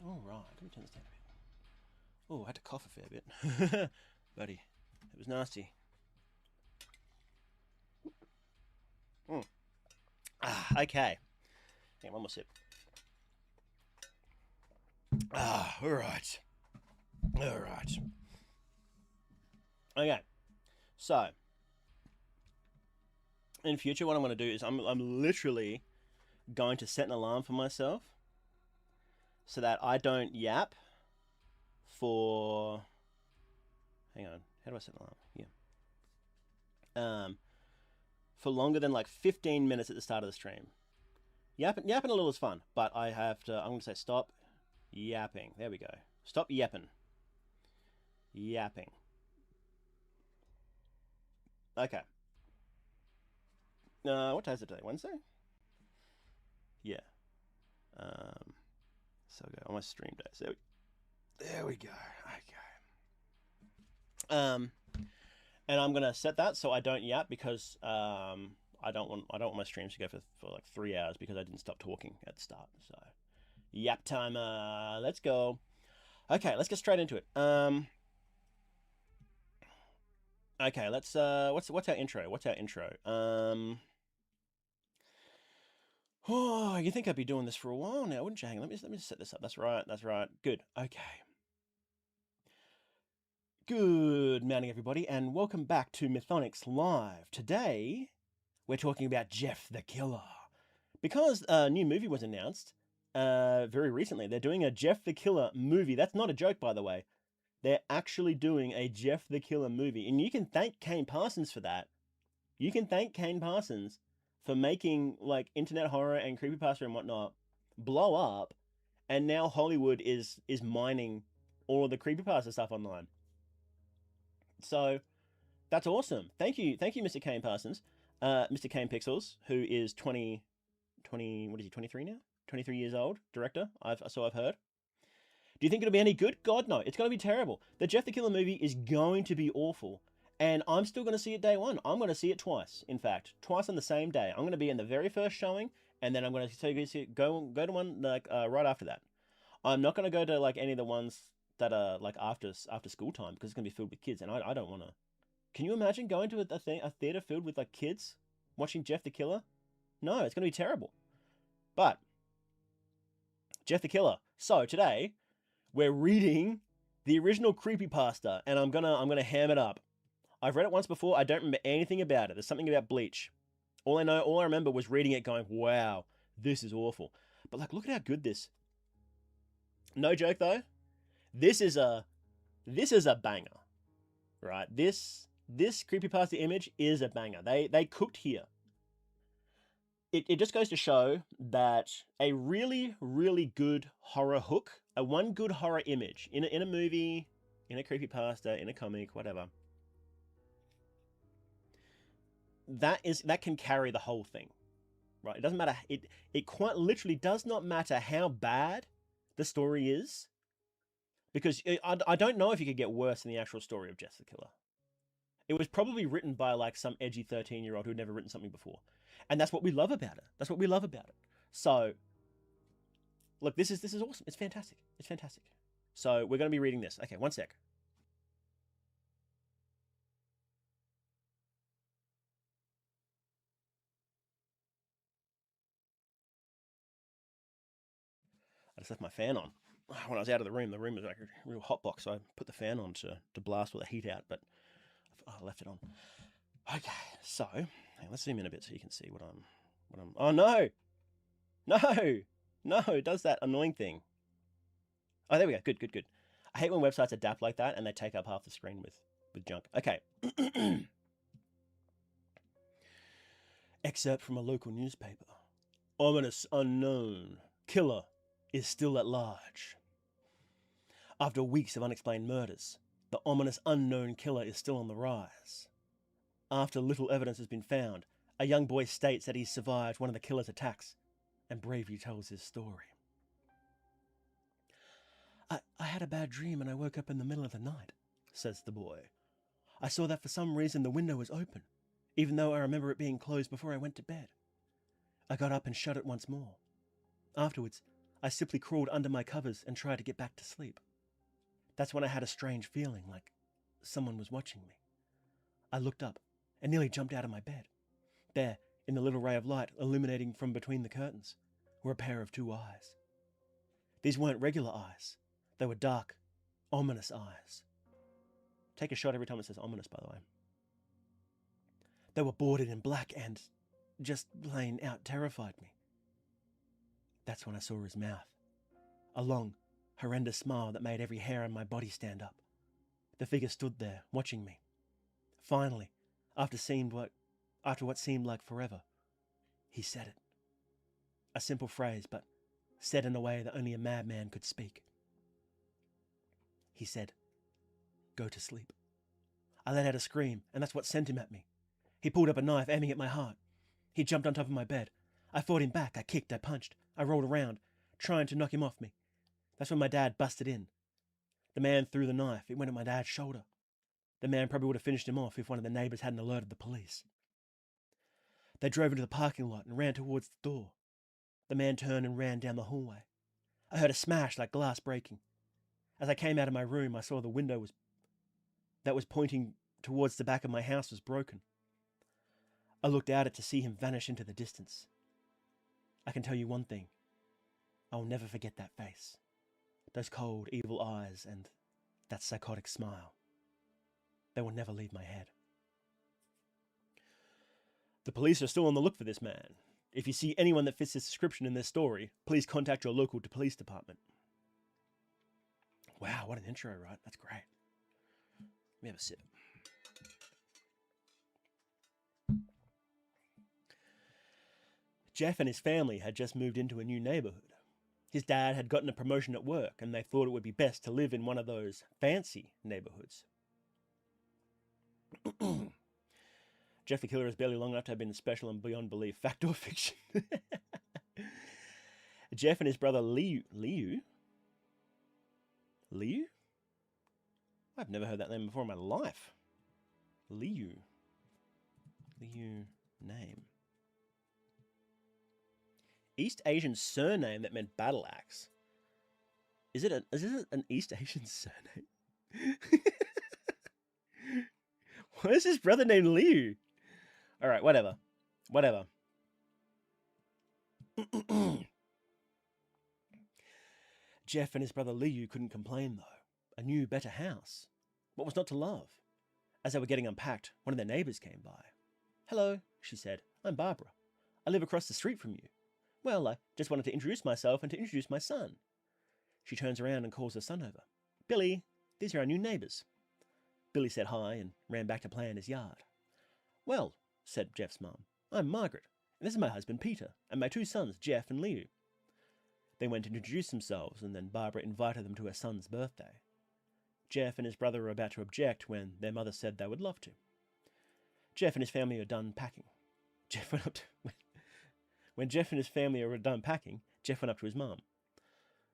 All right. Let me turn this down a bit. Oh, I had to cough a fair bit. Buddy, it was nasty. Okay. Hang on, one more sip. All right. All right. Okay. So, in future, what I'm going to do is I'm literally going to set an alarm for myself so that I don't yap for... Hang on. How do I set an alarm? Yeah. For longer than like 15 minutes at the start of the stream. Yapping a little is fun, but I have to... I'm going to say stop yapping. There we go. Stop yapping. Yapping. Okay. What day is it today? Wednesday? Yeah. So go on my stream days. There we go. Okay. And I'm gonna set that so I don't yap because I don't want my streams to go for like 3 hours because I didn't stop talking at the start. So yap timer. Let's go. Okay, let's get straight into it. Okay, let's what's our intro? Oh, you think I'd be doing this for a while now, wouldn't you? Hang on, let me set this up. That's right. Good. Okay. Good morning, everybody, and welcome back to Mythonics Live. Today, we're talking about Jeff the Killer. Because a new movie was announced very recently. They're doing a Jeff the Killer movie. That's not a joke, by the way. They're actually doing a Jeff the Killer movie. And you can thank Kane Parsons for that. You can thank Kane Parsons for making like internet horror and creepypasta and whatnot blow up, and now Hollywood is mining all of the creepypasta stuff online. So that's awesome. Thank you, Mr. Kane Parsons, Mr. Kane Pixels, who is 20, what is he, 23 now? 23 years old, director. I've heard. Do you think it'll be any good? God, no. It's going to be terrible. The Jeff the Killer movie is going to be awful. And I'm still going to see it day one. I'm going to see it twice, in fact. Twice on the same day. I'm going to be in the very first showing, and then I'm going to go to one like right after that. I'm not going to go to like any of the ones that are like after school time because it's going to be filled with kids, and I don't want to. Can you imagine going to a theater filled with like kids watching Jeff the Killer? No, it's going to be terrible. But Jeff the Killer. So today we're reading the original creepypasta, and I'm gonna ham it up. I've read it once before. I don't remember anything about it. There's something about bleach. All I remember was reading it going, wow, this is awful. But like, look at how good this. No joke though. This is a banger, right? This creepypasta image is a banger. They cooked here. It just goes to show that a really, really good horror hook, one good horror image in a movie, in a creepypasta, in a comic, whatever. That can carry the whole thing, right? It doesn't matter. It quite literally does not matter how bad the story is, because I don't know if you could get worse than the actual story of Jeff the Killer. It was probably written by like some edgy 13-year-old who'd never written something before, and that's what we love about it. So, look, this is awesome. It's fantastic. So we're going to be reading this. Okay, one sec. I just left my fan on. When I was out of the room was like a real hot box, so I put the fan on to blast all the heat out, but I left it on. Okay, so let's zoom in a bit so you can see what I'm. Oh no, it does that annoying thing. Oh, there we go. Good. I hate when websites adapt like that and they take up half the screen with junk. Okay. Excerpt from a local newspaper. Ominous unknown killer is still at large. After weeks of unexplained murders, the ominous unknown killer is still on the rise. After little evidence has been found, a young boy states that he survived one of the killer's attacks and bravely tells his story. I had a bad dream and I woke up in the middle of the night, says the boy. I saw that for some reason the window was open, even though I remember it being closed before I went to bed. I got up and shut it once more. Afterwards, I simply crawled under my covers and tried to get back to sleep. That's when I had a strange feeling, like someone was watching me. I looked up and nearly jumped out of my bed. There, in the little ray of light illuminating from between the curtains, were a pair of 2 eyes. These weren't regular eyes. They were dark, ominous eyes. Take a shot every time it says ominous, by the way. They were bordered in black and just plain out terrified me. That's when I saw his mouth. A long, horrendous smile that made every hair on my body stand up. The figure stood there, watching me. Finally, after what seemed like forever, he said it. A simple phrase, but said in a way that only a madman could speak. He said, "Go to sleep." I let out a scream, and that's what sent him at me. He pulled up a knife, aiming at my heart. He jumped on top of my bed. I fought him back. I kicked, I punched. I rolled around, trying to knock him off me. That's when my dad busted in. The man threw the knife. It went at my dad's shoulder. The man probably would have finished him off if one of the neighbours hadn't alerted the police. They drove into the parking lot and ran towards the door. The man turned and ran down the hallway. I heard a smash like glass breaking. As I came out of my room, I saw the window that was pointing towards the back of my house was broken. I looked out to see him vanish into the distance. I can tell you one thing. I will never forget that face. Those cold, evil eyes and that psychotic smile. They will never leave my head. The police are still on the look for this man. If you see anyone that fits this description in this story, please contact your local police department. Wow, what an intro, right? That's great. Let me have a sip. Jeff and his family had just moved into a new neighborhood. His dad had gotten a promotion at work, and they thought it would be best to live in one of those fancy neighborhoods. Jeff the Killer is barely long enough to have been a special and beyond belief fact or fiction. Jeff and his brother Liu? I've never heard that name before in my life. Liu name. East Asian surname that meant battle axe. Is it an East Asian surname? Why is his brother named Liu? Alright, whatever. Jeff and his brother Liu couldn't complain, though. A new, better house. What was not to love? As they were getting unpacked, one of their neighbours came by. "Hello," she said. "I'm Barbara. I live across the street from you. Well, I just wanted to introduce myself and to introduce my son." She turns around and calls her son over. "Billy, these are our new neighbours." Billy said hi and ran back to play in his yard. "Well," said Jeff's mum, "I'm Margaret, and this is my husband Peter, and my 2 sons, Jeff and Liu." They went to introduce themselves, and then Barbara invited them to her son's birthday. Jeff and his brother were about to object when their mother said they would love to. Jeff and his family are done packing. When Jeff and his family were done packing, Jeff went up to his mum.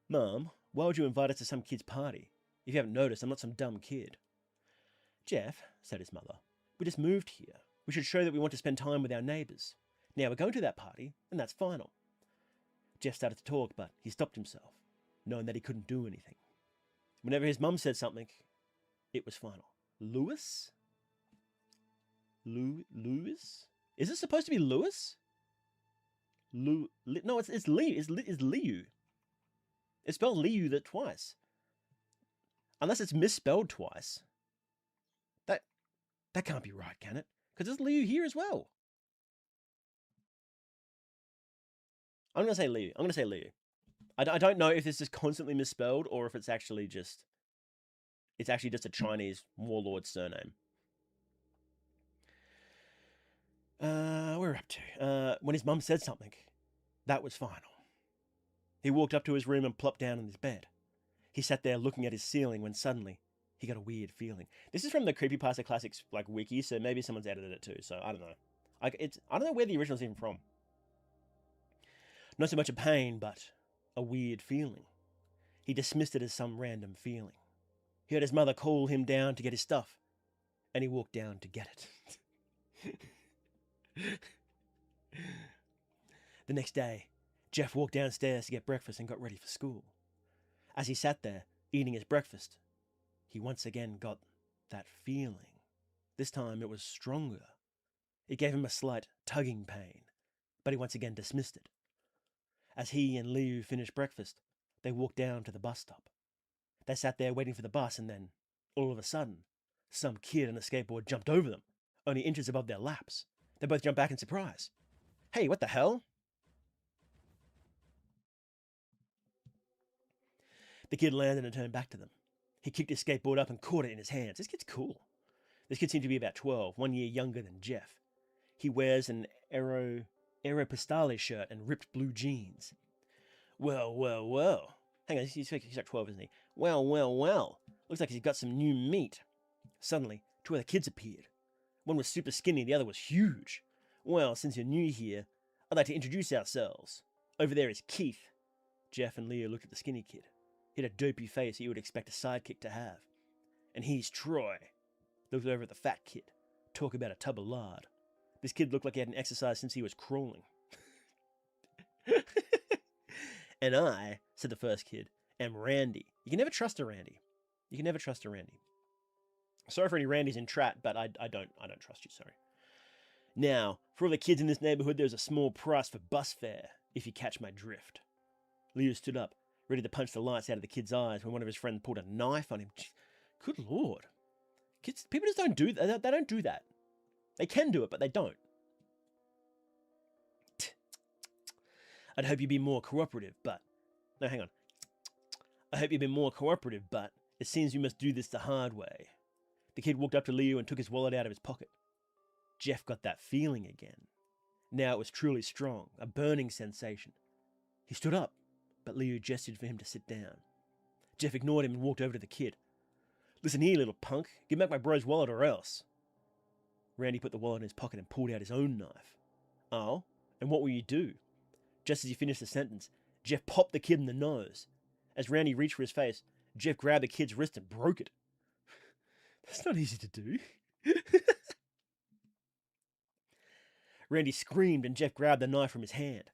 "Mum, why would you invite us to some kid's party? If you haven't noticed, I'm not some dumb kid." "Jeff," said his mother, "we just moved here. We should show that we want to spend time with our neighbours. Now we're going to that party, and that's final." Jeff started to talk, but he stopped himself, knowing that he couldn't do anything. Whenever his mum said something, it was final. Lewis? Lewis? Is it supposed to be Lewis? No, it's Liu. It's Liu. It's spelled Liu twice. Unless it's misspelled twice. That can't be right, can it? Because there's Liu here as well. I'm going to say Liu. I don't know if this is constantly misspelled or if it's actually just a Chinese warlord surname. We're up to. When his mum said something, that was final. He walked up to his room and plopped down on his bed. He sat there looking at his ceiling when suddenly he got a weird feeling. This is from the Creepypasta Classics wiki, so maybe someone's edited it too. So I don't know. I don't know where the original's even from. Not so much a pain, but a weird feeling. He dismissed it as some random feeling. He heard his mother call him down to get his stuff, and he walked down to get it. The next day, Jeff walked downstairs to get breakfast and got ready for school. As he sat there, eating his breakfast, he once again got that feeling. This time it was stronger. It gave him a slight tugging pain, but he once again dismissed it. As he and Liu finished breakfast, they walked down to the bus stop. They sat there waiting for the bus, and then, all of a sudden, some kid on a skateboard jumped over them, only inches above their laps. They both jumped back in surprise. Hey, what the hell? The kid landed and turned back to them. He kicked his skateboard up and caught it in his hands. This kid's cool. This kid seemed to be about 12, 1 year younger than Jeff. He wears an Aeropostale shirt and ripped blue jeans. Well. Hang on, he's like 12, isn't he? Well. Looks like he's got some new meat. Suddenly, two other kids appeared. One was super skinny, the other was huge. Well, since you're new here, I'd like to introduce ourselves. Over there is Keith. Jeff and Leo looked at the skinny kid. He had a dopey face that you would expect a sidekick to have. And he's Troy. Looked over at the fat kid. Talk about a tub of lard. This kid looked like he hadn't exercised since he was crawling. And I, said the first kid, am Randy. You can never trust a Randy. Sorry for any Randys in Trat, but I don't trust you, sorry. Now, for all the kids in this neighborhood, there's a small price for bus fare, if you catch my drift. Leo stood up, ready to punch the lights out of the kid's eyes when one of his friends pulled a knife on him. Good lord. Kids, people just don't do that. They don't do that. They can do it, but they don't. I'd hope you'd be more cooperative, but... No, hang on. I hope you'd be more cooperative, but it seems we must do this the hard way. The kid walked up to Leo and took his wallet out of his pocket. Jeff got that feeling again. Now it was truly strong, a burning sensation. He stood up, but Leo gestured for him to sit down. Jeff ignored him and walked over to the kid. Listen here, little punk. Give back my bro's wallet or else. Randy put the wallet in his pocket and pulled out his own knife. Oh? And what will you do? Just as he finished the sentence, Jeff popped the kid in the nose. As Randy reached for his face, Jeff grabbed the kid's wrist and broke it. That's not easy to do. Randy screamed and Jeff grabbed the knife from his hand.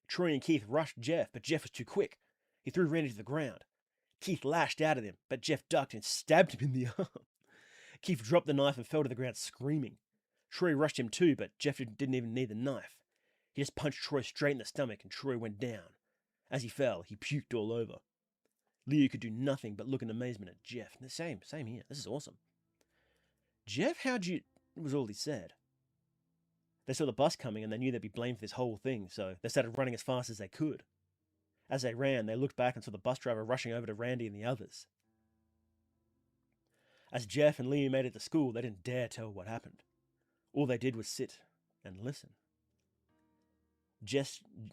Troy and Keith rushed Jeff, but Jeff was too quick. He threw Randy to the ground. Keith lashed out at him, but Jeff ducked and stabbed him in the arm. Keith dropped the knife and fell to the ground screaming. Troy rushed him too, but Jeff didn't even need the knife. He just punched Troy straight in the stomach and Troy went down. As he fell, he puked all over. Leo could do nothing but look in amazement at Jeff. Same here. This is awesome. Jeff, how'd you... was all he said. They saw the bus coming and they knew they'd be blamed for this whole thing, so they started running as fast as they could. As they ran, they looked back and saw the bus driver rushing over to Randy and the others. As Jeff and Leo made it to school, they didn't dare tell what happened. All they did was sit and listen.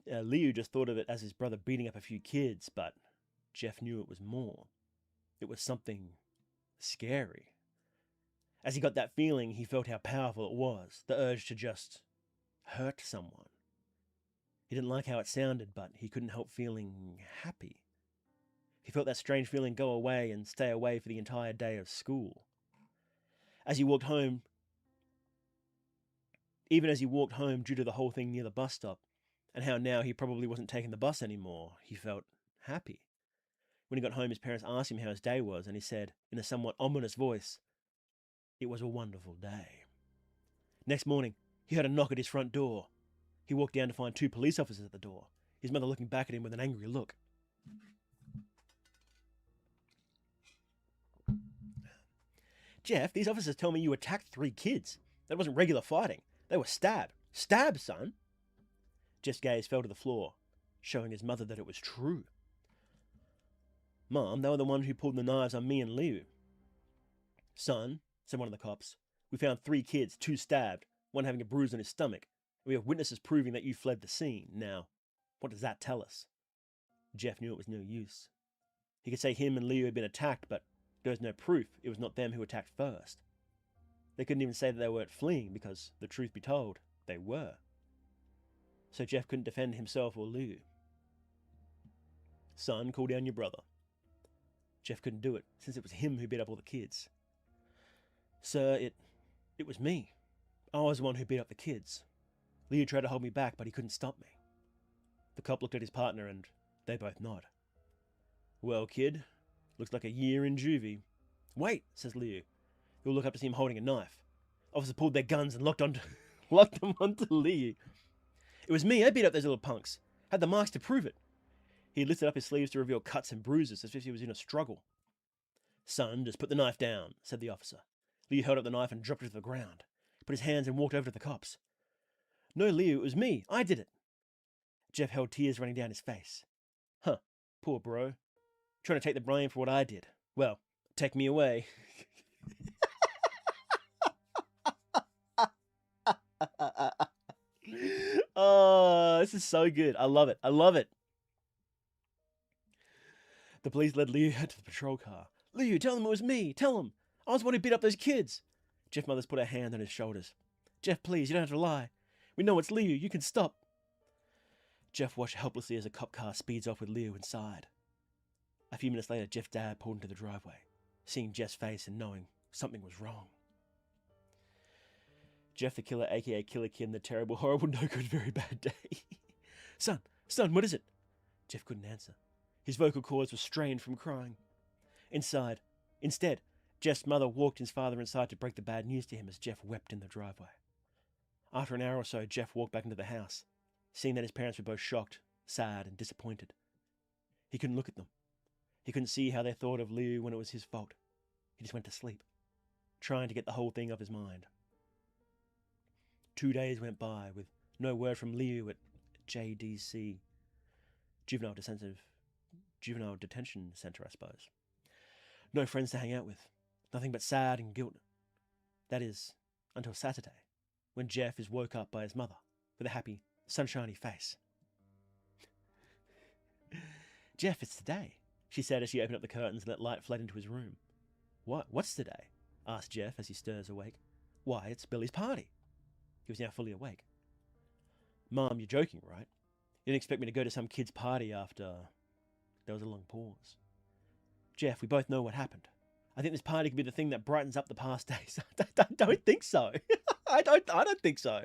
Leo just thought of it as his brother beating up a few kids, but Jeff knew it was more. It was something scary. As he got that feeling, he felt how powerful it was, the urge to just hurt someone. He didn't like how it sounded, but he couldn't help feeling happy. He felt that strange feeling go away and stay away for the entire day of school. As he walked home, even as he walked home due to the whole thing near the bus stop, and how now he probably wasn't taking the bus anymore, he felt happy. When he got home, his parents asked him how his day was, and he said, in a somewhat ominous voice, "It was a wonderful day." Next morning, he heard a knock at his front door. He walked down to find 2 police officers at the door, his mother looking back at him with an angry look. "Jeff, these officers tell me you attacked 3 kids. That wasn't regular fighting. They were stabbed. Stabbed, son." Jeff's gaze fell to the floor, showing his mother that it was true. "Mom, they were the ones who pulled the knives on me and Liu." "Son," said one of the cops, "we found 3 kids, 2 stabbed, one having a bruise on his stomach. We have witnesses proving that you fled the scene. Now, what does that tell us?" Jeff knew it was no use. He could say him and Liu had been attacked, but there was no proof it was not them who attacked first. They couldn't even say that they weren't fleeing, because, the truth be told, they were. So Jeff couldn't defend himself or Liu. "Son, call down your brother." Jeff couldn't do it, since it was him who beat up all the kids. "Sir, it was me. I was the one who beat up the kids. Liu tried to hold me back, but he couldn't stop me." The cop looked at his partner and they both nod. Well, kid, looks like a year in juvie. Wait, says Liu. You'll look up to see him holding a knife. Officers pulled their guns and locked them onto Liu. It was me, I beat up those little punks. Had the marks to prove it. He lifted up his sleeves to reveal cuts and bruises as if he was in a struggle. Son, just put the knife down, said the officer. Liu held up the knife and dropped it to the ground. He put his hands and walked over to the cops. No, Liu, it was me. I did it. Jeff held tears running down his face. Huh, poor bro. Trying to take the blame for what I did. Well, take me away. Oh, this is so good. I love it. I love it. The police led Liu to the patrol car. Liu, tell them it was me. Tell them. I was the one who beat up those kids. Jeff Mothers put her hand on his shoulders. Jeff, please, you don't have to lie. We know it's Liu. You can stop. Jeff watched helplessly as a cop car speeds off with Liu inside. A few minutes later, Jeff's dad pulled into the driveway, seeing Jeff's face and knowing something was wrong. Jeff the killer, aka Killer Kim, the terrible, horrible, no good, very bad day. Son, what is it? Jeff couldn't answer. His vocal cords were strained from crying. Instead, Jeff's mother walked his father inside to break the bad news to him as Jeff wept in the driveway. After an hour or so, Jeff walked back into the house, seeing that his parents were both shocked, sad, and disappointed. He couldn't look at them. He couldn't see how they thought of Liu when it was his fault. He just went to sleep, trying to get the whole thing off his mind. 2 days went by with no word from Liu at JDC, Juvenile Detention Center, I suppose. No friends to hang out with. Nothing but sad and guilt. That is, until Saturday, when Jeff is woke up by his mother with a happy, sunshiny face. Jeff, it's today, she said as she opened up the curtains and let light flood into his room. What's today? Asked Jeff as he stirs awake. Why, it's Billy's party. He was now fully awake. Mom, you're joking, right? You didn't expect me to go to some kid's party after... There was a long pause. Jeff, we both know what happened. I think this party could be the thing that brightens up the past days. I don't think so. I don't think so.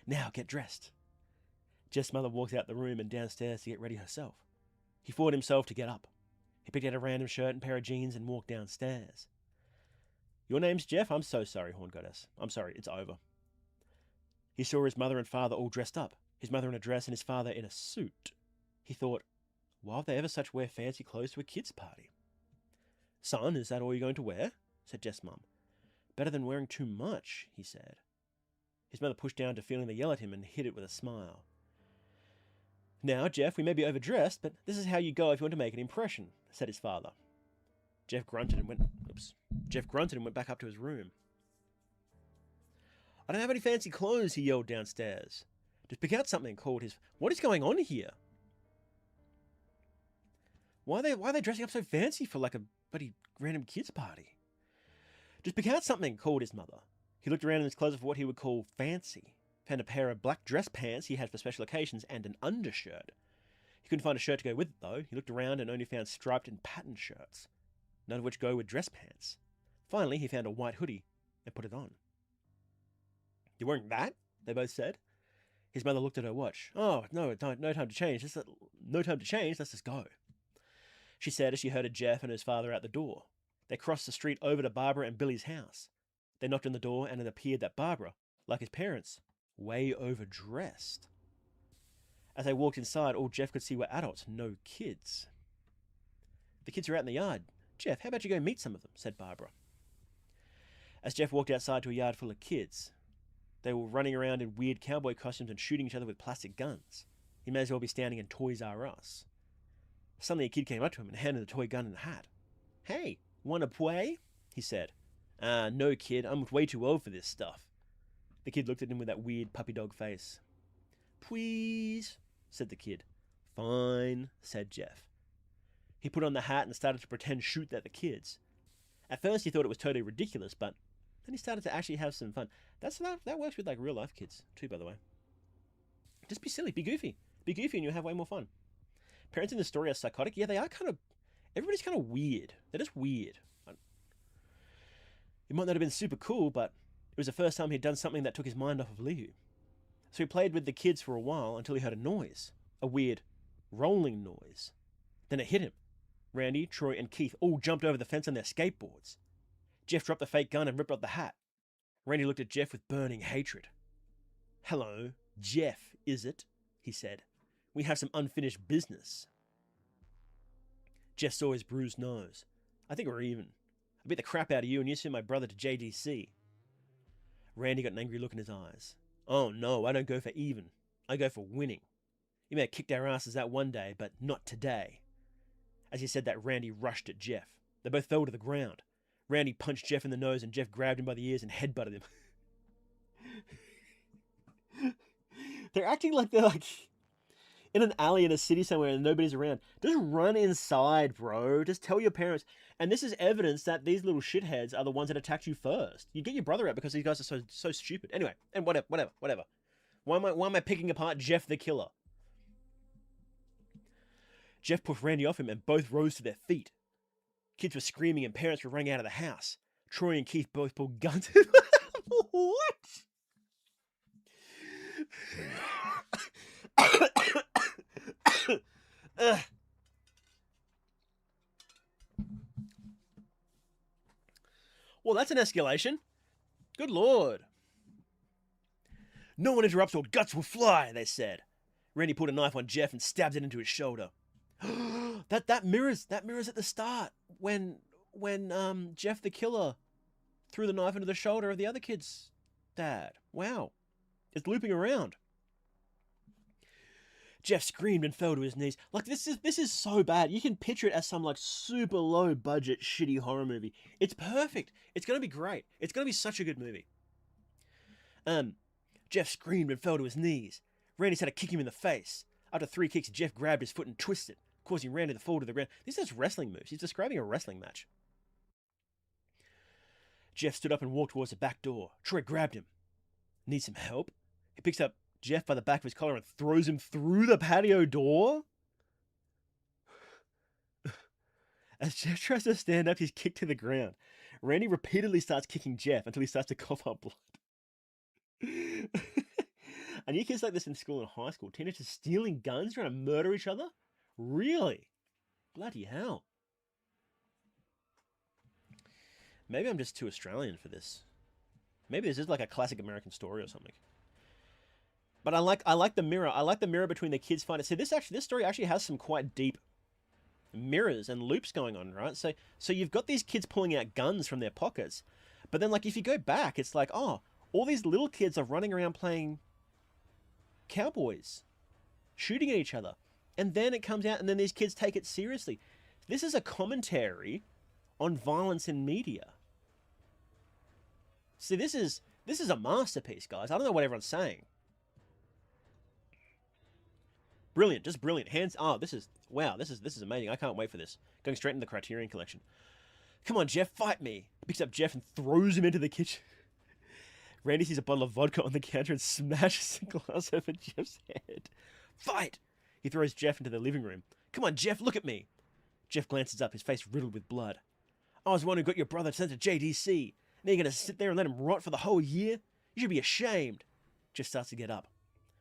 Now get dressed. Jeff's mother walked out the room and downstairs to get ready herself. He fought himself to get up. He picked out a random shirt and pair of jeans and walked downstairs. Your name's Jeff? I'm so sorry, Horn Goddess. I'm sorry, it's over. He saw his mother and father all dressed up, his mother in a dress and his father in a suit. He thought, why would they ever such wear fancy clothes to a kid's party? Son, is that all you're going to wear? Said Jeff's mum. Better than wearing too much, he said. His mother pushed down to feeling the yell at him and hid it with a smile. Now, Jeff, we may be overdressed, but this is how you go if you want to make an impression, said his father. Jeff grunted and went back up to his room. I don't have any fancy clothes, he yelled downstairs. Just pick out something, called his... What is going on here? Why are they dressing up so fancy for like a bloody random kids party? Just pick out something, called his mother. He looked around in his closet for what he would call fancy. Found a pair of black dress pants he had for special occasions and an undershirt. He couldn't find a shirt to go with it, though. He looked around and only found striped and patterned shirts, none of which go with dress pants. Finally, he found a white hoodie and put it on. You're wearing that? They both said. His mother looked at her watch. Oh, no time to change. No time to change. Let's just go. She said as she herded Jeff and his father out the door. They crossed the street over to Barbara and Billy's house. They knocked on the door and it appeared that Barbara, like his parents, way overdressed. As they walked inside, all Jeff could see were adults, no kids. The kids are out in the yard. Jeff, how about you go meet some of them, said Barbara. As Jeff walked outside to a yard full of kids, they were running around in weird cowboy costumes and shooting each other with plastic guns. He may as well be standing in Toys R Us. Suddenly a kid came up to him and handed a toy gun and a hat. Hey, wanna play? He said. No kid, I'm way too old for this stuff. The kid looked at him with that weird puppy dog face. Please, said the kid. Fine, said Jeff. He put on the hat and started to pretend shoot at the kids. At first he thought it was totally ridiculous, but then he started to actually have some fun. That works with like real life kids too, by the way. Just be silly, be goofy. Be goofy and you'll have way more fun. Parents in the story are psychotic. Yeah, they are kind of... Everybody's kind of weird. They're just weird. It might not have been super cool, but it was the first time he'd done something that took his mind off of Liu. So he played with the kids for a while until he heard a noise. A weird rolling noise. Then it hit him. Randy, Troy, and Keith all jumped over the fence on their skateboards. Jeff dropped the fake gun and ripped off the hat. Randy looked at Jeff with burning hatred. "Hello, Jeff, is it?" he said. "We have some unfinished business." Jeff saw his bruised nose. "I think we're even. I beat the crap out of you and you sent my brother to JDC. Randy got an angry look in his eyes. "Oh no, I don't go for even. I go for winning. You may have kicked our asses that one day, but not today." As he said that, Randy rushed at Jeff. They both fell to the ground. Randy punched Jeff in the nose and Jeff grabbed him by the ears and headbutted him. They're acting like they're like in an alley in a city somewhere and nobody's around. Just run inside, bro. Just tell your parents. And this is evidence that these little shitheads are the ones that attacked you first. You get your brother out because these guys are so stupid. Anyway, and whatever. Why am I picking apart Jeff the killer? Jeff pushed Randy off him and both rose to their feet. Kids were screaming and parents were running out of the house. Troy and Keith both pulled guns. What? Well, that's an escalation. Good lord. "No one interrupts or guts will fly," they said. Randy pulled a knife on Jeff and stabbed it into his shoulder. that mirrors at the start when Jeff the killer threw the knife into the shoulder of the other kid's dad. Wow. It's looping around. Jeff screamed and fell to his knees. Like, this is so bad. You can picture it as some like super low budget shitty horror movie. It's perfect. It's gonna be great. It's gonna be such a good movie. Jeff screamed and fell to his knees. Randy had to kick him in the face. After 3 kicks, Jeff grabbed his foot and twisted, causing Randy to fall to the ground. These are just wrestling moves. He's describing a wrestling match. Jeff stood up and walked towards the back door. Troy grabbed him. "Need some help?" He picks up Jeff by the back of his collar and throws him through the patio door. As Jeff tries to stand up, he's kicked to the ground. Randy repeatedly starts kicking Jeff until he starts to cough up blood. And you kids like this in school and high school? Teenagers stealing guns, trying to murder each other? Really? Bloody hell. Maybe I'm just too Australian for this. Maybe this is like a classic American story or something. But I like the mirror. I like the mirror between the kids fighting. See, this story actually has some quite deep mirrors and loops going on, right? So you've got these kids pulling out guns from their pockets, but then like if you go back, it's like, oh, all these little kids are running around playing cowboys, shooting at each other, and then it comes out, and then these kids take it seriously. This is a commentary on violence in media. See, this is a masterpiece, guys. I don't know what everyone's saying. Brilliant, just brilliant. Hands. Oh, this is amazing. I can't wait for this. Going straight into the Criterion Collection. "Come on, Jeff, fight me." He picks up Jeff and throws him into the kitchen. Randy sees a bottle of vodka on the counter and smashes the glass over Jeff's head. "Fight!" He throws Jeff into the living room. "Come on, Jeff, look at me." Jeff glances up, his face riddled with blood. "I was the one who got your brother sent to JDC. Now you're going to sit there and let him rot for the whole year? You should be ashamed." Jeff starts to get up.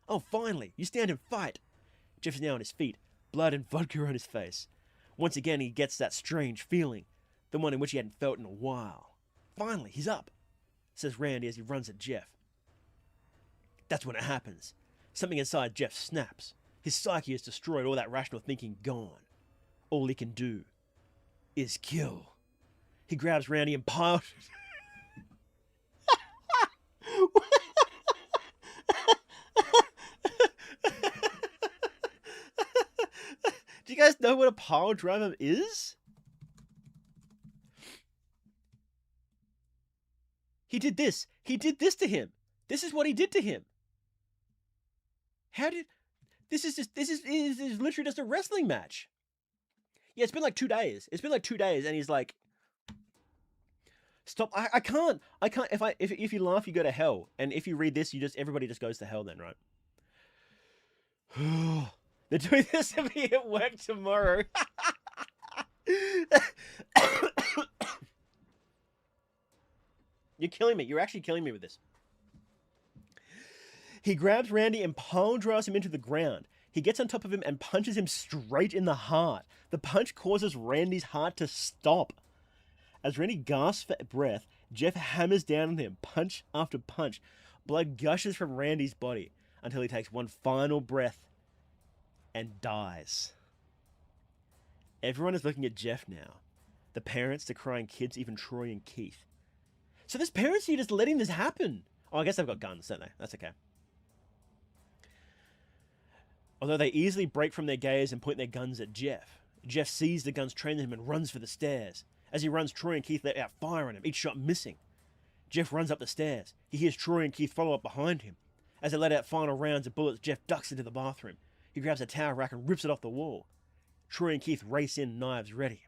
"Oh, finally, you stand and fight." Jeff is now on his feet, blood and vodka on his face. Once again, he gets that strange feeling, the one in which he hadn't felt in a while. "Finally, he's up," says Randy as he runs at Jeff. That's when it happens. Something inside Jeff snaps. His psyche is destroyed, all that rational thinking gone. All he can do is kill. He grabs Randy and piles... Do you guys know what a pile driver is? He did this. He did this to him. This is what he did to him. How did... This is literally just a wrestling match. Yeah, it's been like 2 days. It's been like 2 days, and he's like... Stop. I can't. If you laugh, you go to hell. And if you read this, everybody just goes to hell then, right? They're doing this to me at work tomorrow. You're killing me. You're actually killing me with this. He grabs Randy and pile drives him into the ground. He gets on top of him and punches him straight in the heart. The punch causes Randy's heart to stop. As Randy gasps for breath, Jeff hammers down on him, punch after punch. Blood gushes from Randy's body until he takes one final breath and dies. Everyone is looking at Jeff now. The parents, the crying kids, even Troy and Keith. So there's parents here just letting this happen. Oh, I guess they've got guns, don't they? That's okay. Although they easily break from their gaze and point their guns at Jeff. Jeff sees the guns trained him and runs for the stairs. As he runs, Troy and Keith let out fire on him, each shot missing. Jeff runs up the stairs. He hears Troy and Keith follow up behind him. As they let out final rounds of bullets, Jeff ducks into the bathroom. He grabs a towel rack and rips it off the wall. Troy and Keith race in, knives ready.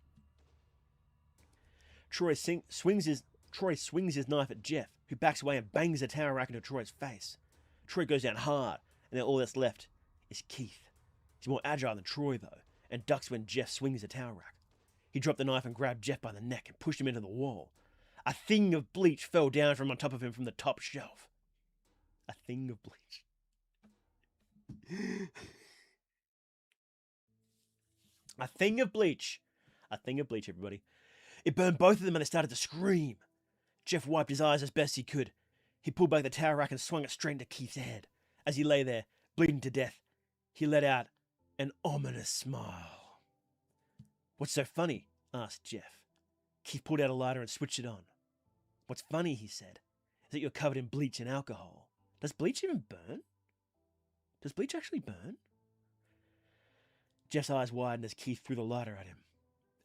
Troy swings his knife at Jeff, who backs away and bangs the towel rack into Troy's face. Troy goes down hard, and then all that's left is Keith. He's more agile than Troy, though, and ducks when Jeff swings the towel rack. He dropped the knife and grabbed Jeff by the neck and pushed him into the wall. A thing of bleach fell down from on top of him from the top shelf. A thing of bleach. A thing of bleach. A thing of bleach, everybody. It burned both of them and they started to scream. Jeff wiped his eyes as best he could. He pulled back the towel rack and swung it straight into Keith's head. As he lay there, bleeding to death, he let out an ominous smile. "What's so funny?" asked Jeff. Keith pulled out a lighter and switched it on. "What's funny," he said, "is that you're covered in bleach and alcohol. Does bleach even burn? Does bleach actually burn?" Jeff's eyes widened as Keith threw the lighter at him.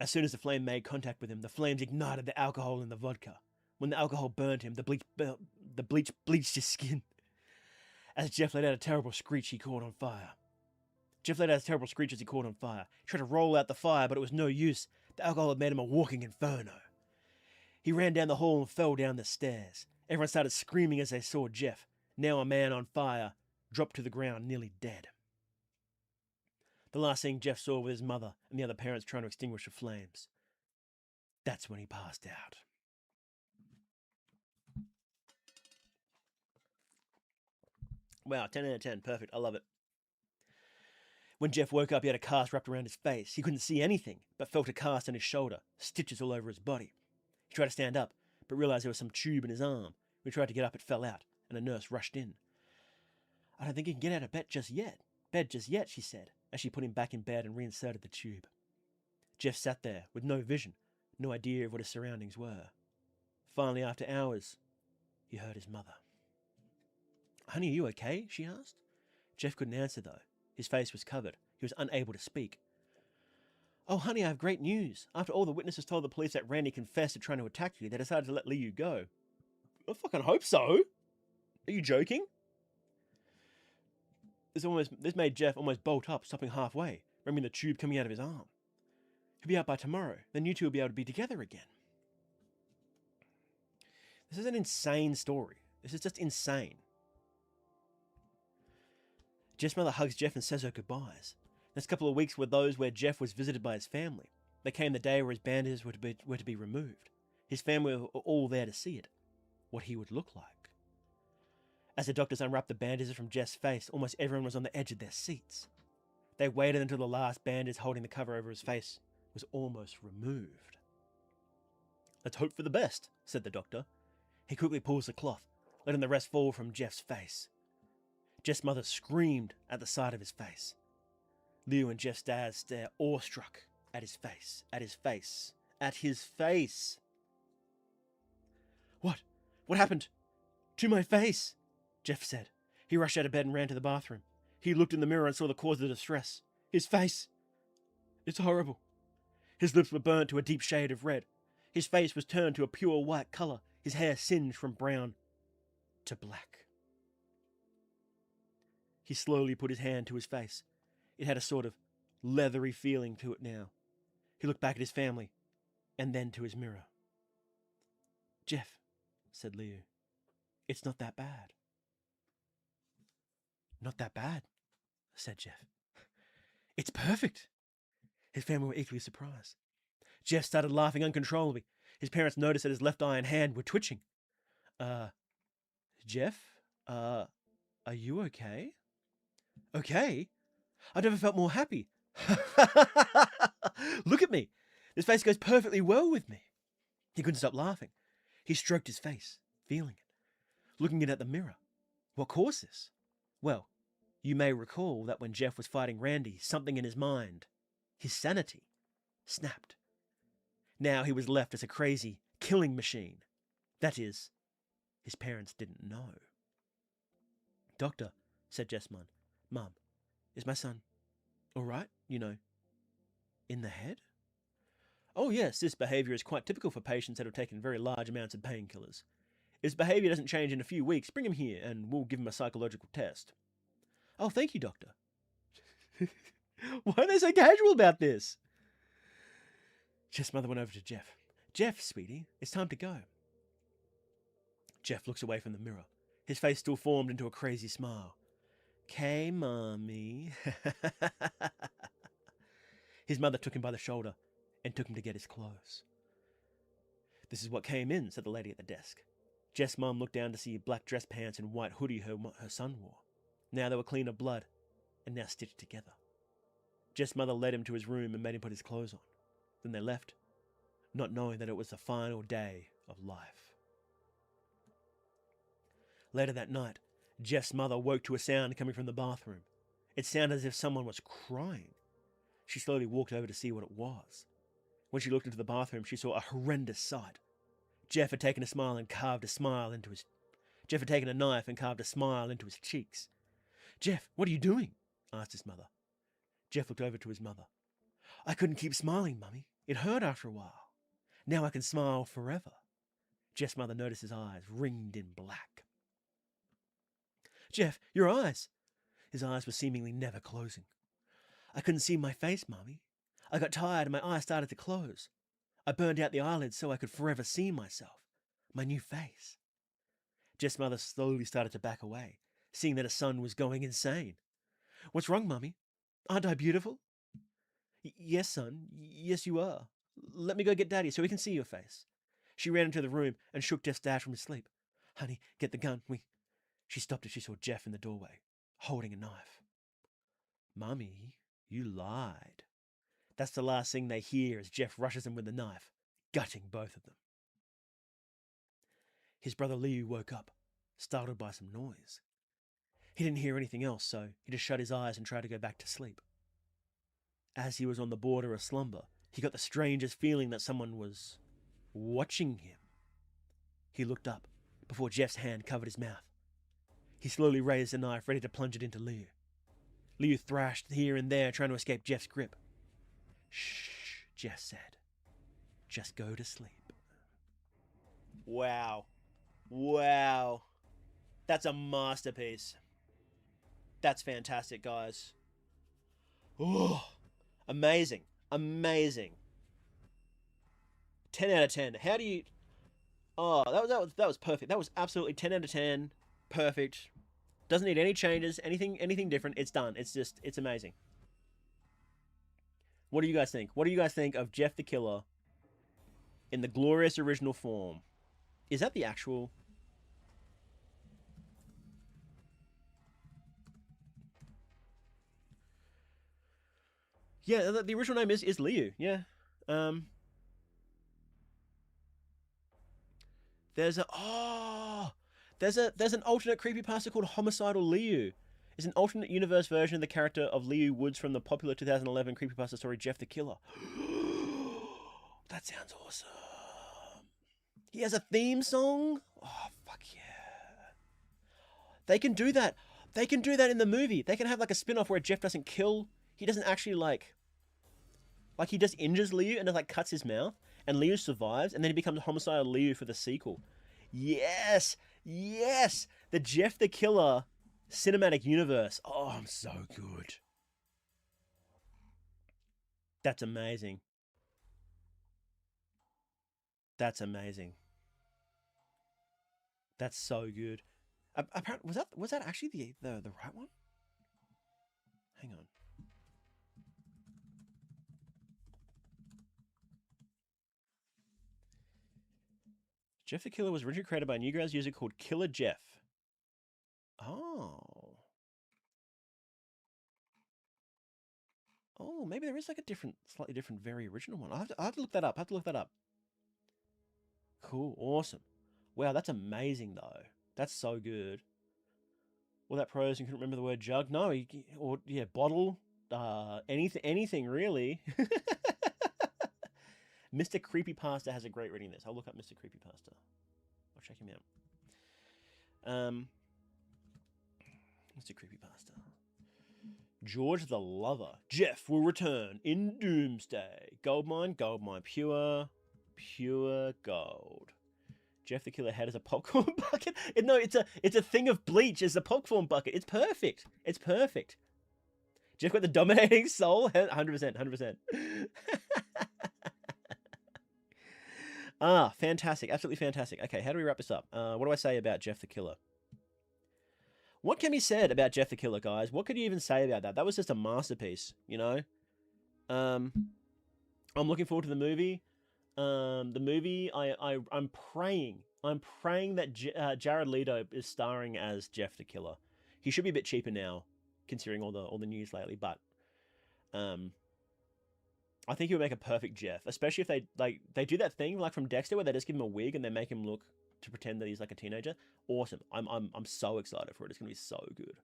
As soon as the flame made contact with him, the flames ignited the alcohol in the vodka. When the alcohol burned him, the bleach bleached his skin. As Jeff let out a terrible screech, he caught on fire. Jeff let out a terrible screech as he caught on fire. He tried to roll out the fire, but it was no use. The alcohol had made him a walking inferno. He ran down the hall and fell down the stairs. Everyone started screaming as they saw Jeff, now a man on fire, drop to the ground nearly dead. The last thing Jeff saw was his mother and the other parents trying to extinguish the flames. That's when he passed out. Wow, 10 out of 10. Perfect. I love it. When Jeff woke up, he had a cast wrapped around his face. He couldn't see anything, but felt a cast on his shoulder, stitches all over his body. He tried to stand up, but realized there was some tube in his arm. When he tried to get up, it fell out, and a nurse rushed in. "I don't think he can get out of bed just yet, she said, as she put him back in bed and reinserted the tube. Jeff sat there with no vision, no idea of what his surroundings were. Finally, after hours, he heard his mother. "Honey, are you okay?" she asked. Jeff couldn't answer, though. His face was covered. He was unable to speak. "Oh, honey, I have great news. After all the witnesses told the police that Randy confessed to trying to attack you, they decided to let Liu go." "I fucking hope so. Are you joking?" This made Jeff almost bolt up, stopping halfway, remembering the tube coming out of his arm. "He'll be out by tomorrow. Then you two will be able to be together again." This is an insane story. This is just insane. Jeff's mother hugs Jeff and says her goodbyes. The next couple of weeks were those where Jeff was visited by his family. They came the day where his bandages were to be removed. His family were all there to see it, what he would look like. As the doctors unwrapped the bandages from Jeff's face, almost everyone was on the edge of their seats. They waited until the last bandage holding the cover over his face was almost removed. "Let's hope for the best," said the doctor. He quickly pulls the cloth, letting the rest fall from Jeff's face. Jeff's mother screamed at the sight of his face. Liu and Jeff's dad stare awestruck at his face, at his face, at his face. "What? What happened? To my face?" Jeff said. He rushed out of bed and ran to the bathroom. He looked in the mirror and saw the cause of the distress. His face. It's horrible. His lips were burnt to a deep shade of red. His face was turned to a pure white colour, his hair singed from brown to black. He slowly put his hand to his face. It had a sort of leathery feeling to it now. He looked back at his family, and then to his mirror. "Jeff," said Liu, "it's not that bad." "Not that bad," said Jeff. "It's perfect." His family were equally surprised. Jeff started laughing uncontrollably. His parents noticed that his left eye and hand were twitching. Jeff? Are you okay? Okay? I've never felt more happy. Look at me. This face goes perfectly well with me. He couldn't stop laughing. He stroked his face, feeling it, looking it at the mirror. What caused this? Well, you may recall that when Jeff was fighting Randy, something in his mind, his sanity, snapped. Now he was left as a crazy, killing machine. That is, his parents didn't know. Doctor, said Jeff's Mum, is my son all right, in the head? Oh yes, this behaviour is quite typical for patients that have taken very large amounts of painkillers. If his behaviour doesn't change in a few weeks, bring him here and we'll give him a psychological test. Oh, thank you, Doctor. Why are they so casual about this? Jeff's mother went over to Jeff. Jeff, sweetie, it's time to go. Jeff looks away from the mirror. His face still formed into a crazy smile. "'Kay, Mommy." His mother took him by the shoulder and took him to get his clothes. This is what came in, said the lady at the desk. Jeff's mum looked down to see black dress pants and white hoodie her son wore. Now they were clean of blood and now stitched together. Jeff's mother led him to his room and made him put his clothes on. Then they left, not knowing that it was the final day of life. Later that night, Jeff's mother woke to a sound coming from the bathroom. It sounded as if someone was crying. She slowly walked over to see what it was. When she looked into the bathroom, she saw a horrendous sight. Jeff had taken a smile and carved a smile into his... Jeff had taken a knife and carved a smile into his cheeks. "Jeff, what are you doing?" asked his mother. Jeff looked over to his mother. "I couldn't keep smiling, Mummy. It hurt after a while. Now I can smile forever." Jeff's mother noticed his eyes ringed in black. "Jeff, your eyes!" His eyes were seemingly never closing. "I couldn't see my face, Mummy. I got tired and my eyes started to close. I burned out the eyelids so I could forever see myself, my new face." Jeff's mother slowly started to back away, seeing that her son was going insane. "What's wrong, Mummy? Aren't I beautiful?" "Yes, son. Yes, you are. Let me go get Daddy so he can see your face." She ran into the room and shook Jeff's dad from his sleep. "Honey, get the gun. She stopped as she saw Jeff in the doorway, holding a knife. "Mummy, you lied." That's the last thing they hear as Jeff rushes them with the knife, gutting both of them. His brother Liu woke up, startled by some noise. He didn't hear anything else, so he just shut his eyes and tried to go back to sleep. As he was on the border of slumber, he got the strangest feeling that someone was watching him. He looked up before Jeff's hand covered his mouth. He slowly raised the knife, ready to plunge it into Liu. Liu thrashed here and there, trying to escape Jeff's grip. "Shh," Jeff said. "Just go to sleep." Wow. Wow. That's a masterpiece. That's fantastic, guys. Oh, amazing. Amazing. 10 out of 10. How do you... Oh, that was perfect. That was absolutely 10 out of 10. Perfect. Doesn't need any changes, anything different. It's done. It's amazing. What do you guys think? What do you guys think of Jeff the Killer in the glorious original form? Is that the actual... Yeah, the original name is Liu. Yeah. There's an alternate creepypasta called Homicidal Liu. It's an alternate universe version of the character of Liu Woods from the popular 2011 creepypasta story Jeff the Killer. That sounds awesome. He has a theme song? Oh, fuck yeah. They can do that. They can do that in the movie. They can have like a spin-off where Jeff doesn't kill. He doesn't actually like he just injures Liu and just like cuts his mouth. And Liu survives, and then he becomes Homicidal Liu for the sequel. Yes! Yes! The Jeff the Killer cinematic universe. Oh, I'm so good. That's amazing. That's amazing. That's so good. Apparently, was that actually the right one? Hang on. Jeff the Killer was originally created by a Newgrounds user called Killer Jeff. Oh. Oh, maybe there is like a different, slightly different, very original one. I have to look that up. I have to look that up. Cool. Awesome. Wow, that's amazing though. That's so good. All that prose, you couldn't remember the word jug? No, or yeah, bottle, anything really. Mr. Creepypasta has a great reading this. I'll look up Mr. Creepypasta. I'll check him out. Mr. Creepypasta. George the Lover. Jeff will return in Doomsday. Goldmine, pure gold. Jeff the Killer head as a popcorn bucket. No, it's a thing of bleach as a popcorn bucket. It's perfect. It's perfect. Jeff got the dominating soul. 100%. Fantastic. Absolutely fantastic. Okay, how do we wrap this up? What do I say about Jeff the Killer? What can be said about Jeff the Killer, guys? What could you even say about that? That was just a masterpiece, you know? I'm looking forward to the movie. I'm praying that Jared Leto is starring as Jeff the Killer. He should be a bit cheaper now, considering all the news lately. But I think he would make a perfect Jeff, especially if they do that thing like from Dexter where they just give him a wig and they make him look to pretend that he's like a teenager. Awesome. I'm so excited for it. It's gonna be so good.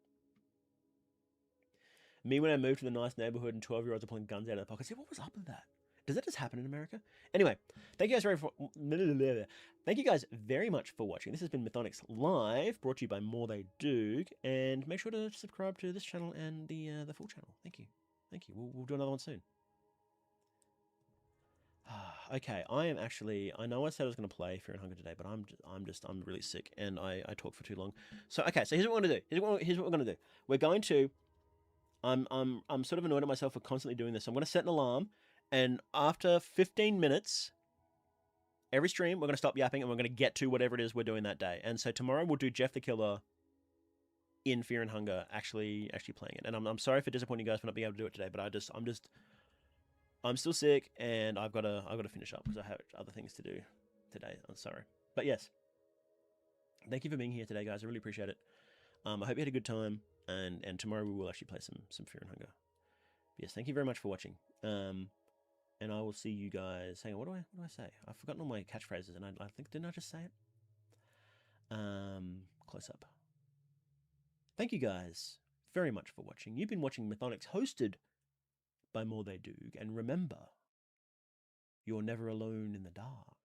Me when I moved to the nice neighborhood and 12-year-olds are pulling guns out of their pockets. Yeah, what was up with that? Does that just happen in America? Anyway, thank you guys very much for watching. This has been Mythonics Live, brought to you by More They Do, and make sure to subscribe to this channel and the full channel. Thank you. We'll do another one soon. Okay, I know I said I was going to play Fear and Hunger today, but I'm really sick and I talk for too long. So okay, so here's what we're going to do. Here's what we're going to do. We're going to I'm sort of annoyed at myself for constantly doing this. So I'm going to set an alarm, and after 15 minutes every stream we're going to stop yapping and we're going to get to whatever it is we're doing that day. And so tomorrow we'll do Jeff the Killer in Fear and Hunger, actually playing it. And I'm sorry for disappointing you guys for not being able to do it today, but I'm still sick, and I've got to finish up because I have other things to do today. I'm sorry, but yes, thank you for being here today, guys. I really appreciate it. I hope you had a good time, and tomorrow we will actually play some Fear and Hunger. But yes, thank you very much for watching. And I will see you guys. Hang on, what do I say? I've forgotten all my catchphrases, and I think didn't I just say it? Close up. Thank you guys very much for watching. You've been watching Mythonics, hosted by More They Do, and remember, you're never alone in the dark.